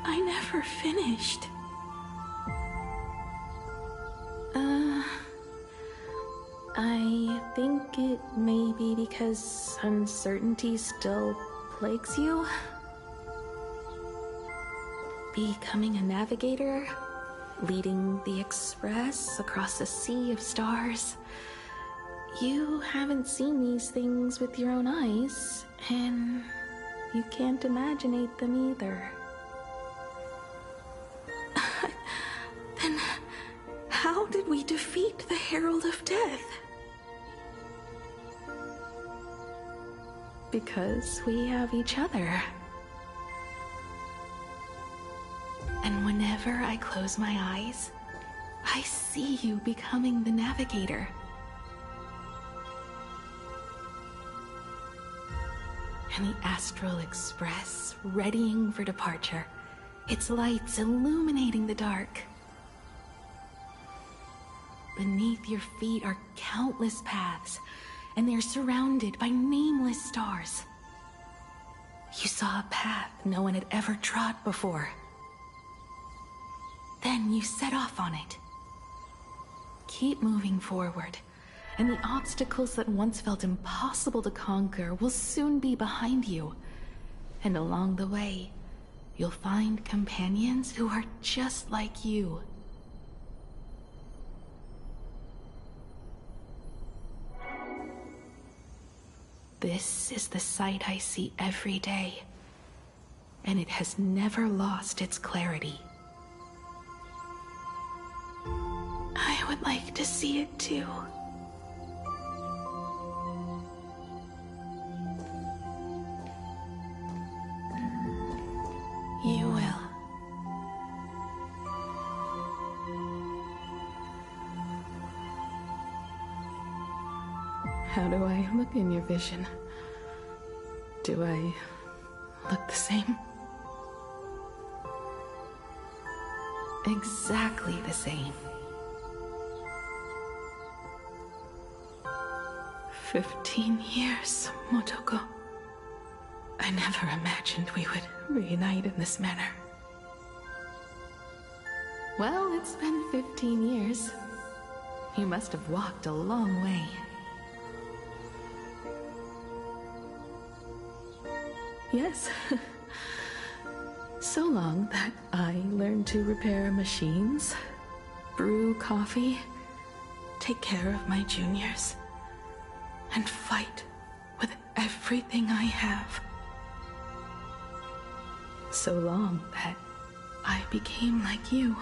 I never finished. I think it may be because uncertainty still plagues you. Becoming a navigator, leading the Express across a sea of stars. You haven't seen these things with your own eyes, and you can't imaginate them either. Then how did we defeat the Herald of Death? Because we have each other. And whenever I close my eyes, I see you becoming the navigator. And the Astral Express readying for departure, its lights illuminating the dark. Beneath your feet are countless paths, and they're surrounded by nameless stars. You saw a path no one had ever trod before. Then you set off on it. Keep moving forward, and the obstacles that once felt impossible to conquer will soon be behind you. And along the way, you'll find companions who are just like you. This is the sight I see every day, and it has never lost its clarity. I would like to see it too. You will. How do I look in your vision? Do I look the same? Exactly the same. 15 years, Motoko. I never imagined we would reunite in this manner. Well, it's been 15 years. You must have walked a long way. Yes. So long that I learned to repair machines, brew coffee, take care of my juniors, and fight with everything I have. So long that I became like you,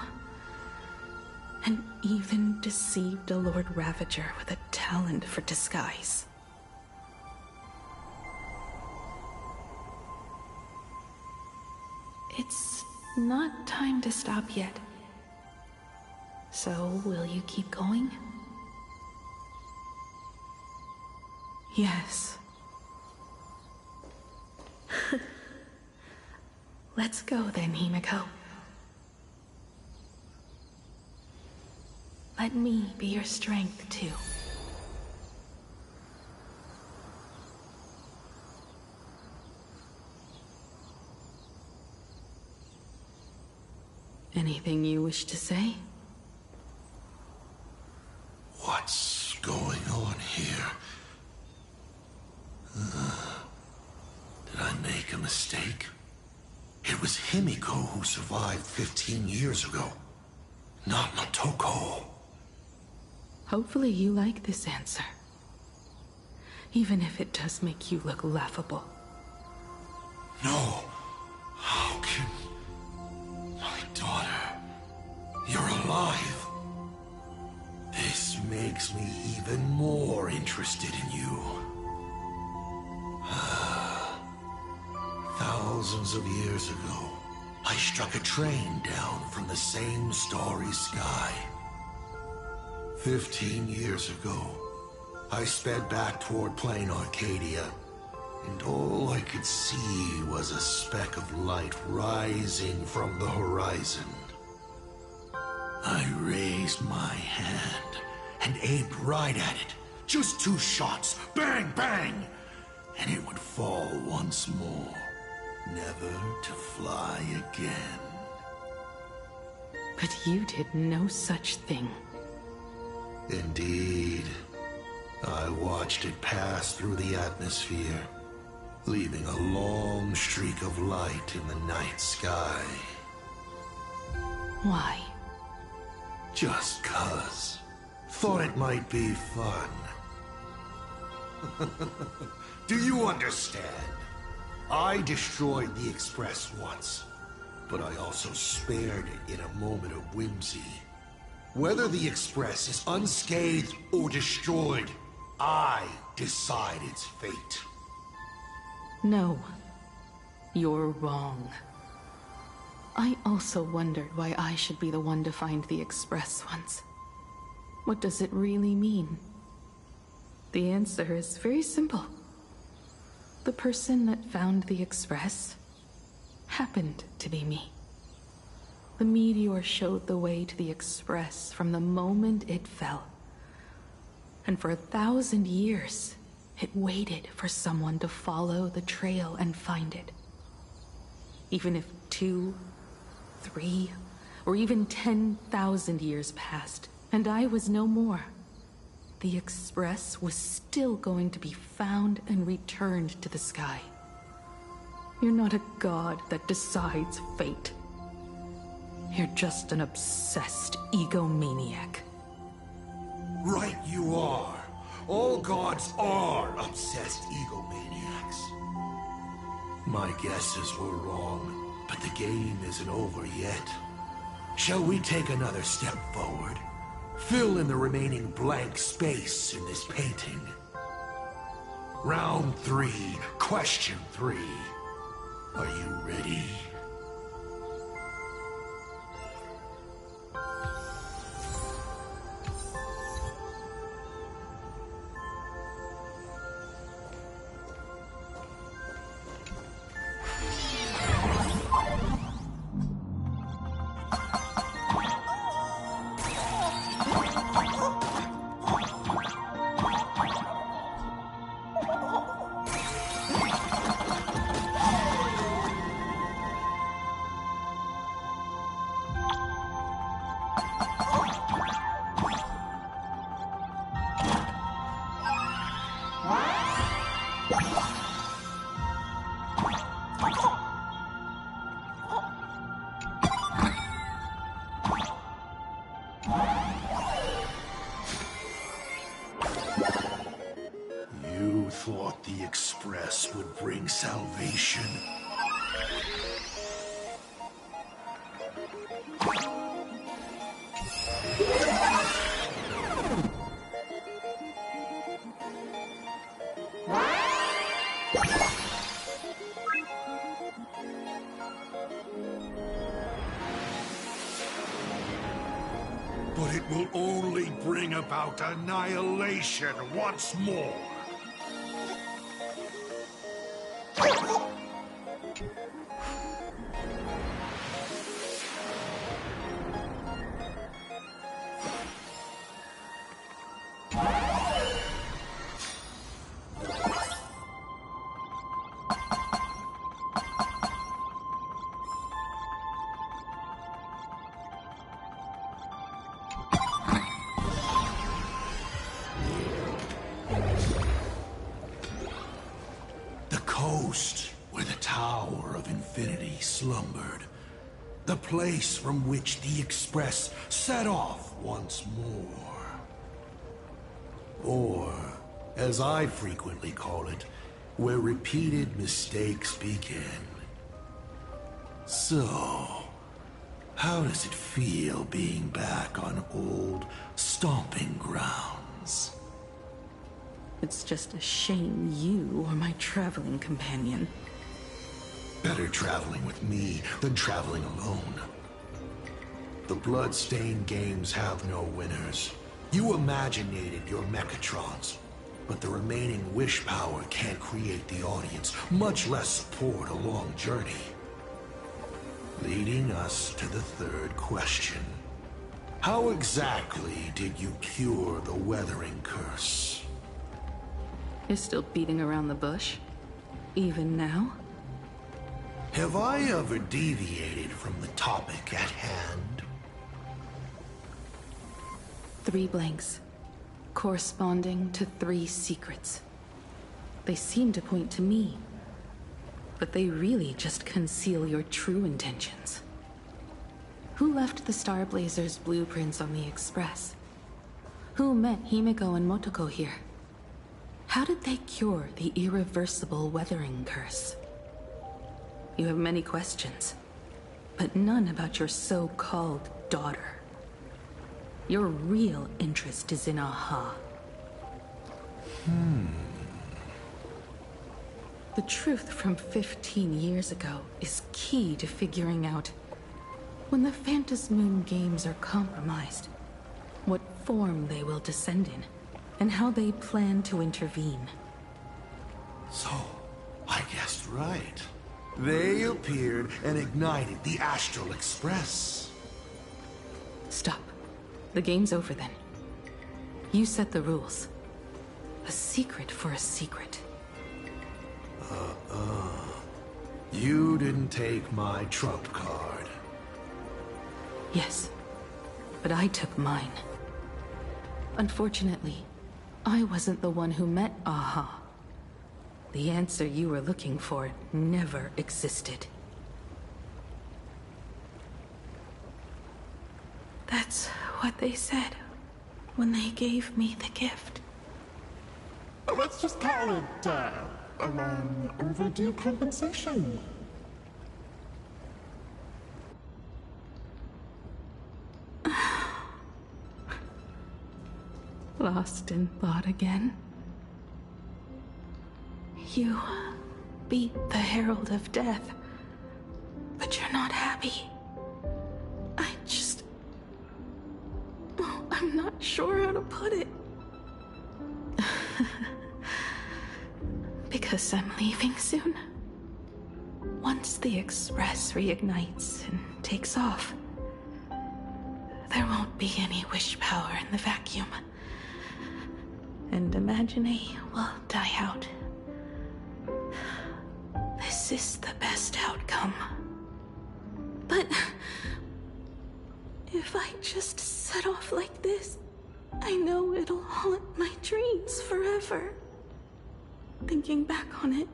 and even deceived a Lord Ravager with a talent for disguise. It's not time to stop yet. So, will you keep going? Yes. Let's go then, Himiko. Let me be your strength, too. Anything you wish to say? What's going on here? Did I make a mistake? It was Himiko who survived 15 years ago, not Motoko. Hopefully you like this answer. Even if it does make you look laughable. No. How can... My daughter... You're alive. This makes me even more interested in you. Thousands of years ago, I struck a train down from the same starry sky. 15 years ago, I sped back toward Planarcadia, and all I could see was a speck of light rising from the horizon. I raised my hand and aimed right at it. Just 2 shots, bang, bang, and it would fall once more, never to fly again. But you did no such thing. Indeed. I watched it pass through the atmosphere, leaving a long streak of light in the night sky. Why? Just 'cause. Thought it might be fun. Do you understand? I destroyed the Express once, but I also spared it in a moment of whimsy. Whether the Express is unscathed or destroyed, I decide its fate. No. You're wrong. I also wondered why I should be the one to find the Express once. What does it really mean? The answer is very simple. The person that found the Express happened to be me. The meteor showed the way to the Express from the moment it fell. And for 1,000 years, It waited for someone to follow the trail and find it. Even if 2, 3, or even 10,000 years passed, and I was no more, the Express was still going to be found and returned to the sky. You're not a god that decides fate. You're just an obsessed egomaniac. Right you are. All gods are obsessed egomaniacs. My guesses were wrong, but the game isn't over yet. Shall we take another step forward? Fill in the remaining blank space in this painting. Round 3, question 3. Are you ready? Thought the Express would bring salvation. But it will only bring about annihilation once more. Where the Tower of Infinity slumbered. The place from which the Express set off once more. Or, as I frequently call it, where repeated mistakes begin. So, how does it feel being back on old stomping grounds? It's just a shame you are my traveling companion. Better traveling with me than traveling alone. The blood-stained games have no winners. You imaginated your Mechatrons, but the remaining wish power can't create the audience, much less support a long journey. Leading us to the third question. How exactly did you cure the weathering curse? You're still beating around the bush? Even now? Have I ever deviated from the topic at hand? 3 blanks, corresponding to 3 secrets. They seem to point to me, but they really just conceal your true intentions. Who left the Star Blazers' blueprints on the Express? Who met Himiko and Motoko here? How did they cure the irreversible weathering curse? You have many questions, but none about your so-called daughter. Your real interest is in Aha. The truth from 15 years ago is key to figuring out when the Phantasmoon games are compromised, what form they will descend in, and how they plan to intervene. So, I guessed right. They appeared and ignited the Astral Express. Stop. The game's over then. You set the rules. A secret for a secret. You didn't take my trump card. Yes, but I took mine. Unfortunately, I wasn't the one who met Aha. The answer you were looking for never existed. That's what they said when they gave me the gift. Let's just call it, a long overdue compensation. Lost in thought again. You beat the Herald of Death, but you're not happy. I'm not sure how to put it. Because I'm leaving soon. Once the Express reignites and takes off, there won't be any wish power in the vacuum. And Imagine will die out. This is the best outcome. But if I just set off like this, I know it'll haunt my dreams forever. Thinking back on it,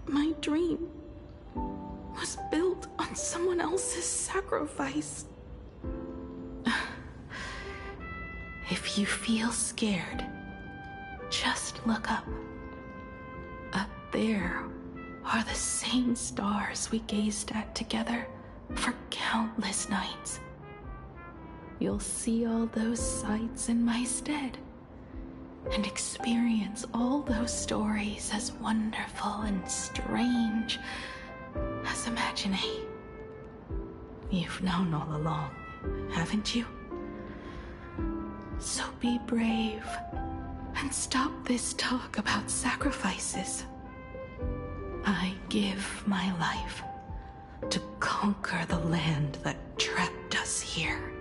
my dream was built on someone else's sacrifice. If you feel scared, just look up. Up there are the same stars we gazed at together for countless nights. You'll see all those sights in my stead, and experience all those stories as wonderful and strange as Imagine. You've known all along, haven't you? So be brave and stop this talk about sacrifices. I give my life to conquer the land that trapped us here.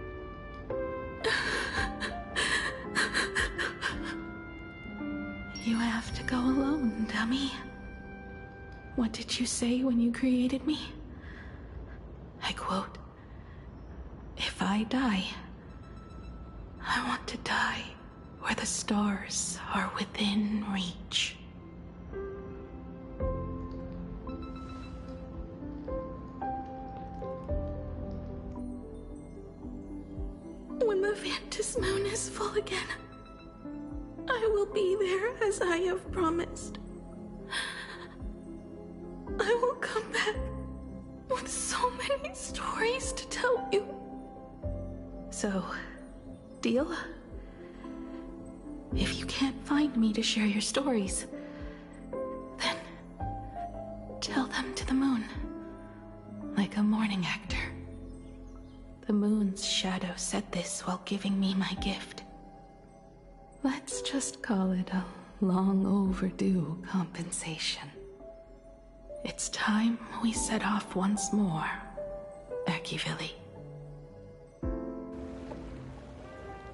You have to go alone, dummy. What did you say when you created me? I quote, "If I die, I want to die where the stars are within reach." When the Ventus moon is full again, I will be there as I have promised. I will come back with so many stories to tell you. So, deal? If you can't find me to share your stories, then tell them to the moon, like a morning actor. The moon's shadow said this while giving me my gift. Let's just call it a long overdue compensation. It's time we set off once more, Arcadian.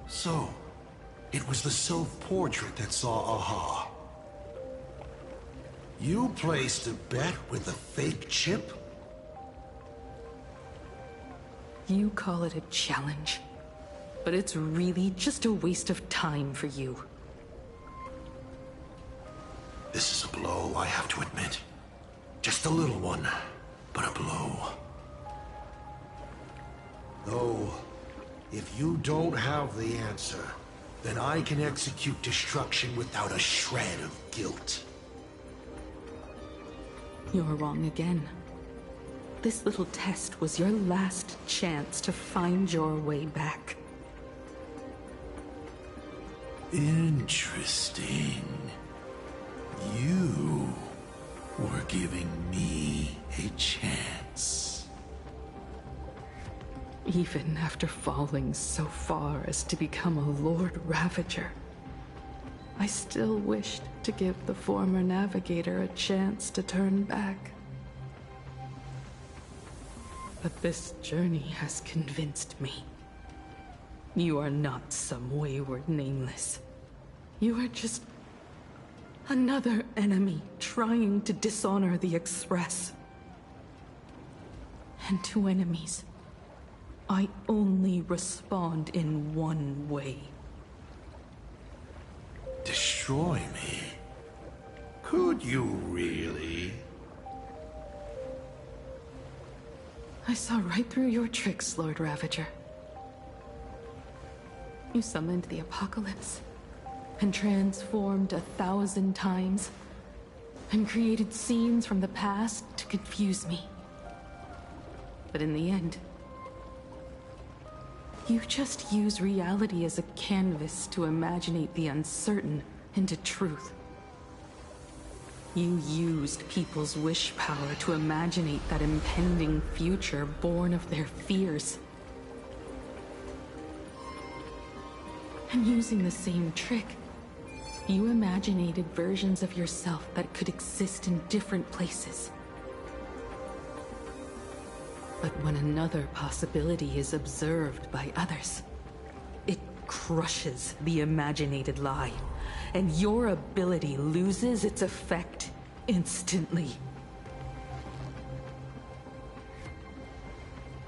So, it was the self-portrait that saw Aha. You placed a bet with the fake chip? You call it a challenge, but it's really just a waste of time for you. This is a blow, I have to admit. Just a little one, but a blow. Though, if you don't have the answer, then I can execute destruction without a shred of guilt. You're wrong again. This little test was your last chance to find your way back. Interesting. You were giving me a chance. Even after falling so far as to become a Lord Ravager, I still wished to give the former navigator a chance to turn back. But this journey has convinced me. You are not some wayward nameless. You are just another enemy trying to dishonor the Express. And to enemies, I only respond in one way. Destroy me? Could you really? I saw right through your tricks, Lord Ravager. You summoned the apocalypse, and transformed 1,000 times, and created scenes from the past to confuse me. But in the end, you just use reality as a canvas to imaginate the uncertain into truth. You used people's wish power to imaginate that impending future born of their fears. And using the same trick, you imaginated versions of yourself that could exist in different places. But when another possibility is observed by others, it crushes the imaginated lie, and your ability loses its effect instantly.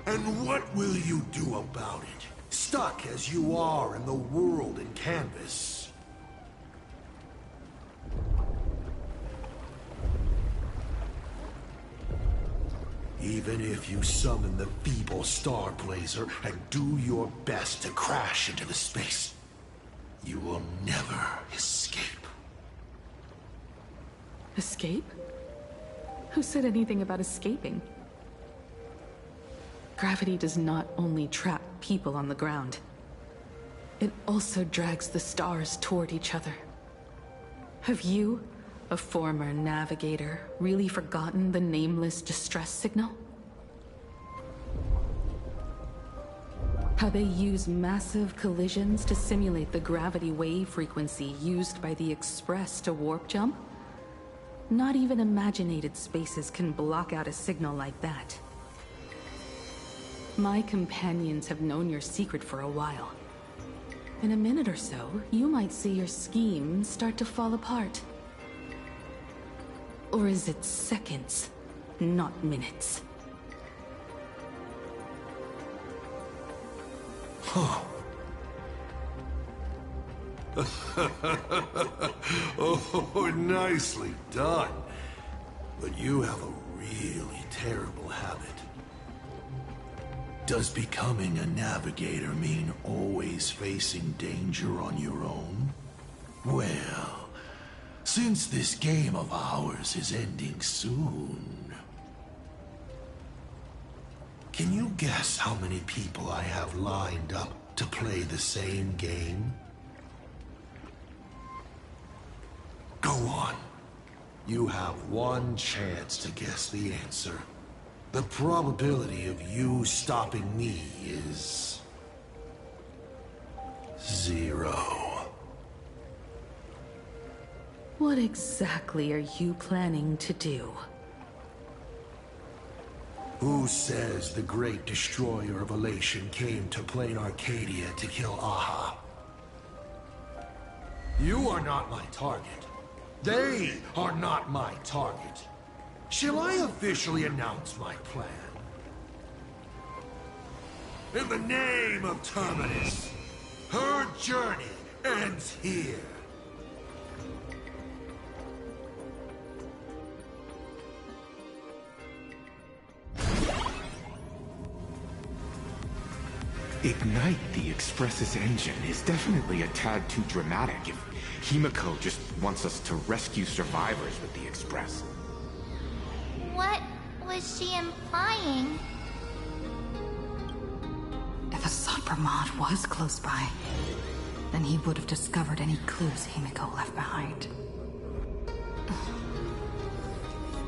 And what will you do about it? Stuck as you are in the world in canvas. Even if you summon the feeble Star Blazer and do your best to crash into the space, you will never escape. Escape? Who said anything about escaping? Gravity does not only trap people on the ground, it also drags the stars toward each other. Have you, a former navigator, really forgotten the nameless distress signal? How they use massive collisions to simulate the gravity wave frequency used by the Express to warp jump? Not even imaginated spaces can block out a signal like that. My companions have known your secret for a while. In a minute or so, you might see your scheme start to fall apart. Or is it seconds, not minutes? Huh. Oh, nicely done. But you have a really terrible habit. Does becoming a navigator mean always facing danger on your own? Well, since this game of ours is ending soon, can you guess how many people I have lined up to play the same game? Go on. You have one chance to guess the answer. The probability of you stopping me is 0. What exactly are you planning to do? Who says the great destroyer of Elation came to Planarcadia to kill Aha? You are not my target. They are not my target. Shall I officially announce my plan? In the name of Terminus, her journey ends here. Ignite the Express's engine is definitely a tad too dramatic if Himiko just wants us to rescue survivors with the Express. What was she implying? If Assad Pramod was close by, then he would have discovered any clues Himiko left behind.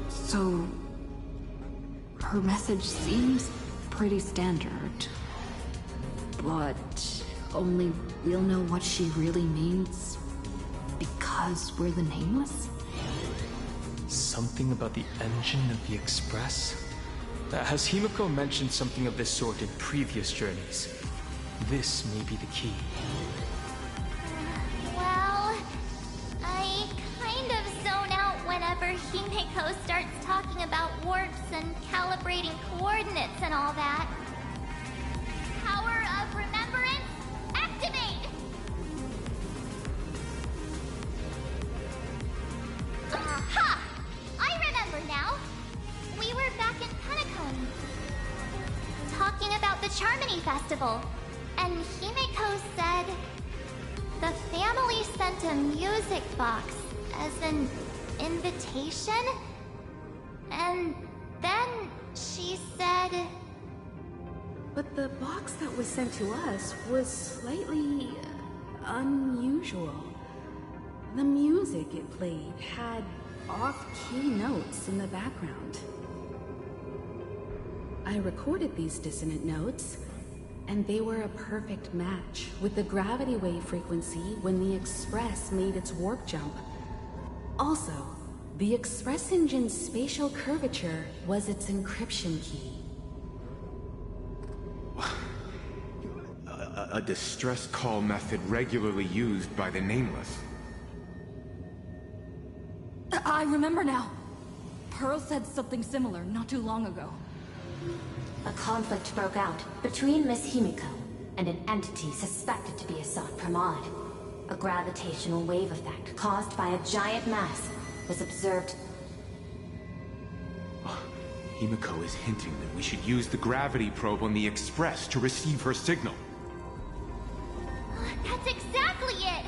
So, her message seems pretty standard, but only we'll know what she really means because we're the Nameless? Something about the engine of the Express? Has Himiko mentioned something of this sort in previous journeys? This may be the key. Well, coordinates and all that. Power of remembrance, activate! Aha! I remember now. We were back in Penacone, talking about the Charmony Festival, and Himeko said the family sent a music box as an invitation, and then she said... But the box that was sent to us was slightly unusual. The music it played had off-key notes in the background. I recorded these dissonant notes, and they were a perfect match with the gravity wave frequency when the Express made its warp jump. Also, the Express engine's spatial curvature was its encryption key. A distress call method regularly used by the Nameless. I remember now. Pearl said something similar not too long ago. A conflict broke out between Miss Himeko and an entity suspected to be Assad Pramod. A gravitational wave effect caused by a giant mass was observed. Himeko is hinting that we should use the gravity probe on the Express to receive her signal. That's exactly it!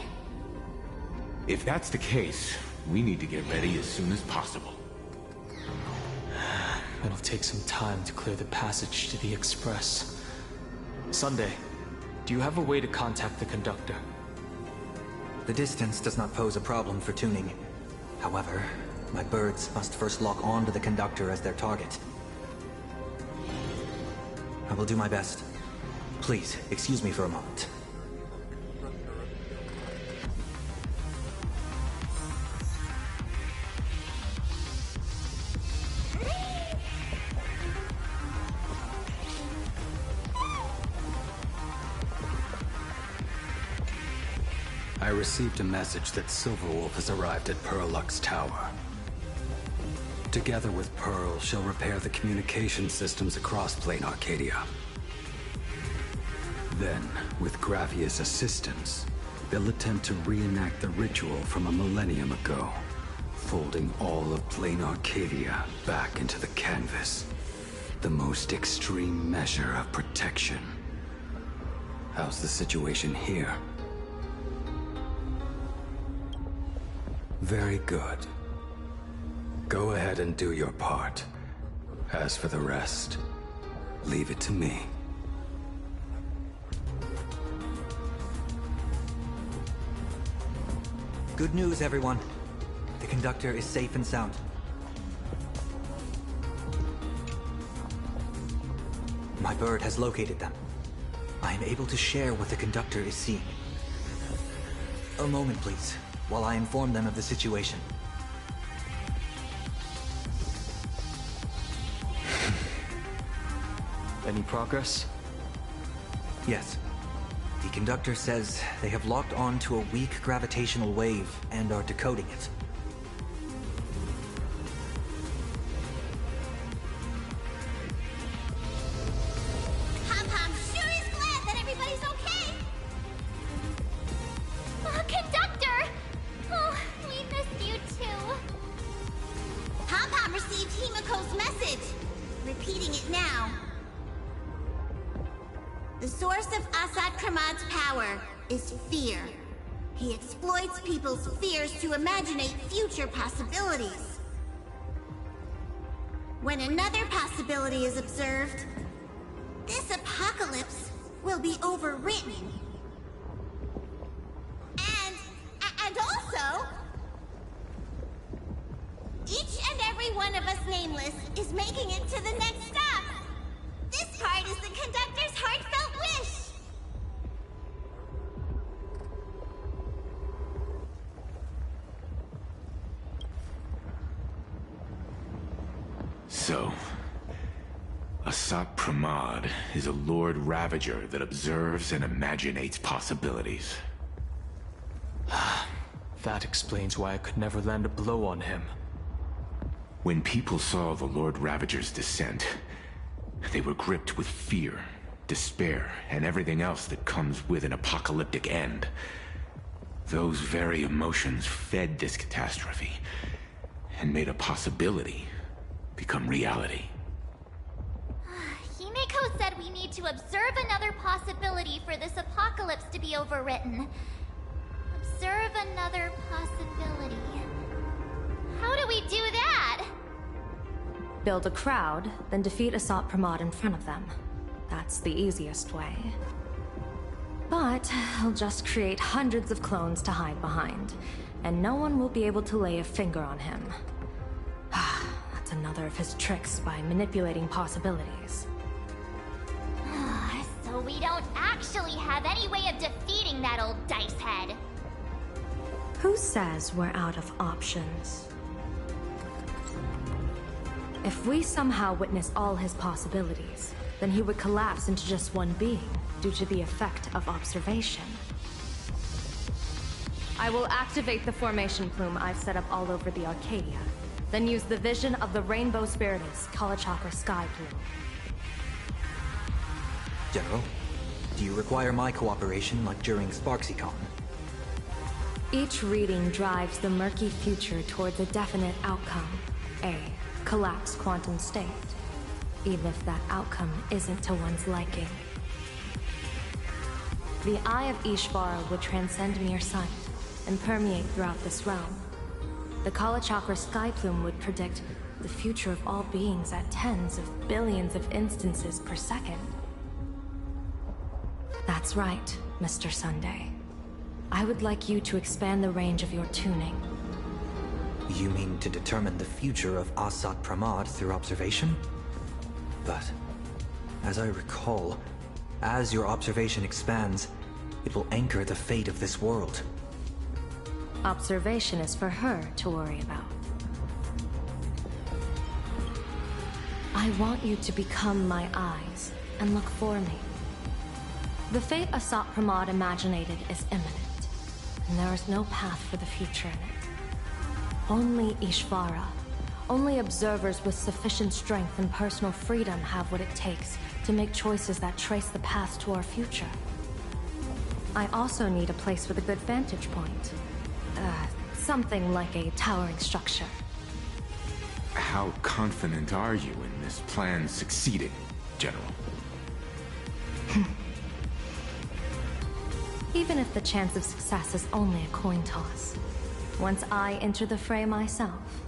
If that's the case, we need to get ready as soon as possible. It'll take some time to clear the passage to the Express. Sunday, do you have a way to contact the conductor? The distance does not pose a problem for tuning. However, my birds must first lock on to the conductor as their target. I will do my best. Please, excuse me for a moment. I received a message that Silverwolf has arrived at Pearlux Tower. Together with Pearl, she'll repair the communication systems across Planarcadia. Then, with Gravia's assistance, they'll attempt to reenact the ritual from a millennium ago, folding all of Planarcadia back into the canvas. The most extreme measure of protection. How's the situation here? Very good. Go ahead and do your part. As for the rest, leave it to me. Good news, everyone. The conductor is safe and sound. My bird has located them. I am able to share what the conductor is seeing. A moment, please, while I inform them of the situation. Any progress? Yes. The conductor says they have locked on to a weak gravitational wave and are decoding it. Pom-Pom sure is glad that everybody's okay! Conductor! Oh, we missed you too. Pom-Pom received Himeko's message. Repeating it now. The source of Assad Kramad's power is fear. He exploits people's fears to imaginate future possibilities. When another possibility is observed, this apocalypse will be overwritten. And also, each and every one of us nameless is making it to the next stop. This part is the conductor's heartfelt wish. So, Assad Pramod is a Lord Ravager that observes and imaginates possibilities. That explains why I could never land a blow on him. When people saw the Lord Ravager's descent, They were gripped with fear, despair, and everything else that comes with an apocalyptic end. Those very emotions fed this catastrophe, and made a possibility become reality. Himiko said we need to observe another possibility for this apocalypse to be overwritten. Observe another possibility. How do we do that? Build a crowd, then defeat Asat Pramod in front of them. That's the easiest way. But I'll just create hundreds of clones to hide behind, and no one will be able to lay a finger on him. That's another of his tricks by manipulating possibilities. So we don't actually have any way of defeating that old dice head. Who says we're out of options? If we somehow witness all his possibilities, then he would collapse into just one being due to the effect of observation. I will activate the formation plume I've set up all over the Arcadia, then use the vision of the Rainbow Spiritus Kalachakra Sky Plume. General, do you require my cooperation like during SparksyCon? Each reading drives the murky future towards a definite outcome, a collapsed quantum state, even if that outcome isn't to one's liking. The Eye of Ishvara would transcend mere sight and permeate throughout this realm. The Kalachakra Sky Plume would predict the future of all beings at tens of billions of instances per second. That's right, Mr. Sunday. I would like you to expand the range of your tuning. You mean to determine the future of Asat Pramod through observation? But, as I recall, as your observation expands, it will anchor the fate of this world. Observation is for her to worry about. I want you to become my eyes and look for me. The fate Asat Pramod imaginated is imminent, and there is no path for the future in it. Only Ishvara, only observers with sufficient strength and personal freedom have what it takes to make choices that trace the path to our future. I also need a place with a good vantage point. Something like a towering structure. How confident are you in this plan succeeding, General? Even if the chance of success is only a coin toss, once I enter the fray myself,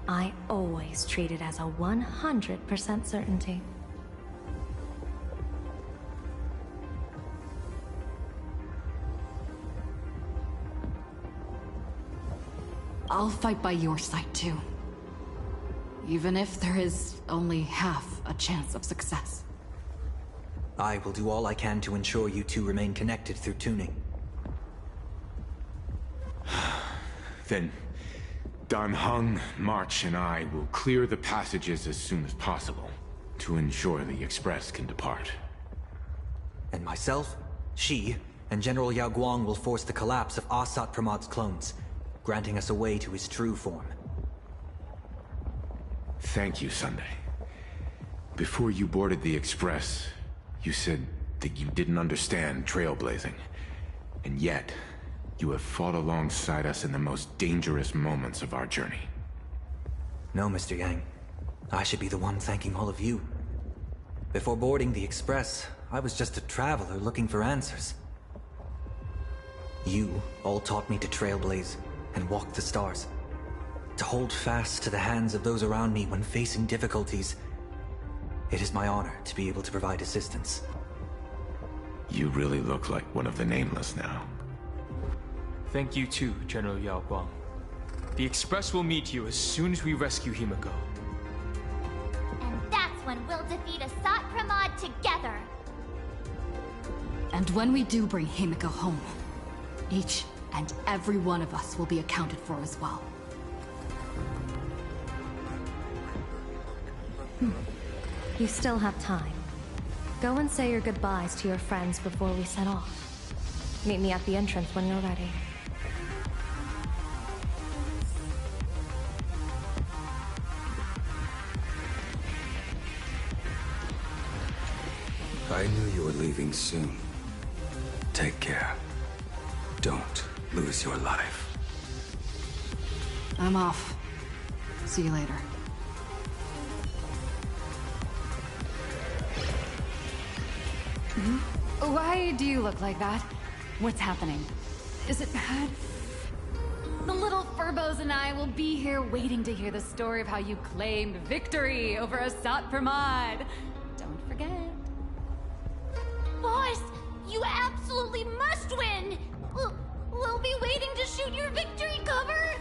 I always treat it as a 100% certainty. I'll fight by your side too. Even if there is only half a chance of success. I will do all I can to ensure you two remain connected through tuning. Then, Dan Heng, March, and I will clear the passages as soon as possible to ensure the Express can depart. And myself, Shi, and General Yao Guang will force the collapse of Asat Pramod's clones, granting us a way to his true form. Thank you, Sunday. Before you boarded the Express, you said that you didn't understand trailblazing. And yet, you have fought alongside us in the most dangerous moments of our journey. No, Mr. Yang. I should be the one thanking all of you. Before boarding the Express, I was just a traveler looking for answers. You all taught me to trailblaze and walk the stars. To hold fast to the hands of those around me when facing difficulties. It is my honor to be able to provide assistance. You really look like one of the Nameless now. Thank you too, General Yao Guang. The Express will meet you as soon as we rescue Himiko. And that's when we'll defeat Asat Pramod together. And when we do bring Himiko home, each and every one of us will be accounted for as well. You still have time. Go and say your goodbyes to your friends before we set off. Meet me at the entrance when you're ready. I knew you were leaving soon. Take care. Don't lose your life. I'm off. See you later. Why do you look like that? What's happening? Is it bad? The little Furbos and I will be here waiting to hear the story of how you claimed victory over Asat Pramod. Don't forget. Boss, you absolutely must win! We'll be waiting to shoot your victory cover!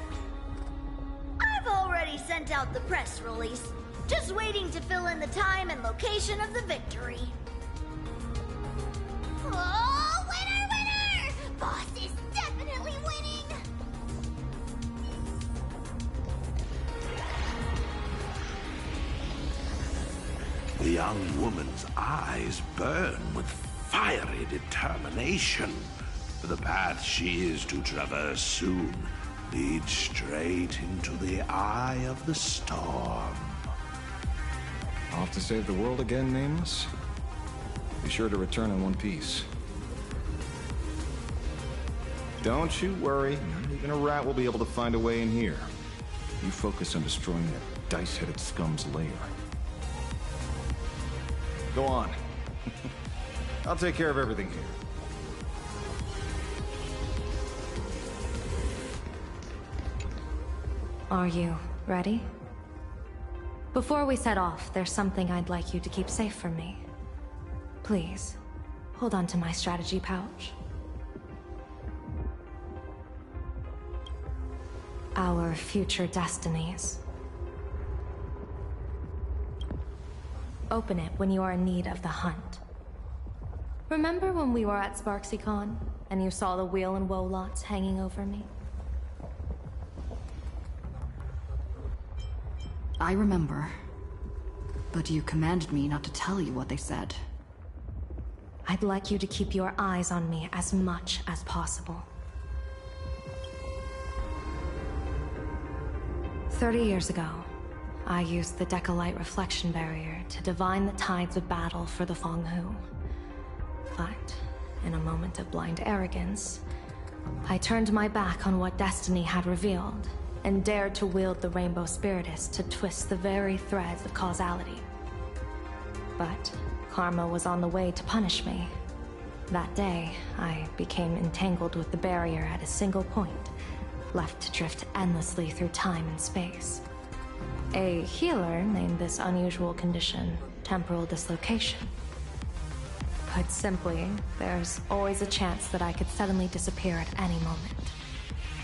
I've already sent out the press release. Just waiting to fill in the time and location of the victory. Oh, winner, winner! Boss is definitely winning! The young woman's eyes burn with fiery determination. The path she is to traverse soon leads straight into the eye of the storm. Off to save the world again, Nameless? Be sure to return in one piece. Don't you worry, not even a rat will be able to find a way in here. You focus on destroying that dice-headed scum's lair. Go on. I'll take care of everything here. Are you ready? Before we set off, there's something I'd like you to keep safe from me. Please, hold on to my strategy pouch. Our future destinies. Open it when you are in need of the hunt. Remember when we were at SparksyCon, and you saw the wheel and woe lots hanging over me? I remember. But you commanded me not to tell you what they said. I'd like you to keep your eyes on me as much as possible. 30 years ago, I used the Decalite reflection barrier to divine the tides of battle for the Fonghu. But, in a moment of blind arrogance, I turned my back on what destiny had revealed, and dared to wield the Rainbow Spiritus to twist the very threads of causality. But karma was on the way to punish me. That day, I became entangled with the barrier at a single point, left to drift endlessly through time and space. A healer named this unusual condition temporal dislocation. Put simply, there's always a chance that I could suddenly disappear at any moment.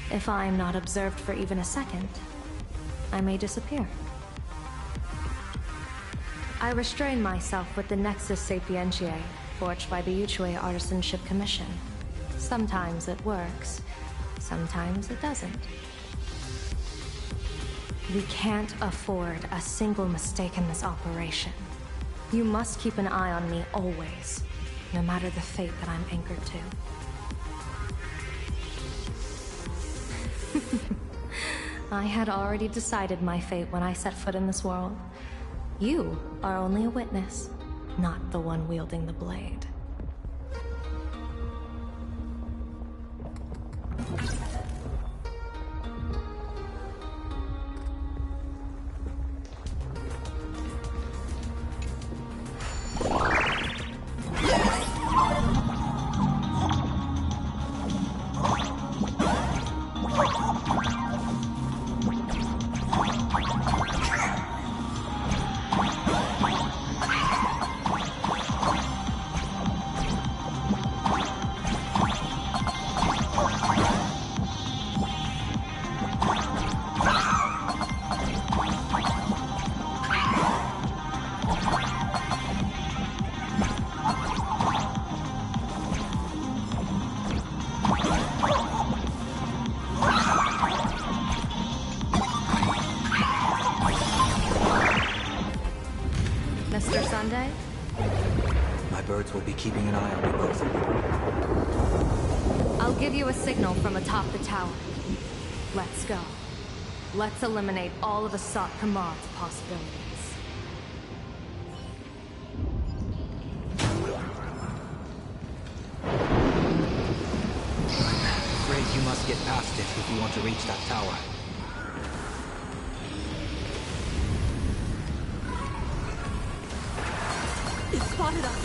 If I'm not observed for even a second, I may disappear. I restrain myself with the Nexus Sapientiae, forged by the Yuchue Artisanship Commission. Sometimes it works, sometimes it doesn't. We can't afford a single mistake in this operation. You must keep an eye on me always, no matter the fate that I'm anchored to. I had already decided my fate when I set foot in this world. You are only a witness, not the one wielding the blade. Will be keeping an eye on you both. I'll give you a signal from atop the tower. Let's go. Let's eliminate all of Asat Pramod's possibilities. must get past it if you want to reach that tower. It spotted us.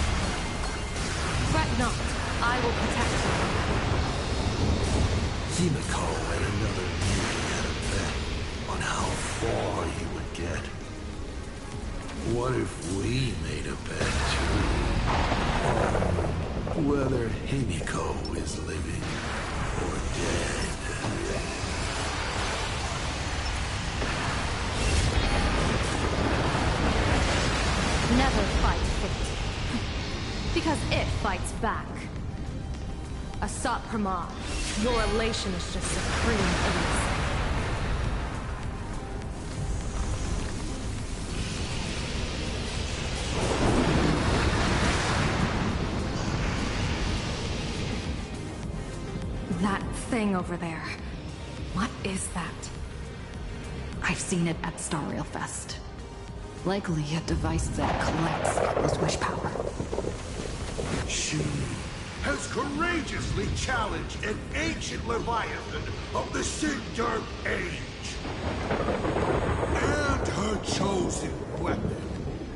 Fret not. I will protect you. Himiko and another beauty had a bet on how far he would get. What if we made a bet too? On whether Himiko is living or dead. Never fight fate. Because it fights back. Asat Pramod, your elation is just supreme innocence. That thing over there. What is that? I've seen it at Starrail Fest. Likely a device that collects people's wish power. She has courageously challenged an ancient Leviathan of the Sigurd Age. And her chosen weapon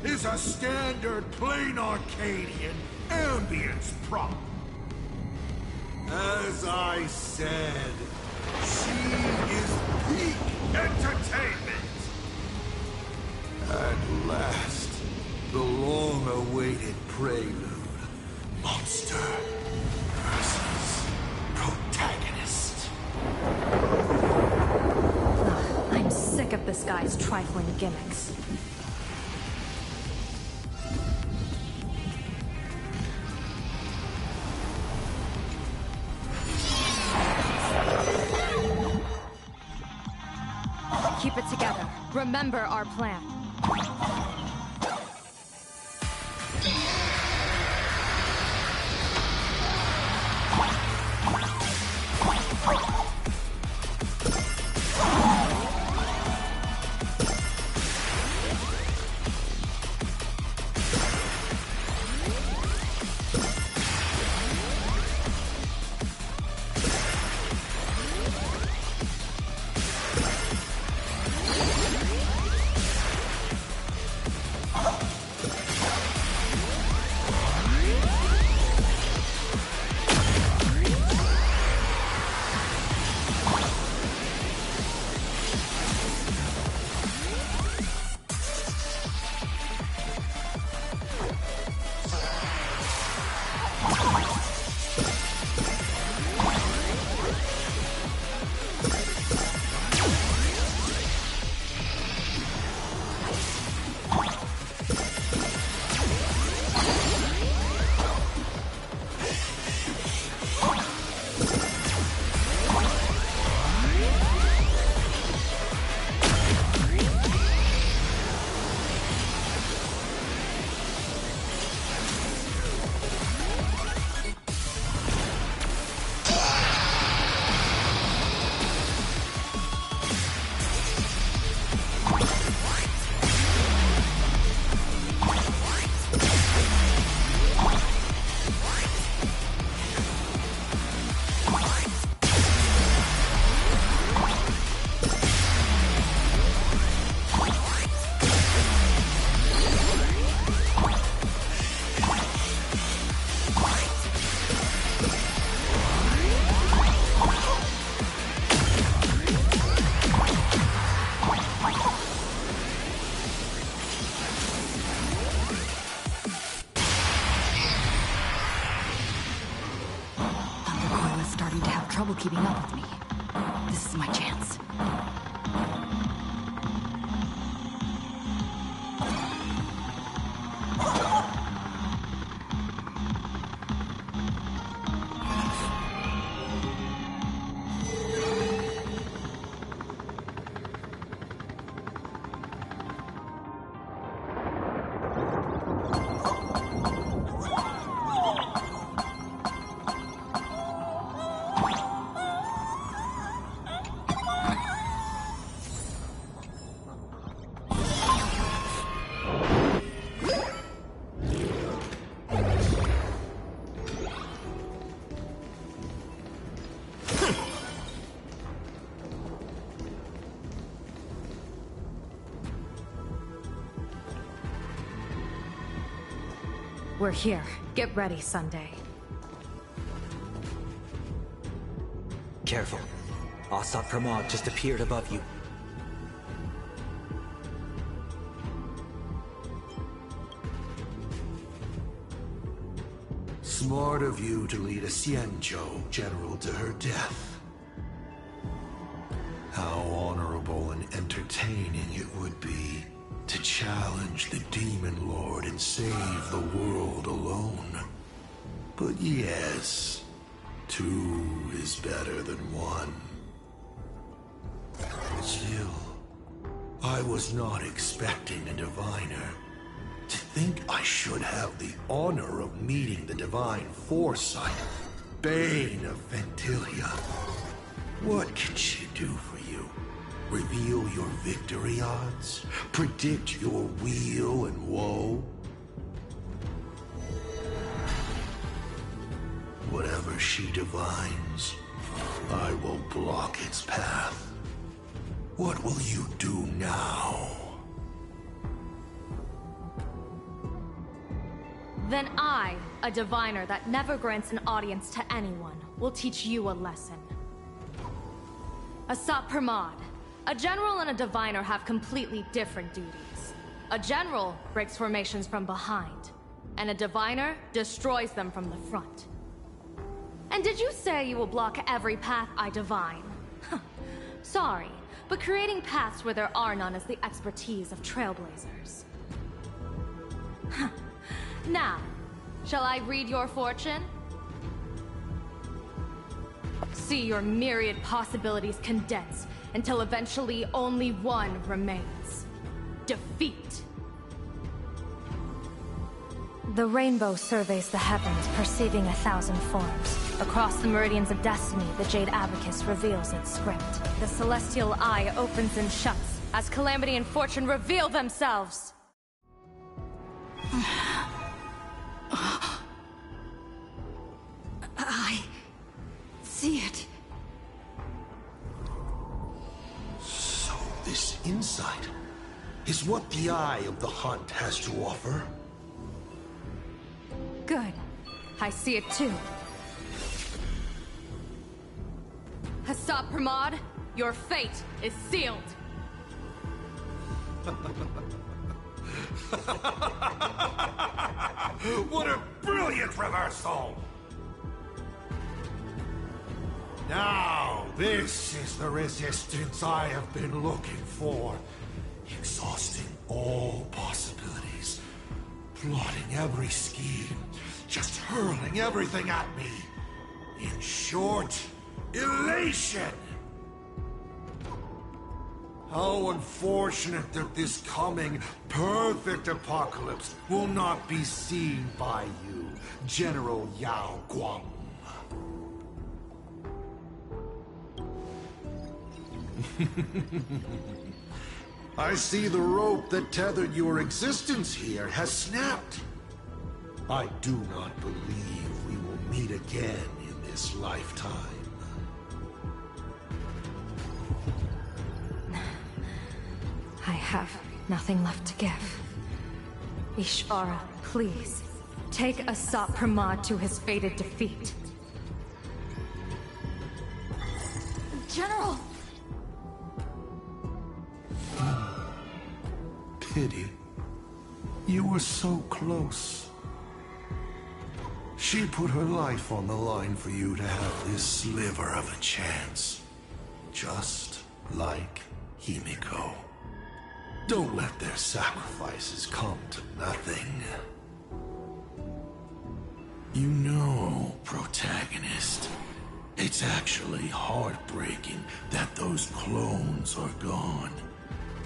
is a standard Planarcadian ambience prop. As I said, she is peak entertainment. At last, the long-awaited prelude. Monster versus protagonist. I'm sick of this guy's trifling gimmicks. Keep it together. Remember our plan. Trouble keeping up with me. This is my chance. We're here. Get ready, Sunday. Careful. Asat Pramod just appeared above you. Smart of you to lead a Xianzhou general to her death. How honorable and entertaining it would be to challenge the Demon Lord and save the world alone. But yes, two is better than one. Still, I was not expecting a diviner. To think I should have the honor of meeting the divine foresight, Bane of Ventilia. What can she do for you? Reveal your victory odds? Predict your weal and woe? Whatever she divines, I will block its path. What will you do now? Then I, a diviner that never grants an audience to anyone, will teach you a lesson. Asat Pramod, a general and a diviner have completely different duties. A general breaks formations from behind, and a diviner destroys them from the front. And did you say you will block every path I divine? Sorry, but creating paths where there are none is the expertise of Trailblazers. Now, shall I read your fortune? See your myriad possibilities condense until eventually only one remains. Defeat. The rainbow surveys the heavens, perceiving 1,000 forms. Across the meridians of destiny, the Jade Abacus reveals its script. The celestial eye opens and shuts as calamity and fortune reveal themselves. I see it. So this insight is what the Eye of the Hunt has to offer? Good. I see it too. Asat Pramod, your fate is sealed. What a brilliant reversal! Now, this is the resistance I have been looking for. Exhausting all possibilities. Plotting every scheme. Just hurling everything at me. In short, elation! How unfortunate that this coming perfect apocalypse will not be seen by you, General Yao Guang. I see the rope that tethered your existence here has snapped. I do not believe we will meet again in this lifetime. I have nothing left to give. Ishvara, please, take Asat Pramod to his fated defeat. General! Pity. You were so close. She put her life on the line for you to have this sliver of a chance. Just like Himiko. Don't let their sacrifices come to nothing. You know, protagonist, it's actually heartbreaking that those clones are gone.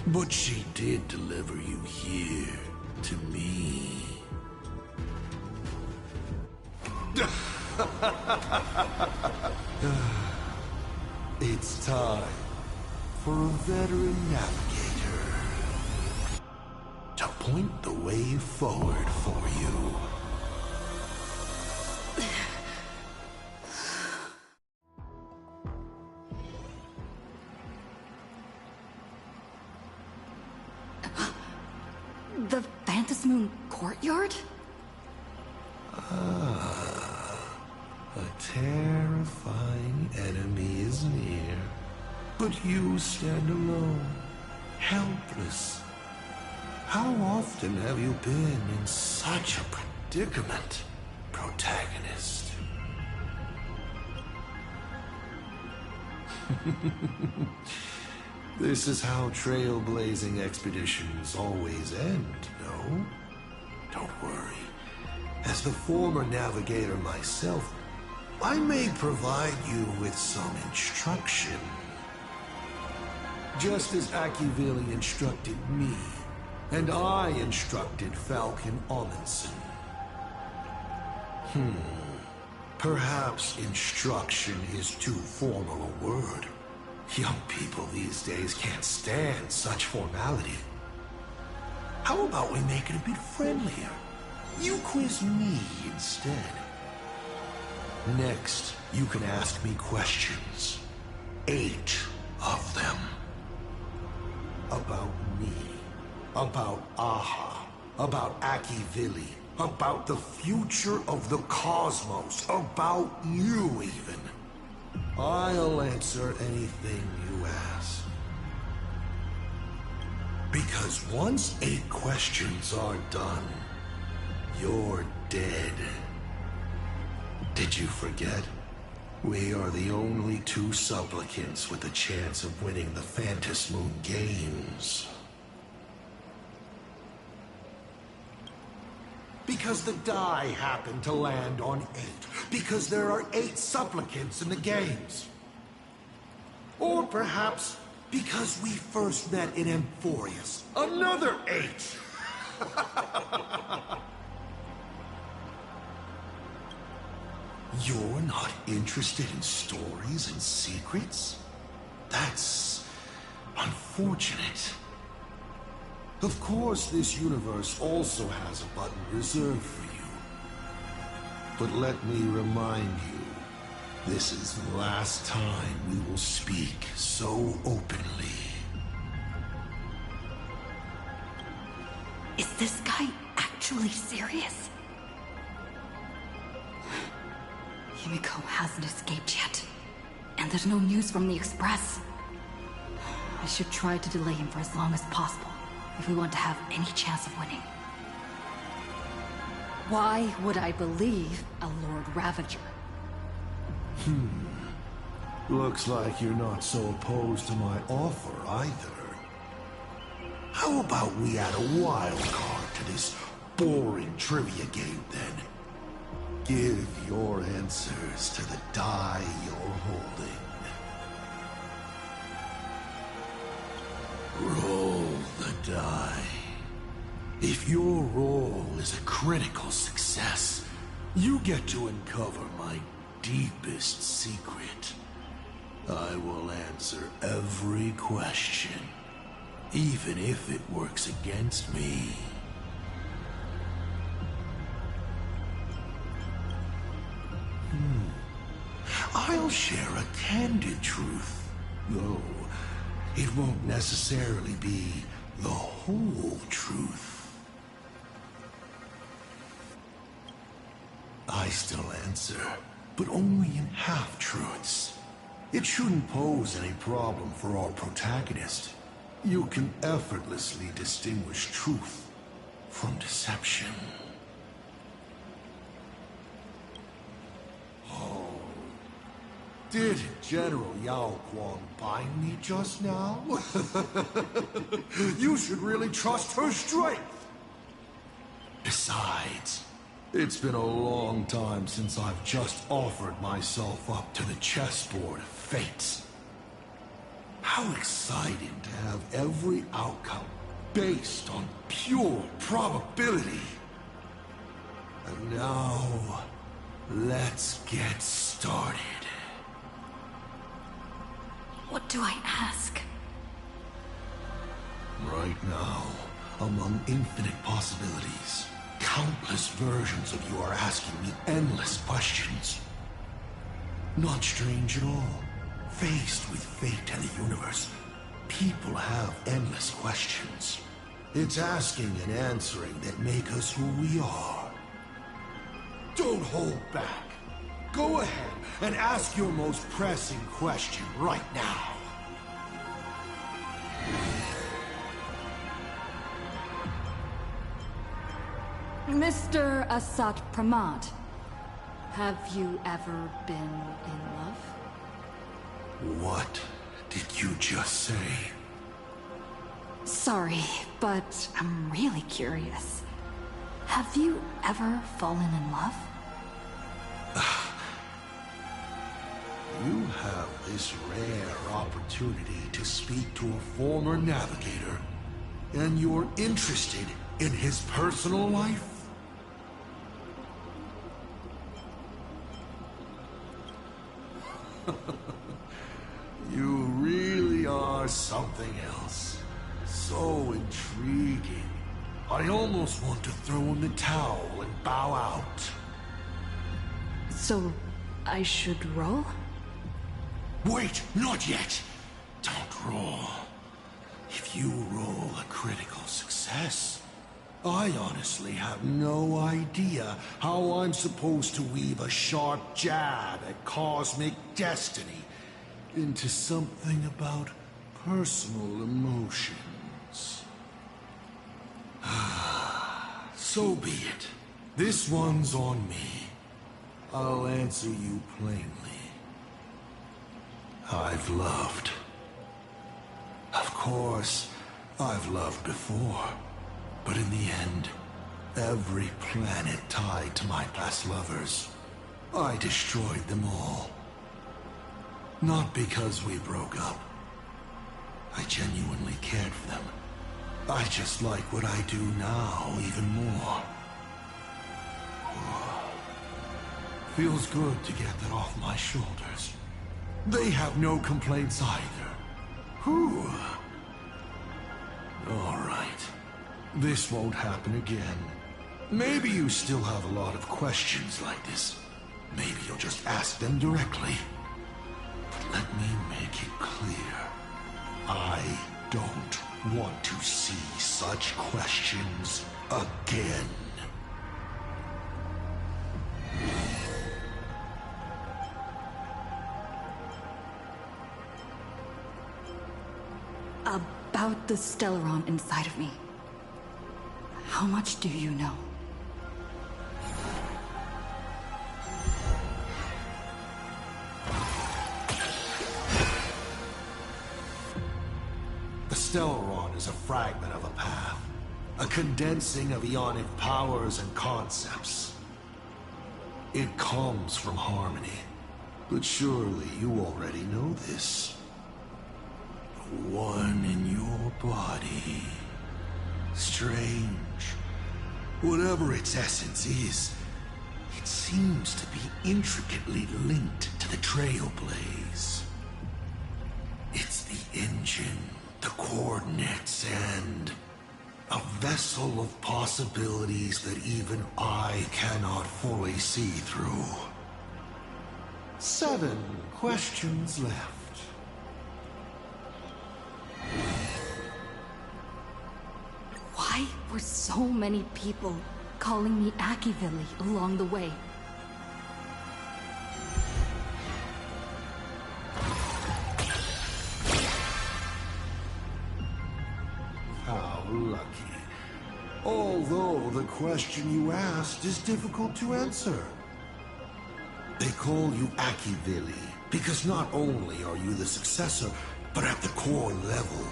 But she did deliver you here, to me. It's time for a veteran navigator to point the way forward for you. The Phantasmoon courtyard? A terrifying enemy is near, but you stand alone, helpless. How often have you been in such a predicament, protagonist? This is how trailblazing expeditions always end, no? Don't worry. As the former navigator myself, I may provide you with some instruction. Just as Arcadian instructed me, and I instructed Falcon Amundsen. Perhaps instruction is too formal a word. Young people these days can't stand such formality. How about we make it a bit friendlier? You quiz me instead. Next, you can ask me questions. 8 of them. About me. About Aha. About Arcadian. About the future of the cosmos. About you, even. I'll answer anything you ask. Because once 8 questions are done, you're dead. Did you forget? We are the only 2 supplicants with a chance of winning the Phantom Moon Games. Because the die happened to land on 8. Because there are 8 supplicants in the games. Or perhaps because we first met in Amphorius. Another 8! You're not interested in stories and secrets? That's unfortunate. Of course, this universe also has a button reserved for you. But let me remind you, this is the last time we will speak so openly. Is this guy actually serious? Himiko hasn't escaped yet. And there's no news from the Express. I should try to delay him for as long as possible, if we want to have any chance of winning. Why would I believe a Lord Ravager? Looks like you're not so opposed to my offer either. How about we add a wild card to this boring trivia game then? Give your answers to the die you're holding. Roll the die. If your roll is a critical success, you get to uncover my deepest secret. I will answer every question, even if it works against me. I'll share a candid truth, though it won't necessarily be the whole truth. I still answer, but only in half-truths. It shouldn't pose any problem for our protagonist. You can effortlessly distinguish truth from deception. Oh. Did General Yao Guang bind me just now? You should really trust her strength. Besides, it's been a long time since I've just offered myself up to the chessboard of fates. How exciting to have every outcome based on pure probability. And now, let's get started. What do I ask? Right now, among infinite possibilities, countless versions of you are asking me endless questions. Not strange at all. Faced with fate and the universe, people have endless questions. It's asking and answering that make us who we are. Don't hold back. Go ahead and ask your most pressing question right now. Mr. Asat Pramad, have you ever been in love? What did you just say? Sorry, but I'm really curious. Have you ever fallen in love? You have this rare opportunity to speak to a former navigator, and you're interested in his personal life? You really are something else. So intriguing. I almost want to throw in the towel and bow out. So, I should roll? Wait, not yet. Don't roll. If you roll a critical success, I honestly have no idea how I'm supposed to weave a sharp jab at cosmic destiny into something about personal emotions. So be it. This one's on me. I'll answer you plainly. I've loved. Of course, I've loved before. But in the end, every planet tied to my past lovers, I destroyed them all. Not because we broke up. I genuinely cared for them. I just like what I do now even more. Feels good to get that off my shoulders. They have no complaints either. Whew. All right. This won't happen again. Maybe you still have a lot of questions like this. Maybe you'll just ask them directly. But let me make it clear. I don't want to see such questions again. About the Stellaron inside of me. How much do you know? The Stellaron is a fragment of a path, a condensing of ionic powers and concepts. It comes from harmony, but surely you already know this. The one in your body. Strange. Whatever its essence is, it seems to be intricately linked to the Trailblaze. It's the engine, the coordinates, and a vessel of possibilities that even I cannot fully see through. 7 questions left. Why were so many people calling me Akivili along the way? How lucky. Although the question you asked is difficult to answer. They call you Akivili because not only are you the successor, but at the core level,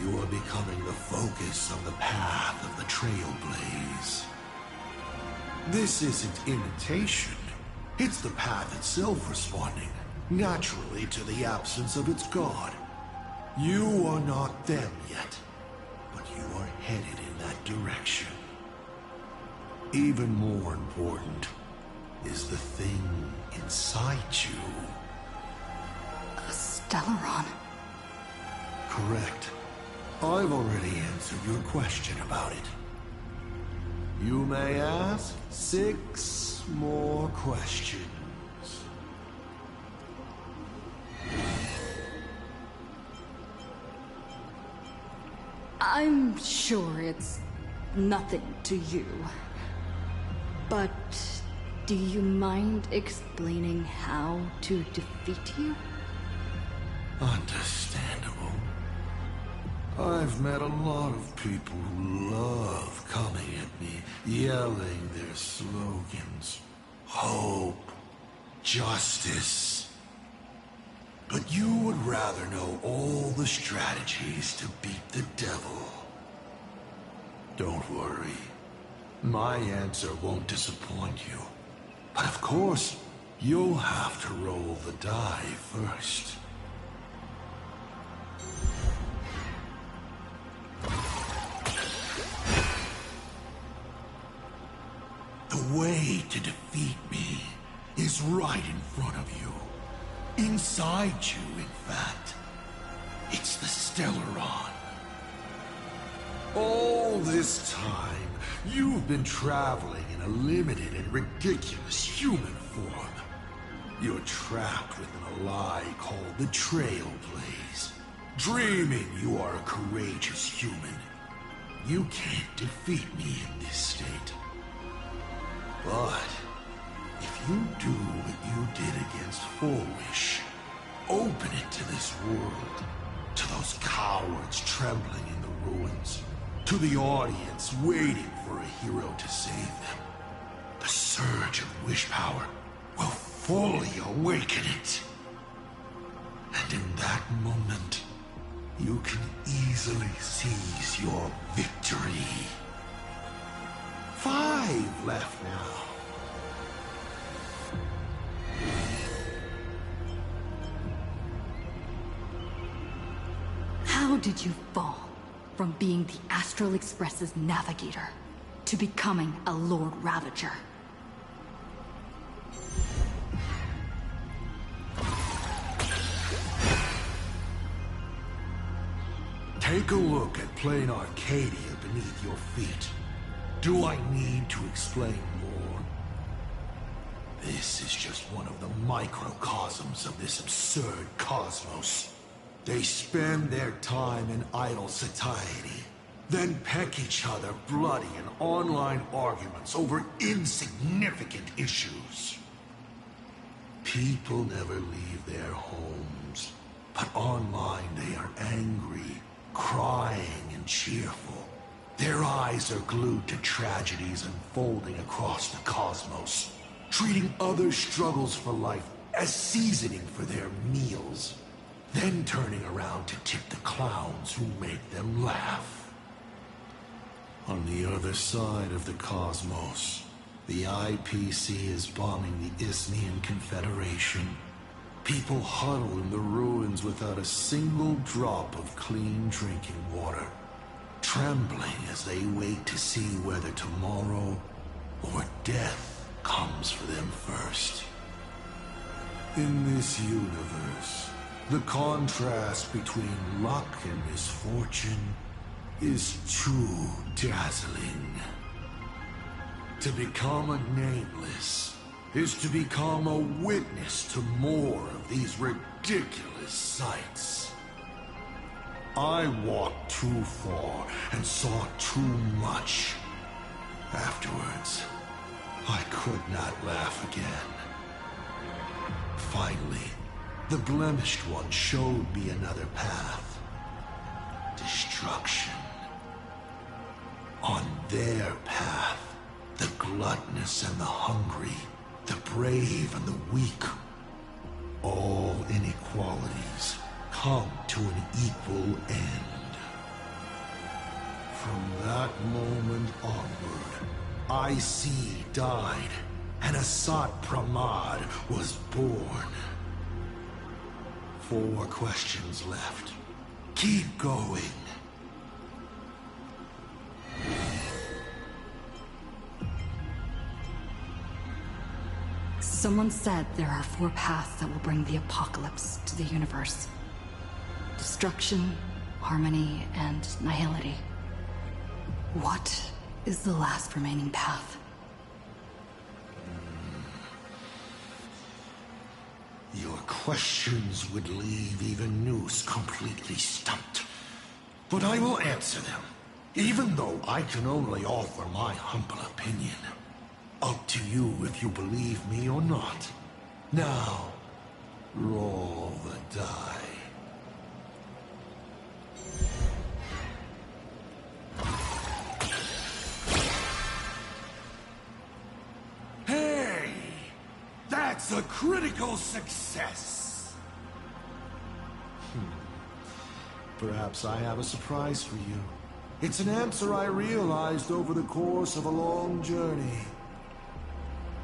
you are becoming the focus of the path of the Trailblaze. This isn't imitation. It's the path itself responding, naturally, to the absence of its god. You are not them yet, but you are headed in that direction. Even more important is the thing inside you. A Stellaron. Correct. I've already answered your question about it. You may ask 6 more questions. I'm sure it's nothing to you. But Do you mind explaining how to defeat you? Understandable. I've met a lot of people who love coming at me, yelling their slogans. Hope. Justice. But you would rather know all the strategies to beat the devil. Don't worry. My answer won't disappoint you. But of course, you'll have to roll the die first. The way to defeat me is right in front of you. Inside you, in fact. It's the Stellaron. All this time, you've been traveling in a limited and ridiculous human form. You're trapped within a lie called the Trailblaze, dreaming you are a courageous human. You can't defeat me in this state. But if you do what you did against Fullwish, open it to this world, to those cowards trembling in the ruins, to the audience waiting for a hero to save them, the surge of wish power will fully awaken it. And in that moment, you can easily seize your victory. 5 left now. How did you fall from being the Astral Express's navigator to becoming a Lord Ravager? Take a look at Planarcadia beneath your feet. Do I need to explain more? This is just one of the microcosms of this absurd cosmos. They spend their time in idle satiety, then peck each other bloody in online arguments over insignificant issues. People never leave their homes, but online they are angry, crying, and cheerful. Their eyes are glued to tragedies unfolding across the cosmos, treating other struggles for life as seasoning for their meals, then turning around to tip the clowns who make them laugh. On the other side of the cosmos, the IPC is bombing the Isnian Confederation. People huddle in the ruins without a single drop of clean drinking water, trembling as they wait to see whether tomorrow or death comes for them first. In this universe, the contrast between luck and misfortune is too dazzling. To become a nameless is to become a witness to more of these ridiculous sights. I walked too far and saw too much. Afterwards, I could not laugh again. Finally, the blemished one showed me another path. Destruction. On their path, the gluttonous and the hungry, the brave and the weak, all inequalities come to an equal end. From that moment onward, IC died, and Asat Pramad was born. 4 questions left. Keep going. Someone said there are 4 paths that will bring the apocalypse to the universe. Destruction, harmony, and nihility. What is the last remaining path? Your questions would leave even Noose completely stumped. But I will answer them, even though I can only offer my humble opinion. Up to you if you believe me or not. Now, roll the die. Hey! That's a critical success! Perhaps I have a surprise for you. It's an answer I realized over the course of a long journey.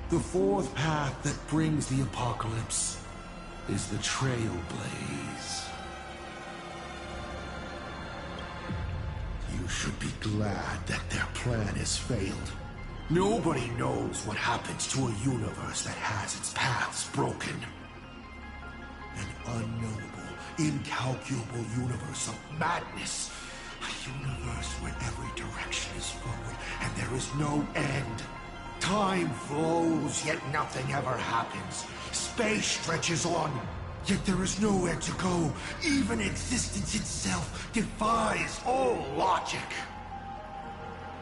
The fourth path that brings the apocalypse is the Trailblaze. You should be glad that their plan has failed. Nobody knows what happens to a universe that has its paths broken. An unknowable, incalculable universe of madness. A universe where every direction is forward and there is no end. Time flows, yet nothing ever happens. Space stretches on, yet there is nowhere to go. Even existence itself defies all logic.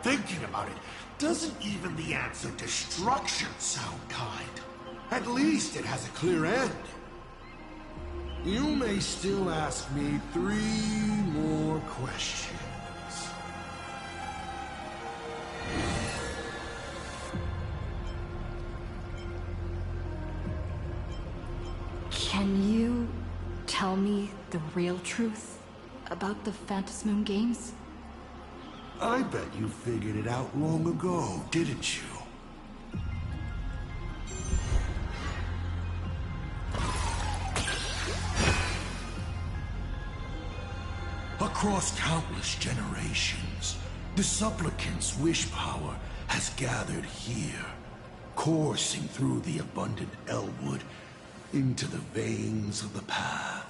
Thinking about it, doesn't even the answer destruction sound kind? At least it has a clear end. You may still ask me 3 more questions. Can you tell me the real truth about the Phantasmoon games? I bet you figured it out long ago, didn't you? Across countless generations, the supplicant's wish power has gathered here, coursing through the abundant Elwood into the veins of the path.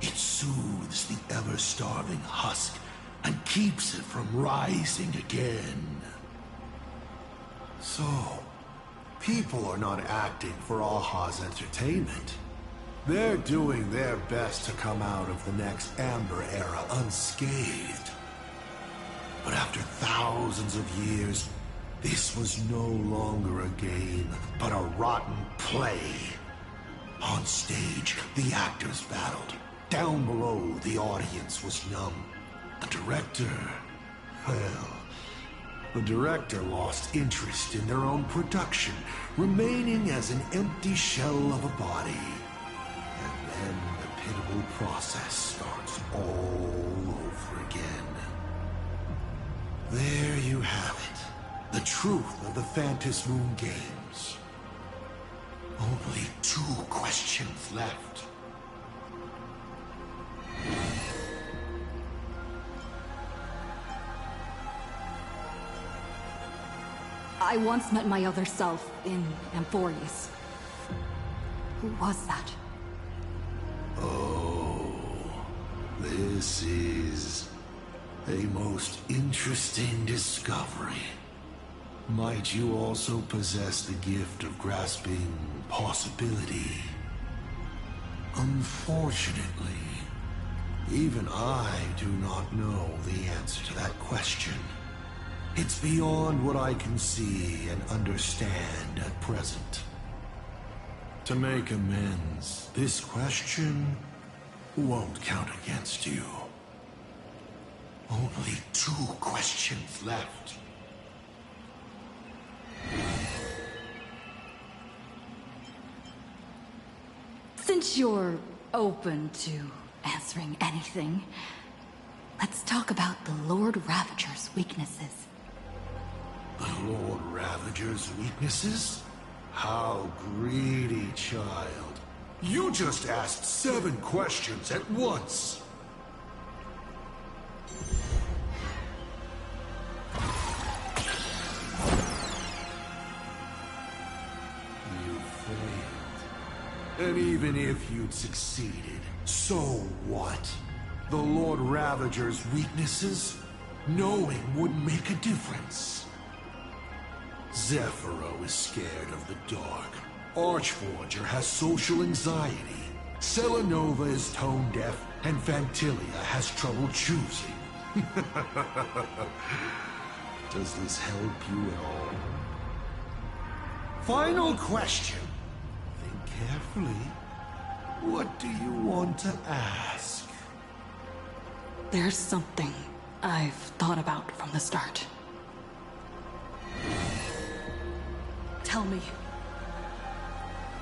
It soothes the ever-starving husk and keeps it from rising again. So, people are not acting for Aha's entertainment. They're doing their best to come out of the next Amber Era unscathed. But after thousands of years, this was no longer a game, but a rotten play. On stage, the actors battled. Down below, the audience was numb. The director... well... the director lost interest in their own production, remaining as an empty shell of a body. And then the pitiable process starts all over again. There you have it. The truth of the Phantasmoon games. Only 2 questions left. I once met my other self in Amphorius. Who was that? Oh, this is a most interesting discovery. Might you also possess the gift of grasping possibility? Unfortunately, even I do not know the answer to that question. It's beyond what I can see and understand at present. To make amends, this question won't count against you. Only 2 questions left. Since you're open to answering anything, let's talk about the Lord Ravager's weaknesses. The Lord Ravager's weaknesses? How greedy, child. You just asked 7 questions at once. You failed. And even if you'd succeeded, so what? The Lord Ravager's weaknesses? Knowing wouldn't make a difference. Zephyro is scared of the dark. Archforger has social anxiety. Selenova is tone deaf, and Fantilia has trouble choosing. Does this help you at all? Final question. Think carefully. What do you want to ask? There's something I've thought about from the start. Tell me,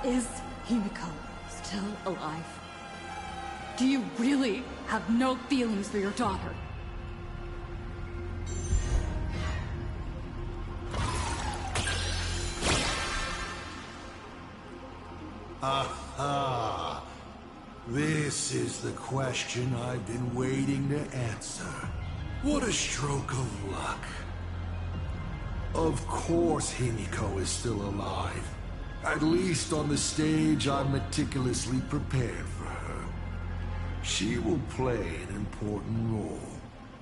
is Himiko still alive? Do you really have no feelings for your daughter? Aha! This is the question I've been waiting to answer. What a stroke of luck. Of course Himiko is still alive. At least on the stage I'm meticulously prepared for her. She will play an important role,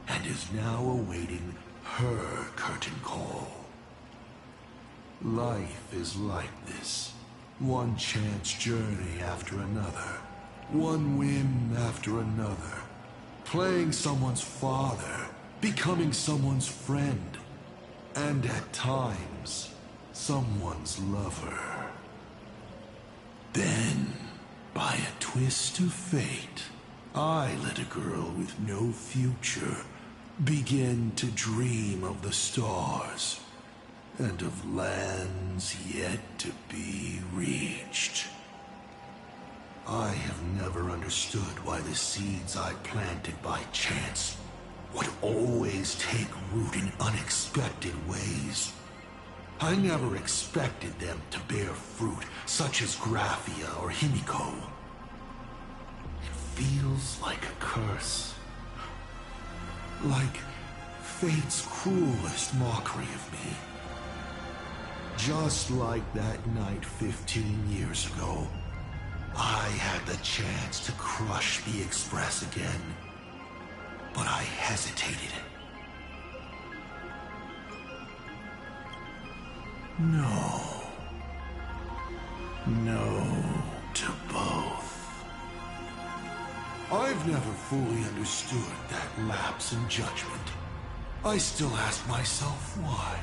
and is now awaiting her curtain call. Life is like this. One chance journey after another. One whim after another. Playing someone's father, becoming someone's friend, and at times, someone's lover. Then, by a twist of fate, I let a girl with no future begin to dream of the stars and of lands yet to be reached. I have never understood why the seeds I planted by chance would always take root in unexpected ways. I never expected them to bear fruit, such as Graphia or Himiko. It feels like a curse. Like fate's cruelest mockery of me. Just like that night 15 years ago, I had the chance to crush the Express again, but I hesitated. No. No to both. I've never fully understood that lapse in judgment. I still ask myself why.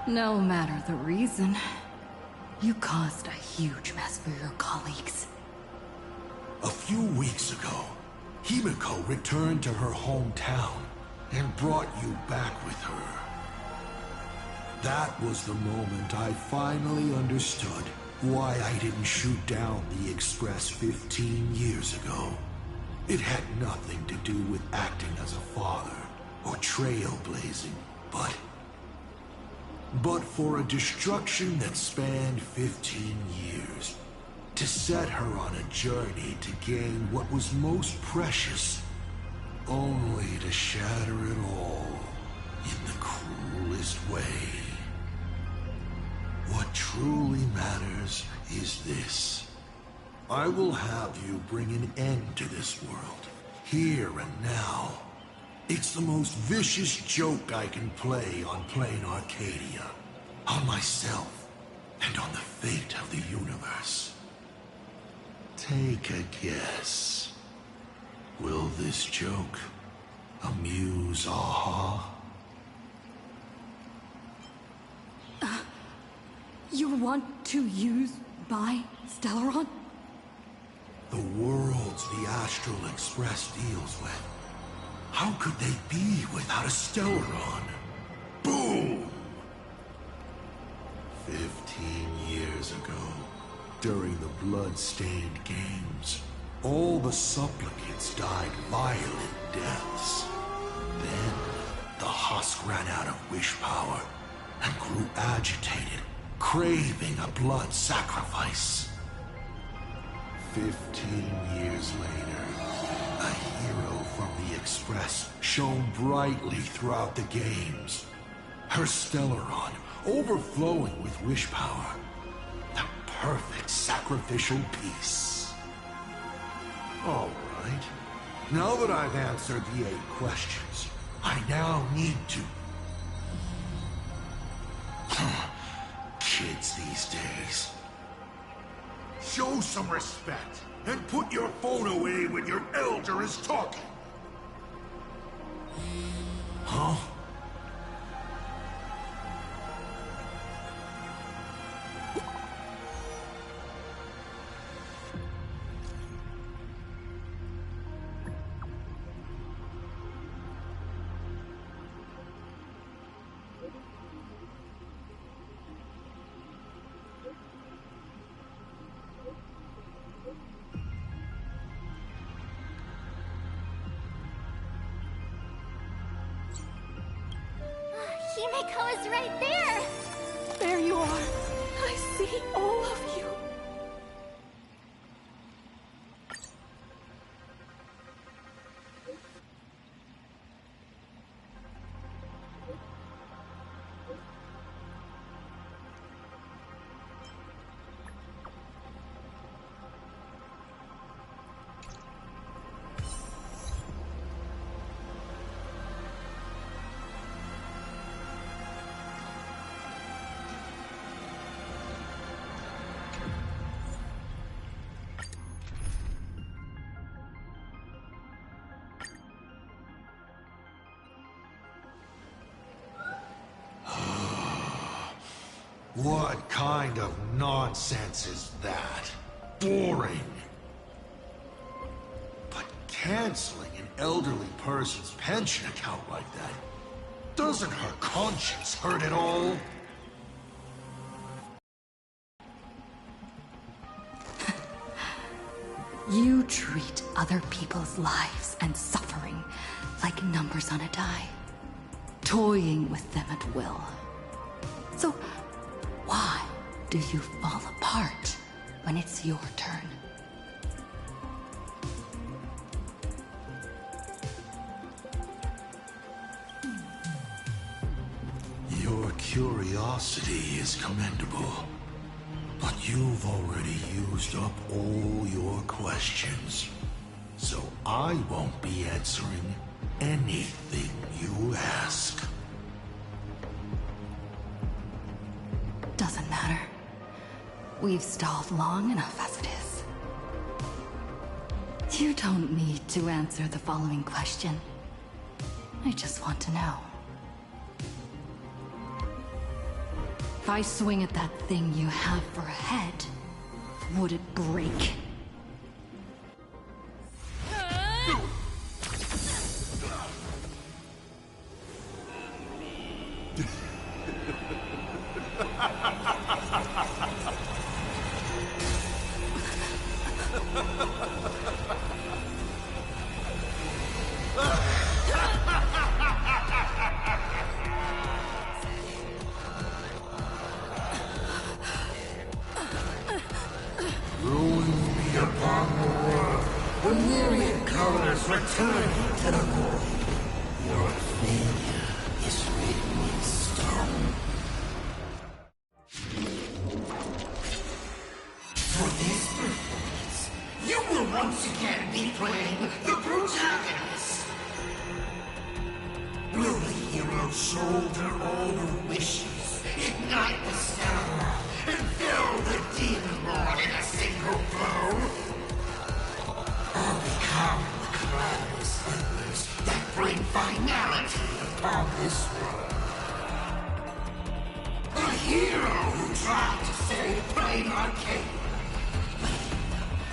No matter the reason, you caused a huge mess for your colleagues. A few weeks ago, Himiko returned to her hometown and brought you back with her. That was the moment I finally understood why I didn't shoot down the Express 15 years ago. It had nothing to do with acting as a father or trailblazing, but for a destruction that spanned 15 years, to set her on a journey to gain what was most precious, only to shatter it all in the cruelest way. What truly matters is this. I will have you bring an end to this world, here and now. It's the most vicious joke I can play on Planarcadia, on myself, and on the fate of the universe. Take a guess. Will this joke amuse Aha? You want to use my Stellaron? The worlds the Astral Express deals with. How could they be without a Stellaron? Boom! 15 years ago, during the blood-stained games, all the supplicants died violent deaths. Then, the husk ran out of wish power and grew agitated, craving a blood sacrifice. 15 years later, a hero from the Express shone brightly throughout the games. Her Stellaron, overflowing with wish power. The perfect sacrificial piece. All right. Now that I've answered the 8 questions, I now need to... Kids these days. Show some respect, and put your phone away when your elder is talking. Huh? Himiko is right there! There you are. I see all of you. What kind of nonsense is that? Boring. But canceling an elderly person's pension account like that, doesn't her conscience hurt at all? You treat other people's lives and suffering like numbers on a die, toying with them at will. So, why do you fall apart when it's your turn? Your curiosity is commendable, but you've already used up all your questions. So I won't be answering anything you ask. Doesn't matter. We've stalled long enough as it is. You don't need to answer the following question. I just want to know. If I swing at that thing you have for a head, would it break?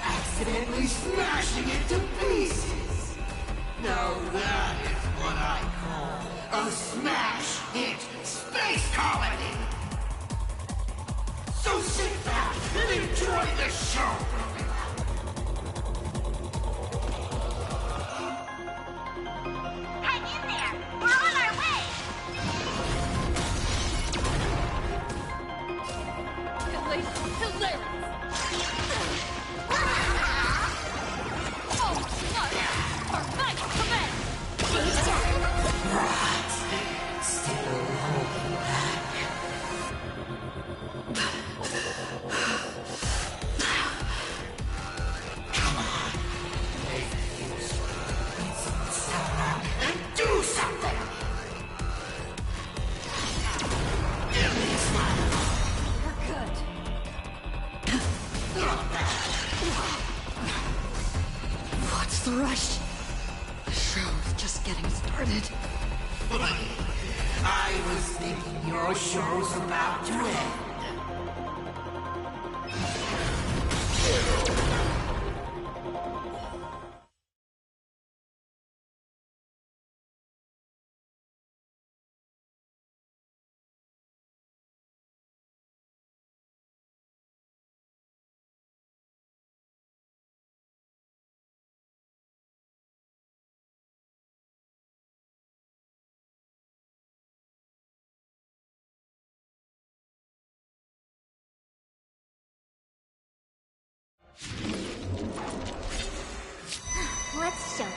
Accidentally smashing it to pieces. Now that is what I call a smash hit space colony. So sit back and enjoy the show. Hang in there! We're on our way! Hilarious! What's the rush? The show's just getting started. I was thinking your show's about to end.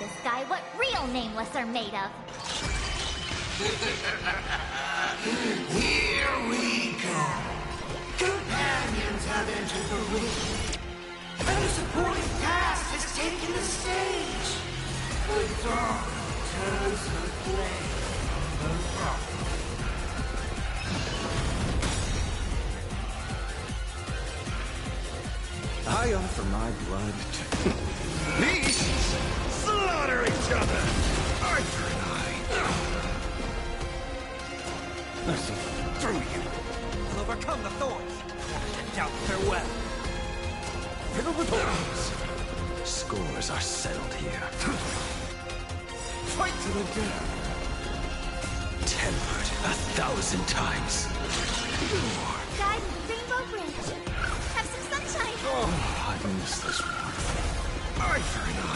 this guy what real nameless are made of. Here we go. Companions have entered the room. And the supporting cast has taken the stage. The dawn turns her flame on the rock. I offer my blood to... Beasts slaughter each other! Arthur and I see through you. Will overcome the thorns. And doubt farewell. Fiddle with thorns. Scores are settled here. Fight to the death. Tempered 1,000 times. Guide the Rainbow Bridge. Have some sunshine. Oh, I miss this one. Arthur and I.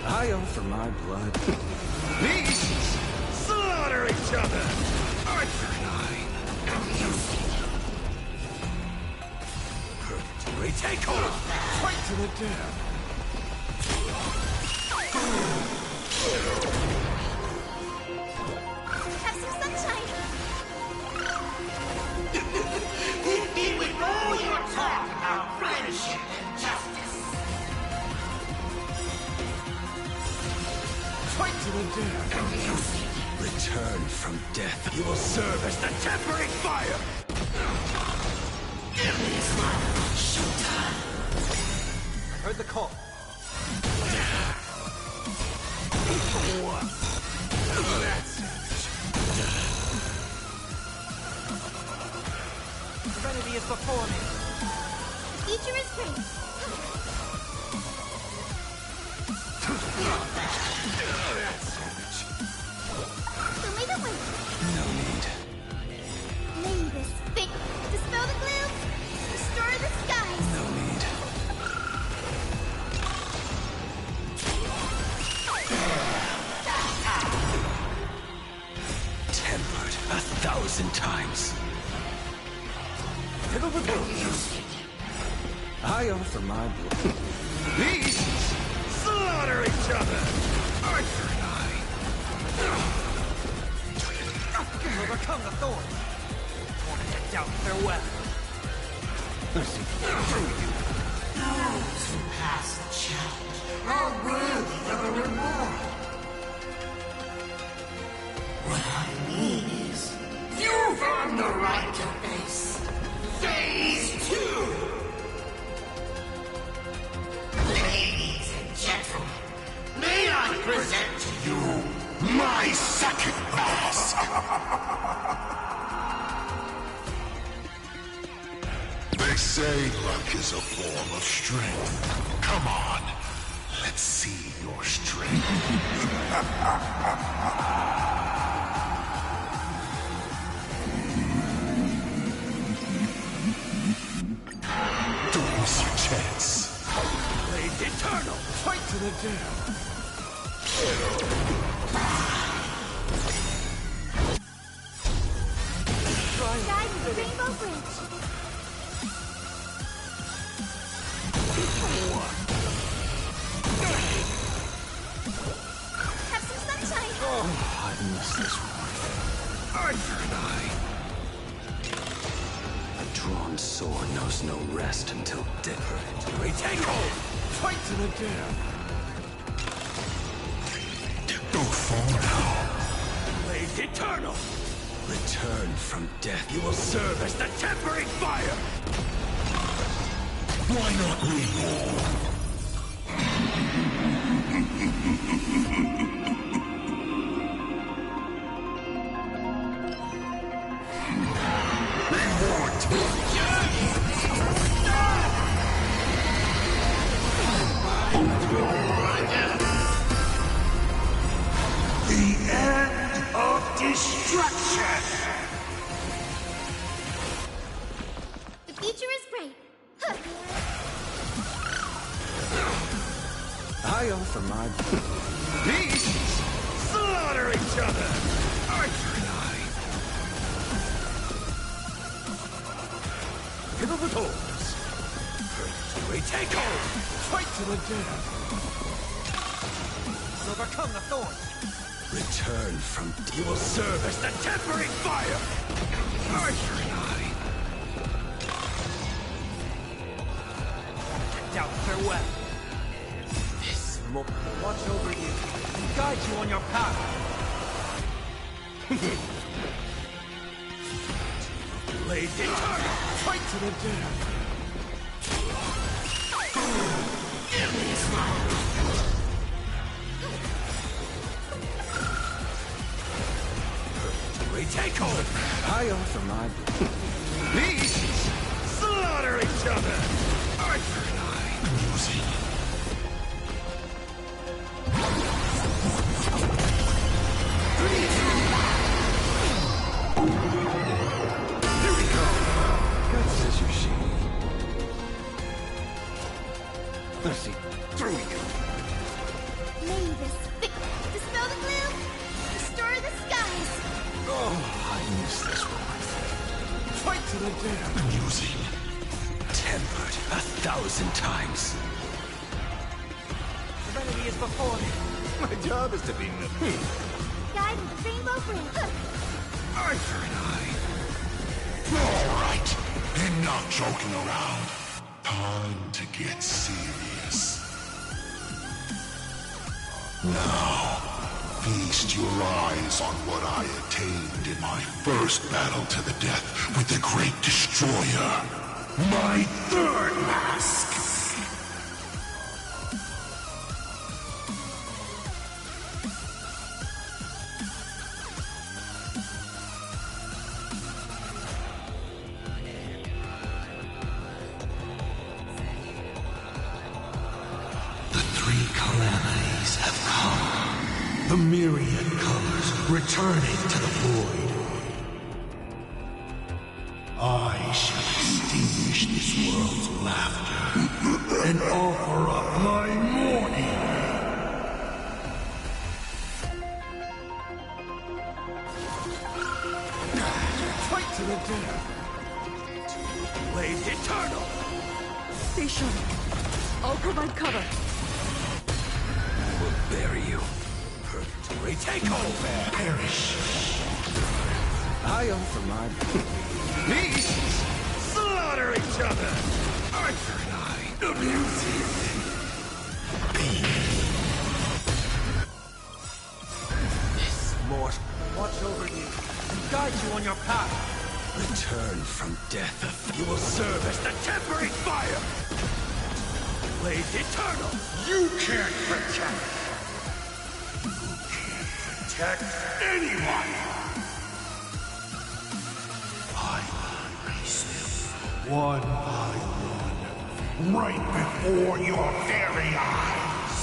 I offer my blood. Beasts slaughter each other. Arthur and I. Retake hold. Fight to the death. Have some sunshine. With all your talk about friendship and justice. Fight to the death. Return from death. You will serve as the tempering fire. Give me a smile. Showtime. I heard the call. That's it. Serenity is before me. Future is great. Show me the way. No need. Name this thing. Dispel the gloom. Destroy the skies. No need. Tempered 1,000 times. I offer my blood. Beasts slaughter each other. Arthur and I. Overcome the thorns. Wanted to doubt farewell. Through you. Those who pass the challenge are worthy of a reward. What I mean is, you've earned the right to face Phase 2. Ladies and gentlemen, may I present to you my second mask. They say luck is a form of strength. Come on, let's see your strength. Don't miss your chance. Blade eternal, fight to the death. Guide the Rainbow Bridge. Have some sunshine. Oh, I miss this one. Arthur and A drawn sword knows no rest until death. retake hold. Fight to the death. Don't fall now. Blade eternal. Return from death. You will serve as the tempering fire. Why not we all? I offer my... Beasts slaughter each other! Archer and I. Hit of the doors. We take hold. Fight to the death. Overcome the thorn. Return from... You will serve as the tempering fire! Archer and I. Doubt farewell. This will watch over you and guide you on your path. Blade eternal, fight to the death. We take hold. I offer my... Beasts slaughter each other. Archer and I. Losing. Here we go. God says you she. Let's see. Through we go. May this dispel the gloom, restore the skies. Oh, I miss this one. Fight to the death. Amusing. Tempered 1,000 times. Serenity is before me. My job is to be nibbled. Guide with the rainbow bridge. Archer and I. All right. Enough joking around. Time to get serious. Now, feast your eyes on what I attained in my first battle to the death with the Great Destroyer. My third mask! The three calamities have come. The myriad colors returning to the void. I shall extinguish this world's laughter and offer up my mourning. Fight to the death. Blade eternal. Be sure. I'll provide cover. We'll bury you. We take hold. Perish. I offer my... Beasts slaughter each other. Archer and I. Amusing. This mortal watch over you and guide you on your path. Return from death. You will serve as the tempering fire. Blade eternal. You can't protect. Protect anyone! I will erase them one by one, right before your very eyes.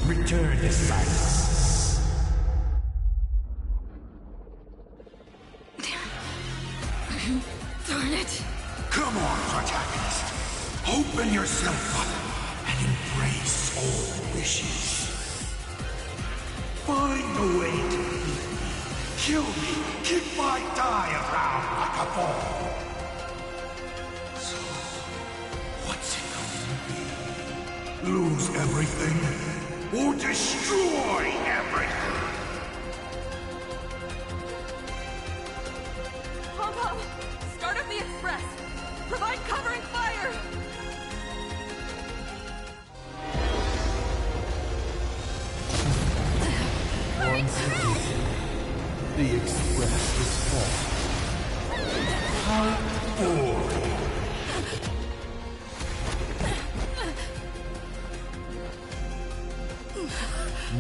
Return to silence. Darn it. Come on, protagonist. Open yourself up and embrace all wishes. Find a way to beat me. Kill me. Kick my die around like a ball. So, what's it going to be? Lose everything or destroy everything? Pom-Pom, start up the express. Provide covering fire. Once again, the express is full. How boring.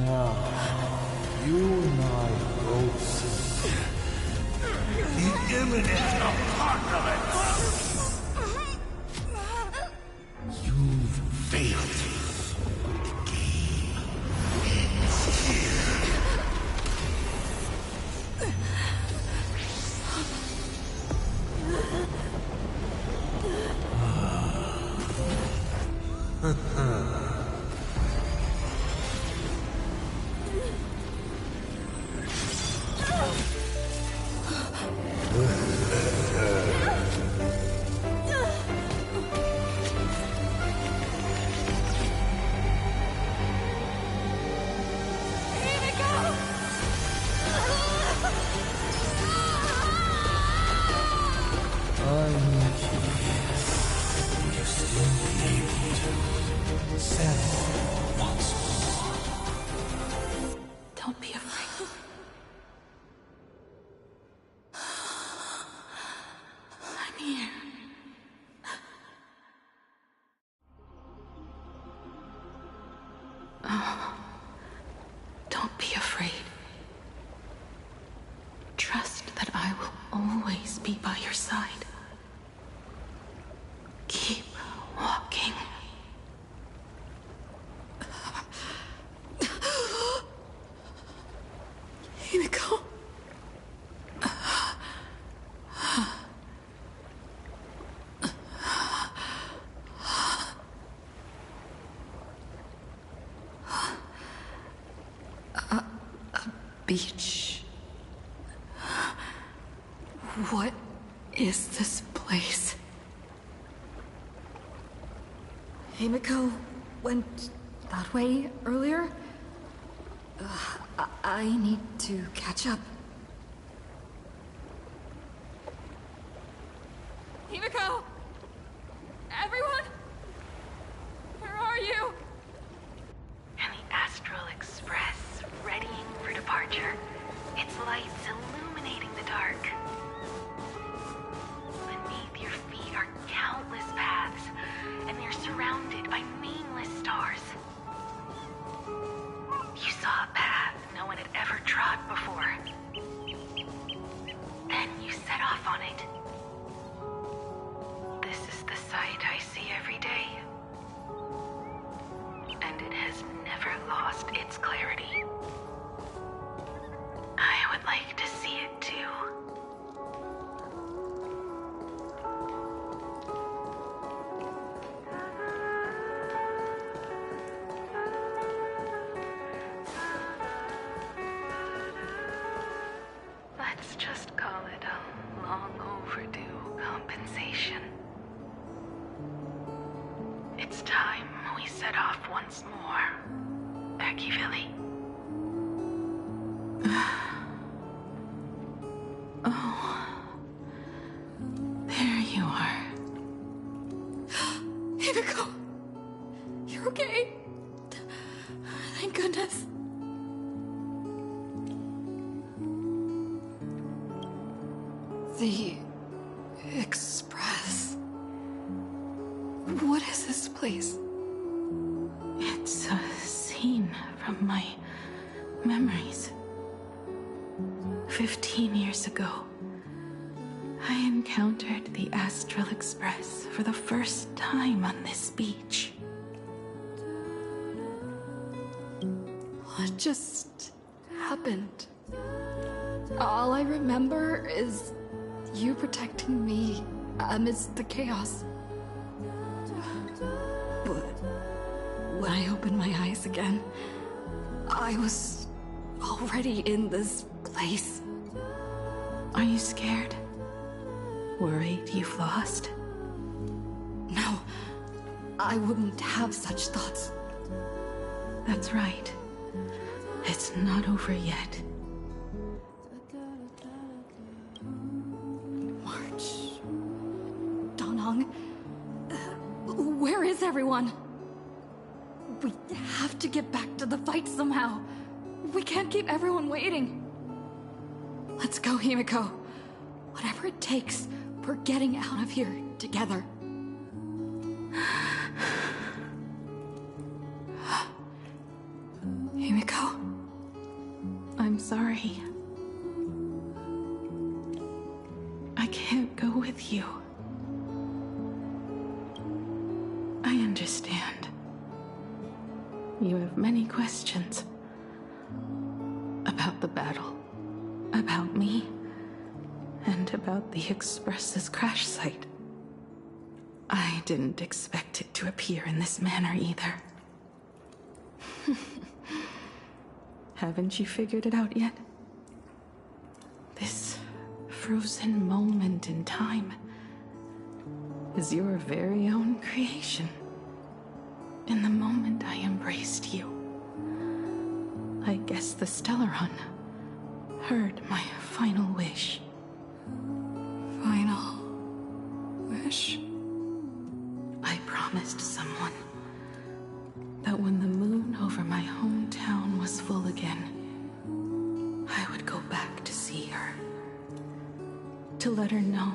Now, you and I both see The imminent apocalypse! You've failed. The game ends here. side. Keep walking. Himiko. Beach. What is this place? Himiko went that way earlier? I need to catch up. Himiko! Everyone? Where are you? And the Astral Express, readying for departure. Its lights illuminating the dark. Beneath your feet are countless paths, and they're surrounded by nameless stars. You saw a path no one had ever trod before. Then you set off on it. This is the sight I see every day. And it has never lost its clarity. I would like to see it too. Let's just call it a long overdue compensation. It's time we set off once more, Akivilli. Oh. There you are. Himiko! You're okay? Thank goodness. The Express. What is this place? It's a scene from my memories. 15 years ago, I encountered the Astral Express for the first time on this beach. What just happened? All I remember is you protecting me amidst the chaos. But when I opened my eyes again, I was already in this place. Are you scared? Worried you've lost? No, I wouldn't have such thoughts. That's right. It's not over yet. March. Danong. Where is everyone? We have to get back to the fight somehow. We can't keep everyone waiting. Let's go, Himiko. Whatever it takes, we're getting out of here together. Himiko. I'm sorry. I can't go with you. I understand. You have many questions. About the battle. About me. And about the Express's crash site. I didn't expect it to appear in this manner either. Haven't you figured it out yet? This frozen moment in time is your very own creation. In the moment I embraced you, I guess the Stellaron heard my final wish. Final wish? I promised someone that when the moon over my hometown was full again, I would go back to see her. To let her know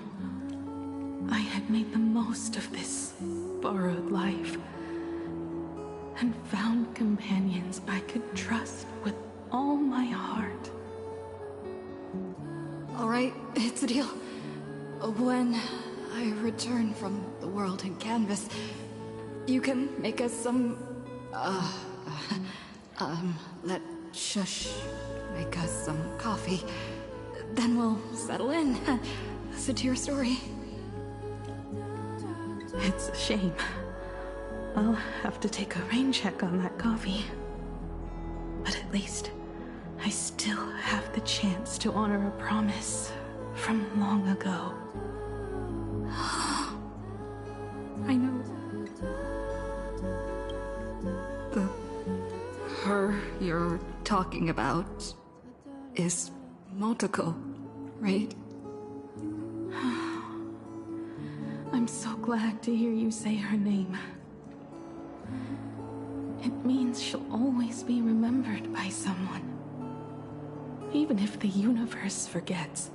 I had made the most of this borrowed life and found companions I could trust with all my heart. All right, it's a deal. When I return from the world in canvas, you can make us some... let Shush make us some coffee. Then we'll settle in. Listen to your story. It's a shame. I'll have to take a rain check on that coffee. But at least, I still have the chance to honor a promise from long ago. I know. Her you're talking about is Motoko, right? I'm so glad to hear you say her name. It means she'll always be remembered by someone. Even if the universe forgets.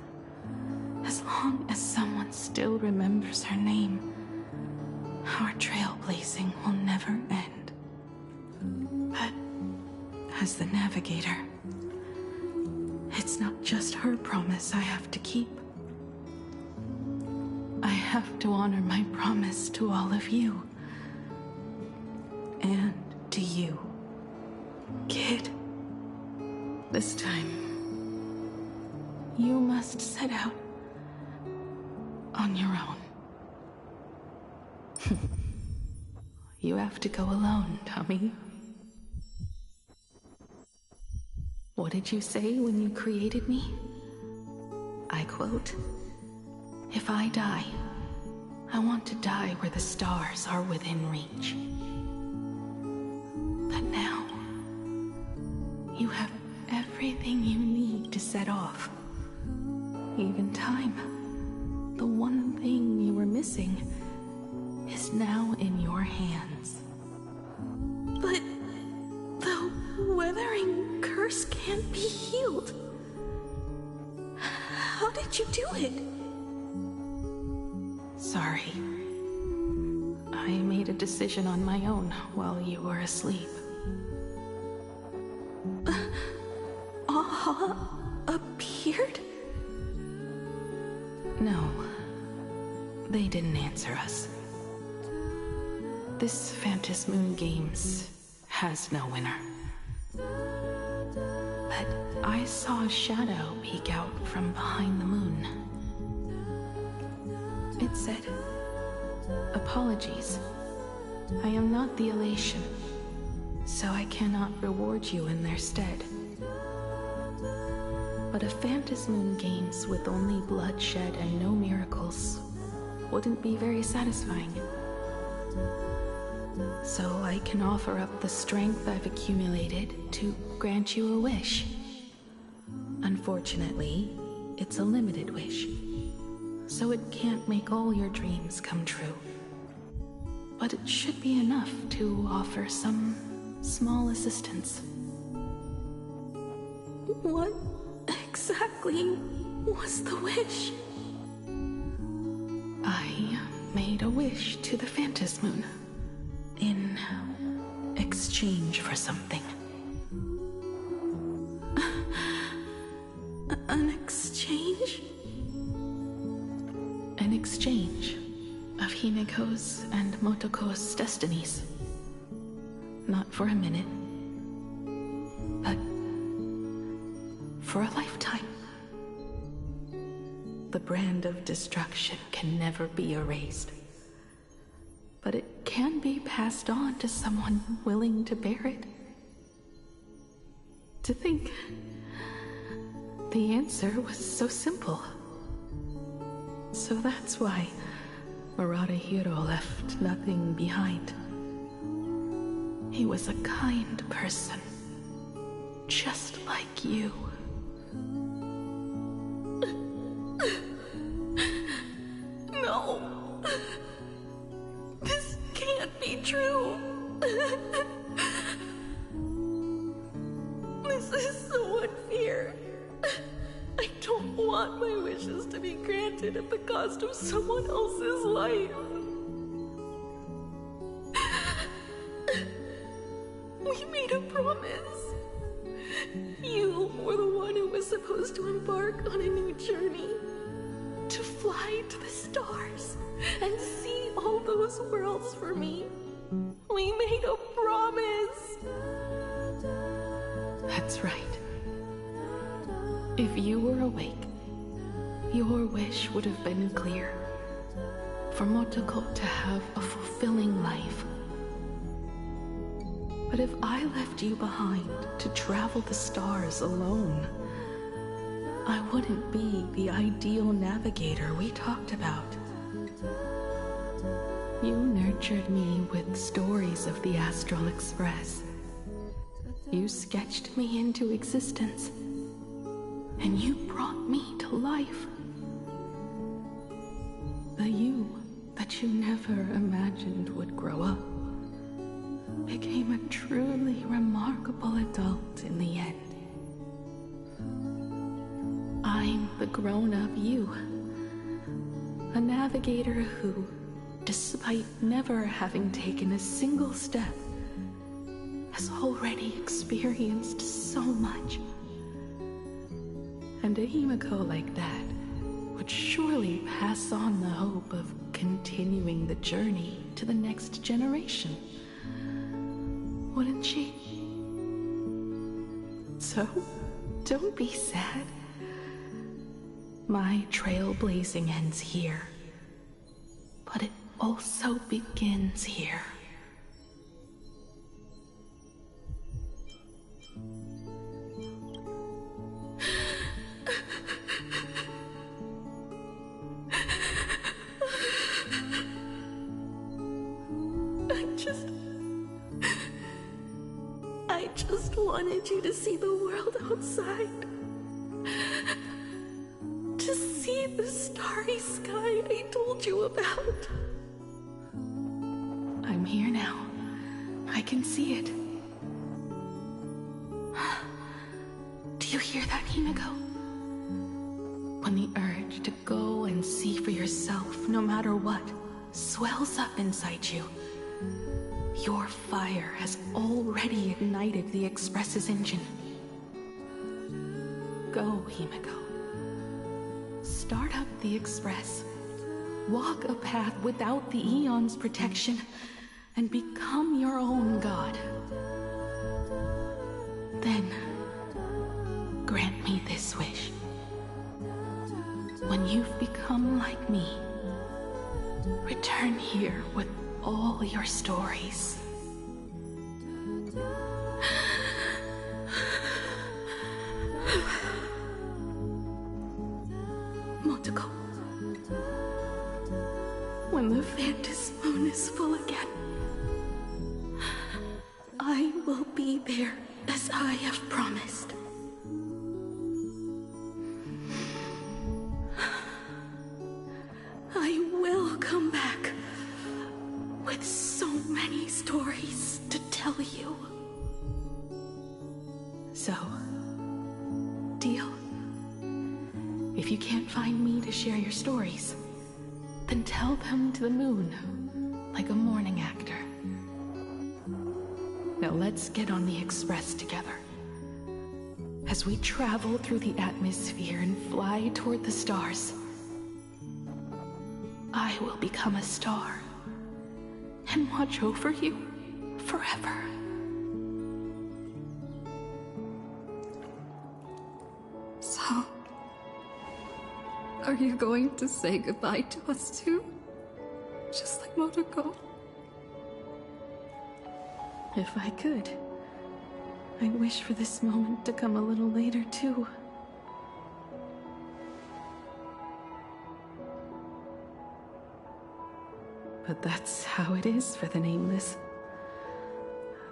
As long as someone still remembers her name, our trailblazing will never end. But as the navigator, it's not just her promise I have to keep. I have to honor my promise to all of you. And to you, kid. This time, you must set out on your own. You have to go alone, Tommy. What did you say when you created me? I quote, "If I die, I want to die where the stars are within reach." But now, you have everything you need to set off. Even time. The one thing you were missing is now in your hands. But the weathering curse can't be healed. How did you do it? Sorry. I made a decision on my own while you were asleep. Appeared? No. They didn't answer us. This Phantom Moon Games has no winner. But I saw a shadow peek out from behind the moon. It said, "Apologies. I am not the elation, so I cannot reward you in their stead. But a Phantom Moon Games with only bloodshed and no miracles wouldn't be very satisfying. So I can offer up the strength I've accumulated to grant you a wish. Unfortunately, it's a limited wish, so it can't make all your dreams come true. But it should be enough to offer some small assistance." What exactly was the wish? I made a wish to the Phantom Moon in exchange for something. An exchange? An exchange of Himiko's and Motoko's destinies. Not for a minute, but for a lifetime. The brand of destruction can never be erased, but it can be passed on to someone willing to bear it. To think the answer was so simple. So that's why Murata left nothing behind. He was a kind person, just like you. No. This can't be true. This is so unfair. I don't want my wishes to be granted at the cost of someone else's life. We made a promise. You were the one who was supposed to embark on a new journey. To fly to the stars and see all those worlds for me. We made a promise. That's right. If you were awake, your wish would have been clear. For Motoko to have a fulfilling life. But if I left you behind to travel the stars alone, I wouldn't be the ideal navigator we talked about. You nurtured me with stories of the Astral Express. You sketched me into existence, and you brought me to life. The you that you never imagined would grow up became a truly remarkable adult in the end. I'm the grown-up you, a navigator who, despite never having taken a single step, has already experienced so much. And a Himiko like that would surely pass on the hope of continuing the journey to the next generation. Wouldn't she? So, don't be sad. My trailblazing ends here, but it also begins here. I just wanted you to see the world outside. To see the starry sky I told you about. I'm here now. I can see it. Do you hear that, Himiko? When the urge to go and see for yourself, no matter what, swells up inside you, your fire has already ignited the Express's engine. Go, Himiko. Start up the Express. Walk a path without the Aeon's protection, and become your own god. Then, grant me this wish. When you've become like me, return here with all your stories. Motoko, when the Phantom Moon is full again, I will be there as I have promised. I will come back with so many stories to tell you. So, deal? If you can't find me to share your stories, then tell them to the moon, like a morning actor. Now let's get on the Express together. As we travel through the atmosphere and fly toward the stars, I will become a star and watch over you forever. So, are you going to say goodbye to us too? Just like Motoko? If I could, I'd wish for this moment to come a little later too. But that's how it is for the Nameless.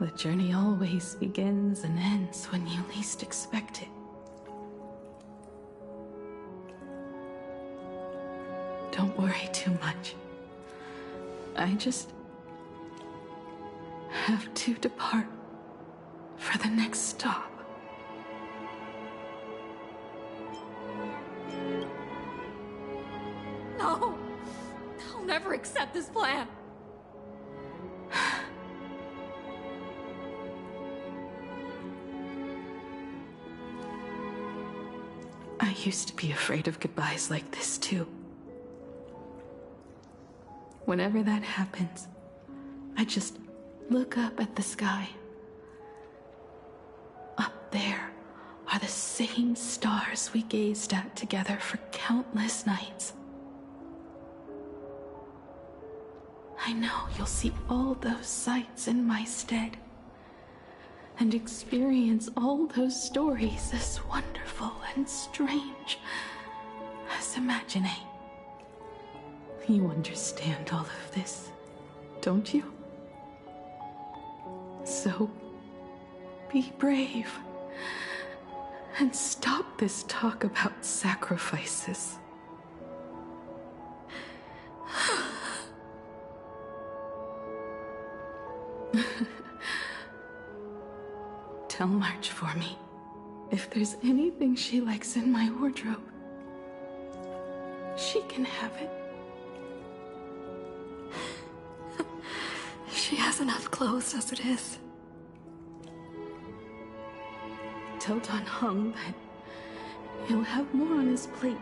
The journey always begins and ends when you least expect it. Don't worry too much. I just have to depart for the next stop. No! I'll never accept this plan! I used to be afraid of goodbyes like this too. whenever that happens, I just look up at the sky. Up there are the same stars we gazed at together for countless nights. I know you'll see all those sights in my stead and experience all those stories as wonderful and strange as imagining. You understand all of this, don't you? So, be brave and stop this talk about sacrifices. Tell March for me if there's anything she likes in my wardrobe. She can have it. She has enough clothes as it is. Tell Don Hung that he'll have more on his plate,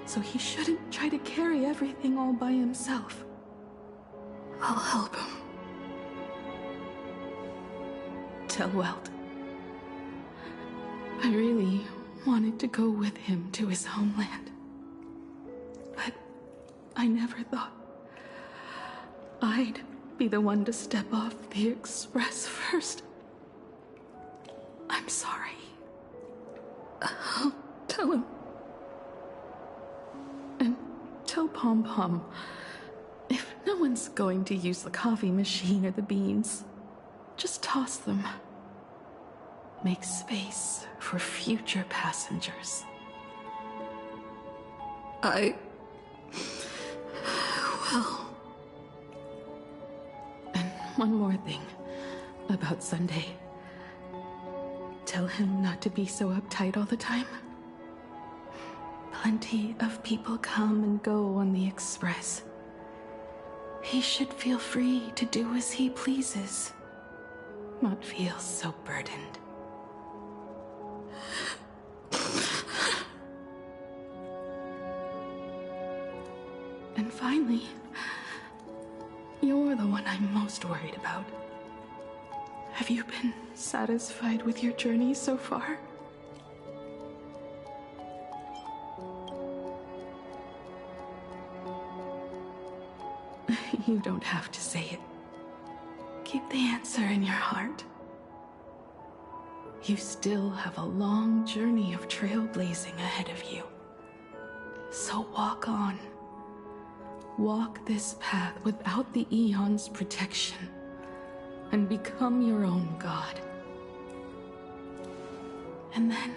so he shouldn't try to carry everything all by himself. I'll help him. Tell Welt I really wanted to go with him to his homeland, but I never thought I'd be the one to step off the express first. I'm sorry. I'll tell him. And tell Pom Pom, if no one's going to use the coffee machine or the beans, just toss them. Make space for future passengers. Well. And one more thing about Sunday. Tell him not to be so uptight all the time. Plenty of people come and go on the express. He should feel free to do as he pleases, not feel so burdened. And finally, you're the one I'm most worried about. Have you been satisfied with your journey so far? You don't have to say it. Keep the answer in your heart. You still have a long journey of trailblazing ahead of you. So walk on. Walk this path without the Eon's protection, and become your own god. And then,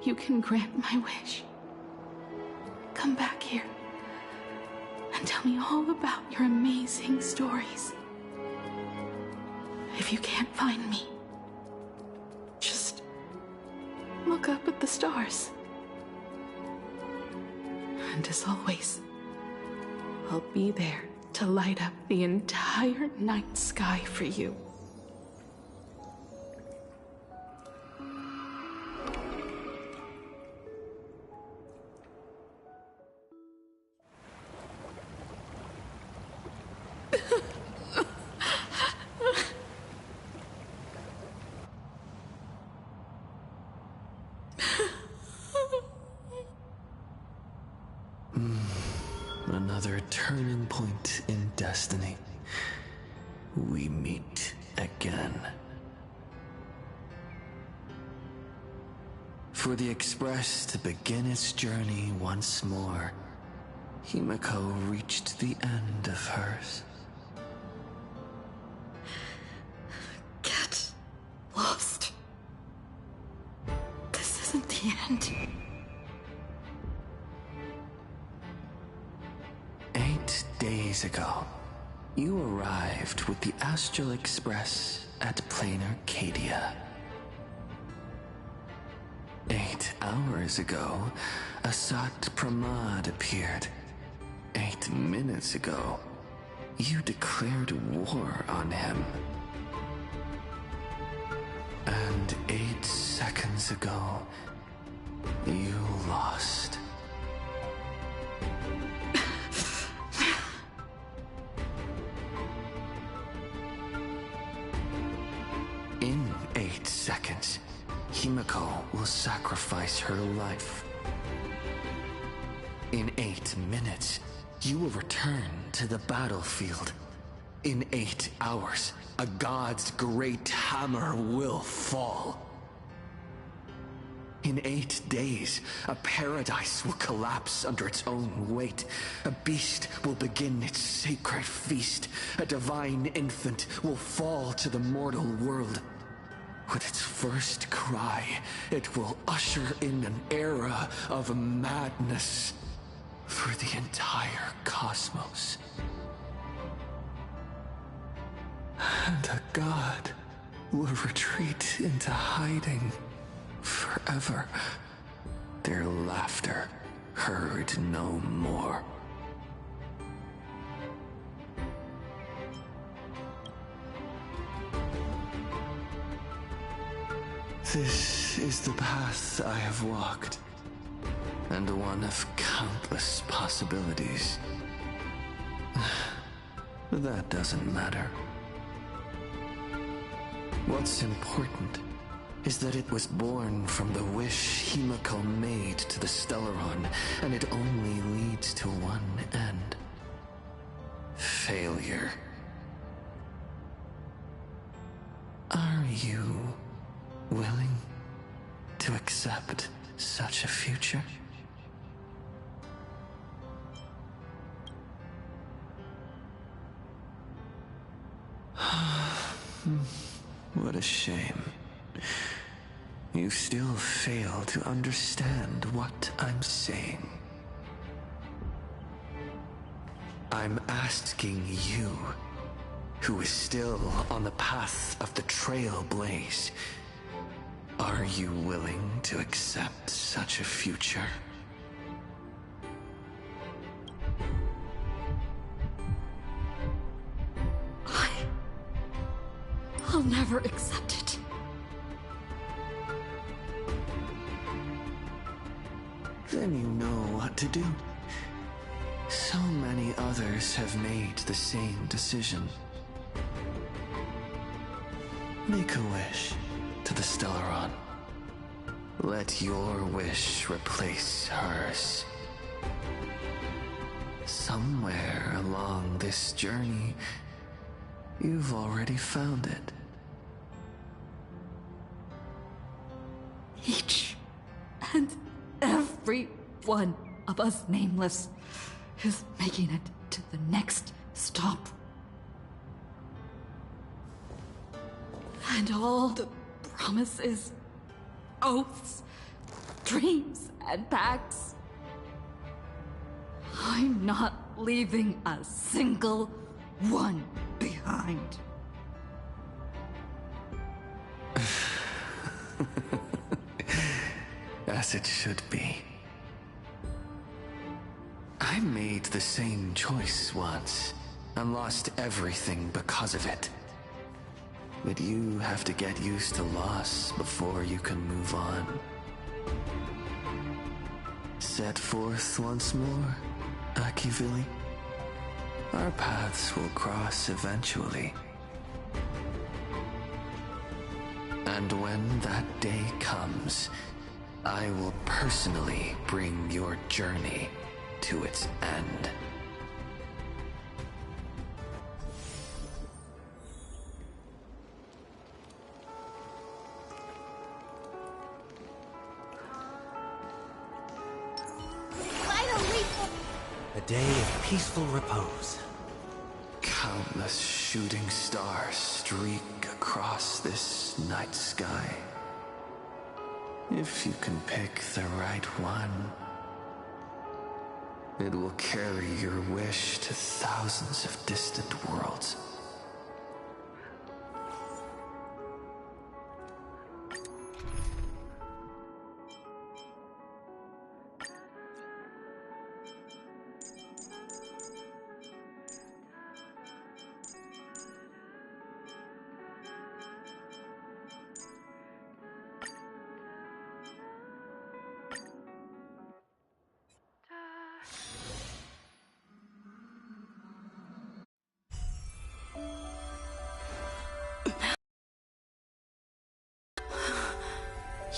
you can grant my wish. Come back here, and tell me all about your amazing stories. If you can't find me, just look up at the stars. And as always, I'll be there to light up the entire night sky for you. Another turning point in destiny. We meet again. For the Express to begin its journey once more, Himiko reached the end of hers. Get lost. This isn't the end. 8 days ago, you arrived with the Astral Express at Planarcadia. 8 hours ago, Asat Pramad appeared. 8 minutes ago, you declared war on him. And 8 seconds ago, you lost. Himiko will sacrifice her life. In 8 minutes, you will return to the battlefield. In 8 hours, a god's great hammer will fall. In 8 days, a paradise will collapse under its own weight. A beast will begin its sacred feast. A divine infant will fall to the mortal world. With its first cry, it will usher in an era of madness for the entire cosmos. And a god will retreat into hiding forever. Their laughter heard no more. This is the path I have walked, and one of countless possibilities. That doesn't matter. What's important is that it was born from the wish Himiko made to the Stellaron, and it only leads to one end. Failure. Are you willing to accept such a future? What a shame. You still fail to understand what I'm saying. I'm asking you, who is still on the path of the Trailblaze, are you willing to accept such a future? I'll never accept it. Then you know what to do. So many others have made the same decision. Make a wish to the Stellaron. Let your wish replace hers. Somewhere along this journey, you've already found it. Each and every one of us nameless is making it to the next stop. And all the promises, oaths, dreams, and pacts. I'm not leaving a single one behind. As it should be. I made the same choice once, and lost everything because of it. But you have to get used to loss before you can move on. Set forth once more, Akivili. Our paths will cross eventually. And when that day comes, I will personally bring your journey to its end. A day of peaceful repose. Countless shooting stars streak across this night sky. If you can pick the right one, it will carry your wish to thousands of distant worlds.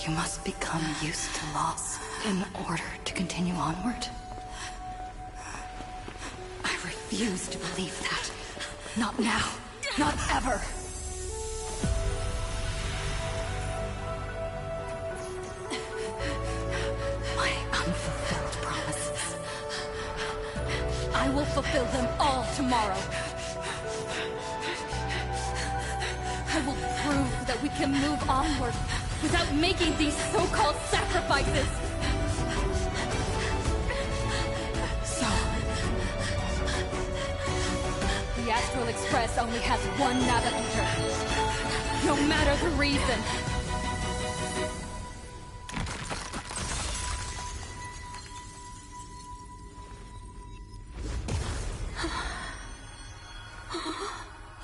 You must become used to loss in order to continue onward. I refuse to believe that. Not now. Not ever. My unfulfilled promises. I will fulfill them all tomorrow. I will prove that we can move onward without making these so-called sacrifices. So, the Astral Express only has one navigator, no matter the reason.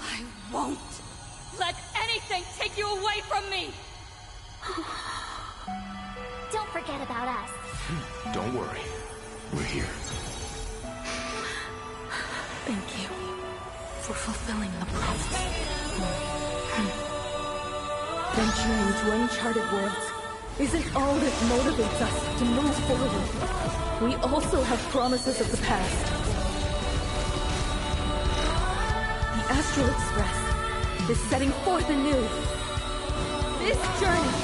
I won't let anything take you away from me! Don't forget about us. Don't worry. We're here. Thank you for fulfilling the promise. Venturing into uncharted worlds isn't all that motivates us to move forward. We also have promises of the past. The Astral Express is setting forth anew. This journey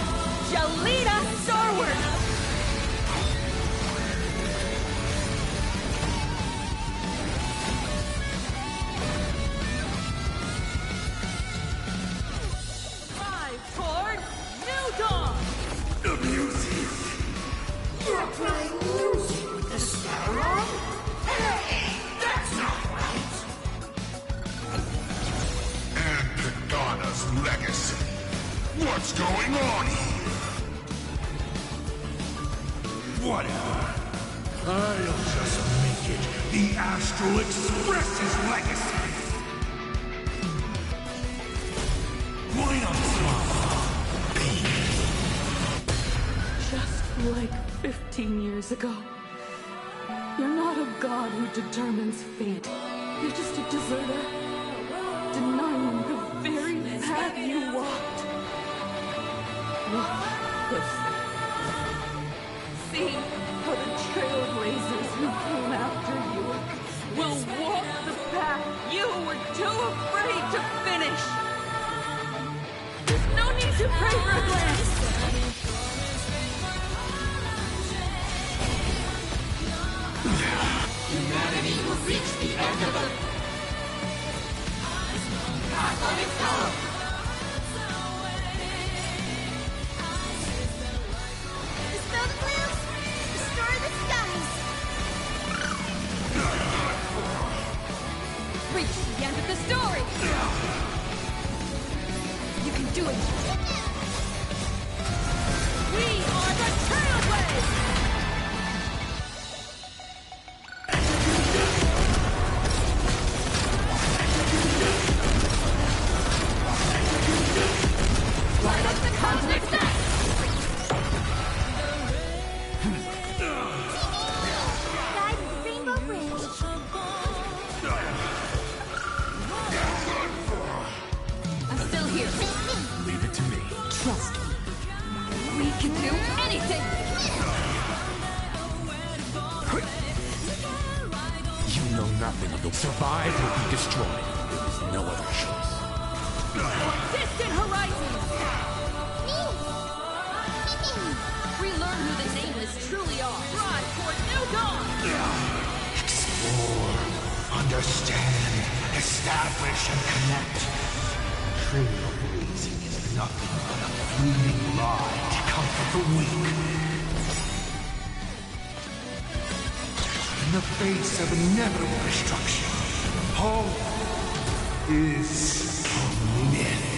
shall lead us starward! Drive toward New Dawn! Abusive. You're playing music with the Sparrow? Hey, that's not right. And Pagana's legacy. What's going on here? Whatever. I'll just make it the Astral Express's legacy. Why not Just like 15 years ago. You're not a god who determines fate. You're just a deserter, denying the very path you walked. Look closely. See how the Trailblazers who came after you will walk the path you were too afraid to finish. There's no need to pray for a glance. Humanity will reach the end of the path of its own. Dispel the clouds! Destroy the skies! Reach the end of the story! You can do it! We are the Trailblaze! Light up the cosmic set! Guide the Rainbow Bridge! I'm still here. Leave it to me. Trust me. We can do anything! You know nothing of the survive or be destroyed. There's no other choice. Distant horizons! Relearn who the Nameless truly are. Drive toward New Dawn! Explore, understand, establish, and connect. Trailblazing is nothing but a fleeting lie to comfort the weak. In the face of inevitable destruction, hope is a myth.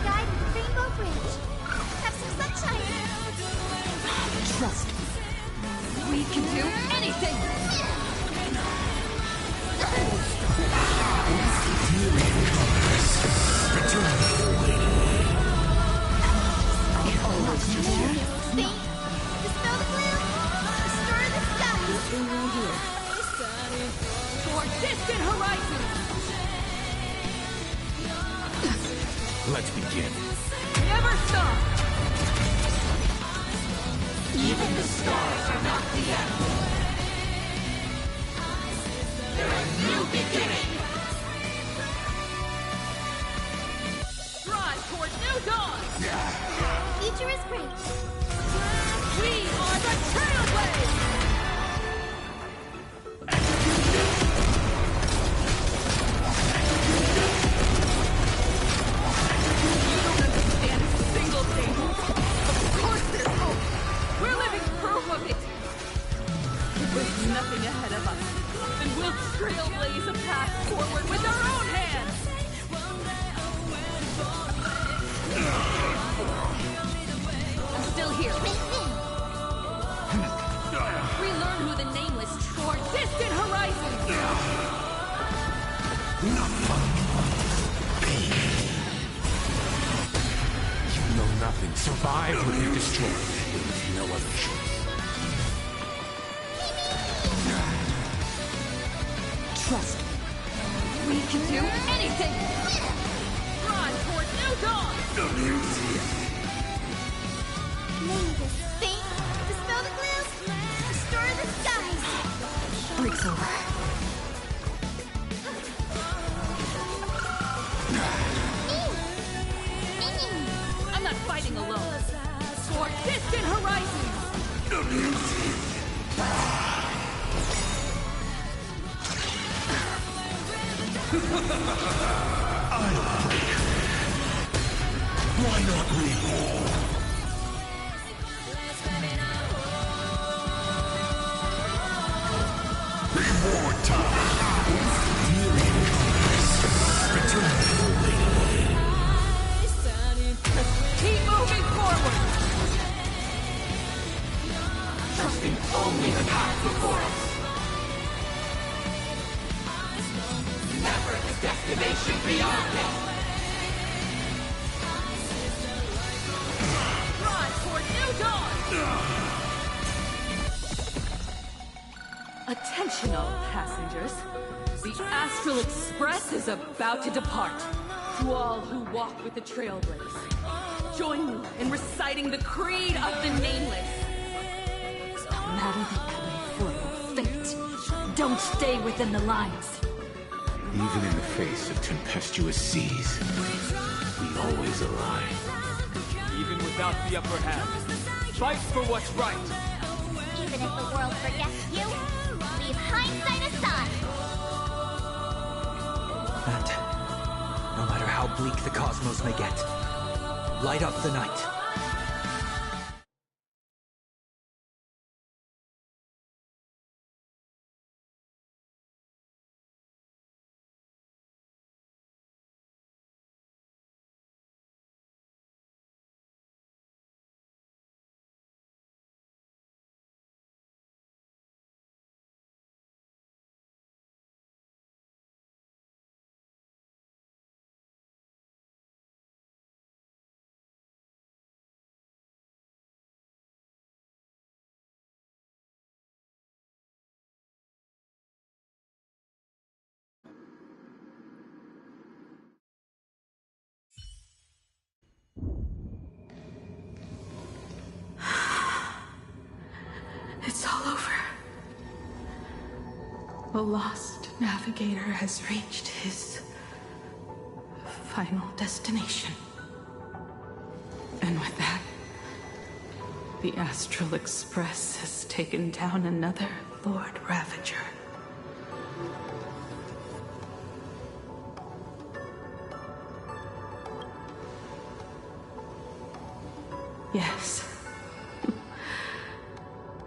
Guide the Rainbow Bridge! Have some sunshine! Trust me. We can do anything! distant horizons! Let's begin. Never stop! Even the stars are not the end. They're a new beginning. Drive toward new dawn! Future is great. We are the Trailblaze! You don't understand a single thing. Of course there's hope. We're living proof of it. If there's nothing ahead of us, then we'll trailblaze a path forward with our own hands. I'm still here. Relearn who the Nameless toward distant horizons. You know nothing. Survive or be destroyed. There is no other choice. Trust me. We can do anything. Run toward new dawn. Name this fate, dispel the clouds, restore the skies. Break's over. I'm not fighting alone. Toward distant horizons. I'll break. Why not we all? Reward time! Myriad colors. Return fully. Keep moving forward. Trusting only the path before us. Never the destination beyond it. Run toward new dawn. Attention all passengers. The Astral Express is about to depart. To all who walk with the Trailblaze, join me in reciting the creed of the Nameless. No matter the ebb and flow of fate, don't stay within the lines. Even in the face of tempestuous seas, we always align. Even without the upper hand, fight for what's right. Even if the world forgets you, leave hindsight aside. And no matter how bleak the cosmos may get, light up the night. It's all over. The lost navigator has reached his final destination. And with that, the Astral Express has taken down another Lord Ravager. Yes.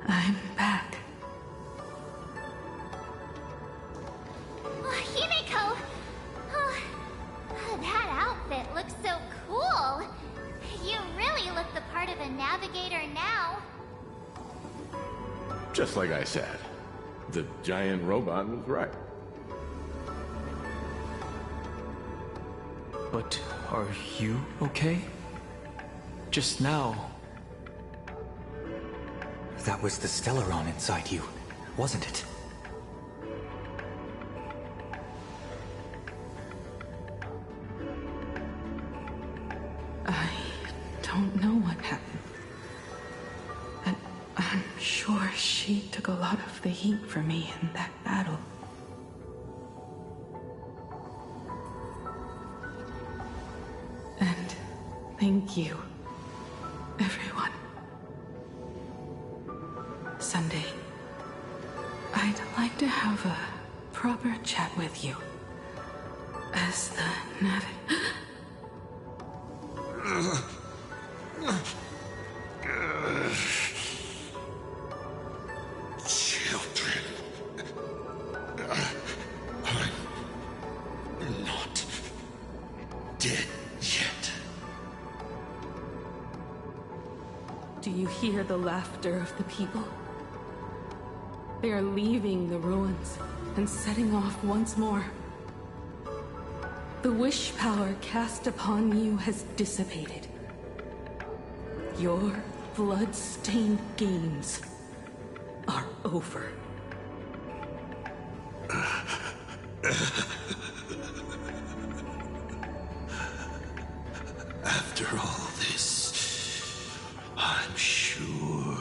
I'm back. Oh, Himiko! Oh, that outfit looks so cool. You really look the part of a navigator now. Just like I said, the giant robot was right. But are you okay? Just now. That was the Stellaron inside you, wasn't it? sure she took a lot of the heat for me in that battle. And thank you, everyone. Sunday, I'd like to have a proper chat with you. As the Children. I'm not dead yet. Do you hear the laughter of the people? They are leaving the ruins and setting off once more. The wish power cast upon you has dissipated. Your blood-stained games are over. After all this, I'm sure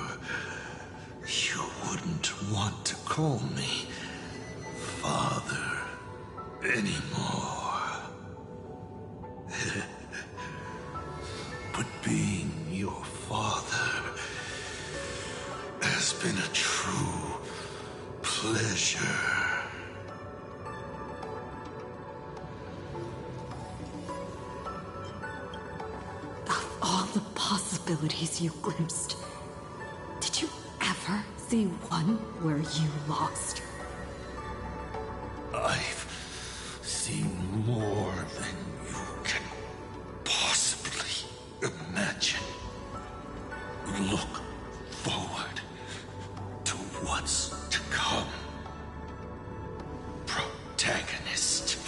you wouldn't want to call me Father anymore. But being your father has been a true pleasure. Of all the possibilities you glimpsed, did you ever see one where you lost? I've seen more than you can possibly imagine. Look forward to what's to come. Protagonist.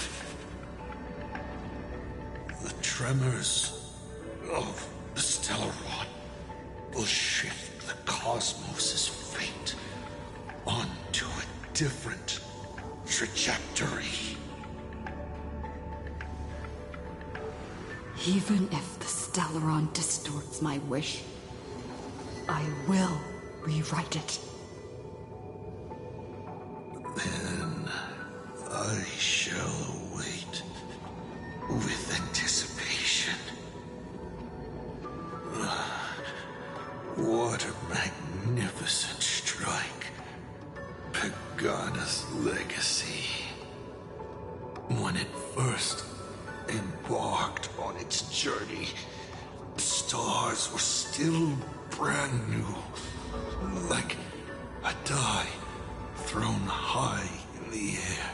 The tremors of the Stellaron will shift the cosmos's fate onto a different trajectory. Even if the Stellaron distorts my wish, I will rewrite it. Then I shall await with anticipation. What a magnificent strike. Pagana's legacy. When it first embarked on its journey, the stars were still brand new. Like a die thrown high in the air,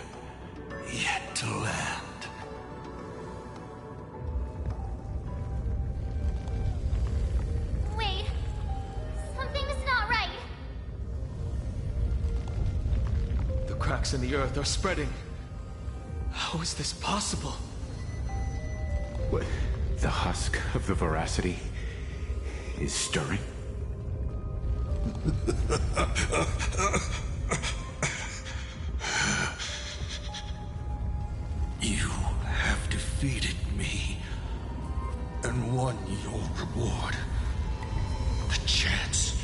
yet to land. Wait. Something's not right. The cracks in the earth are spreading. How is this possible? What? The husk of the veracity is stirring? You have defeated me and won your reward. The chance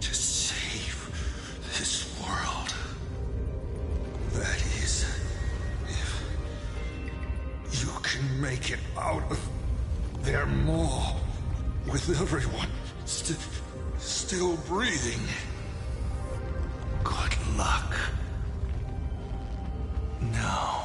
to save this world. That is, if you can make it out of there more with everyone still breathing. Good luck. Now,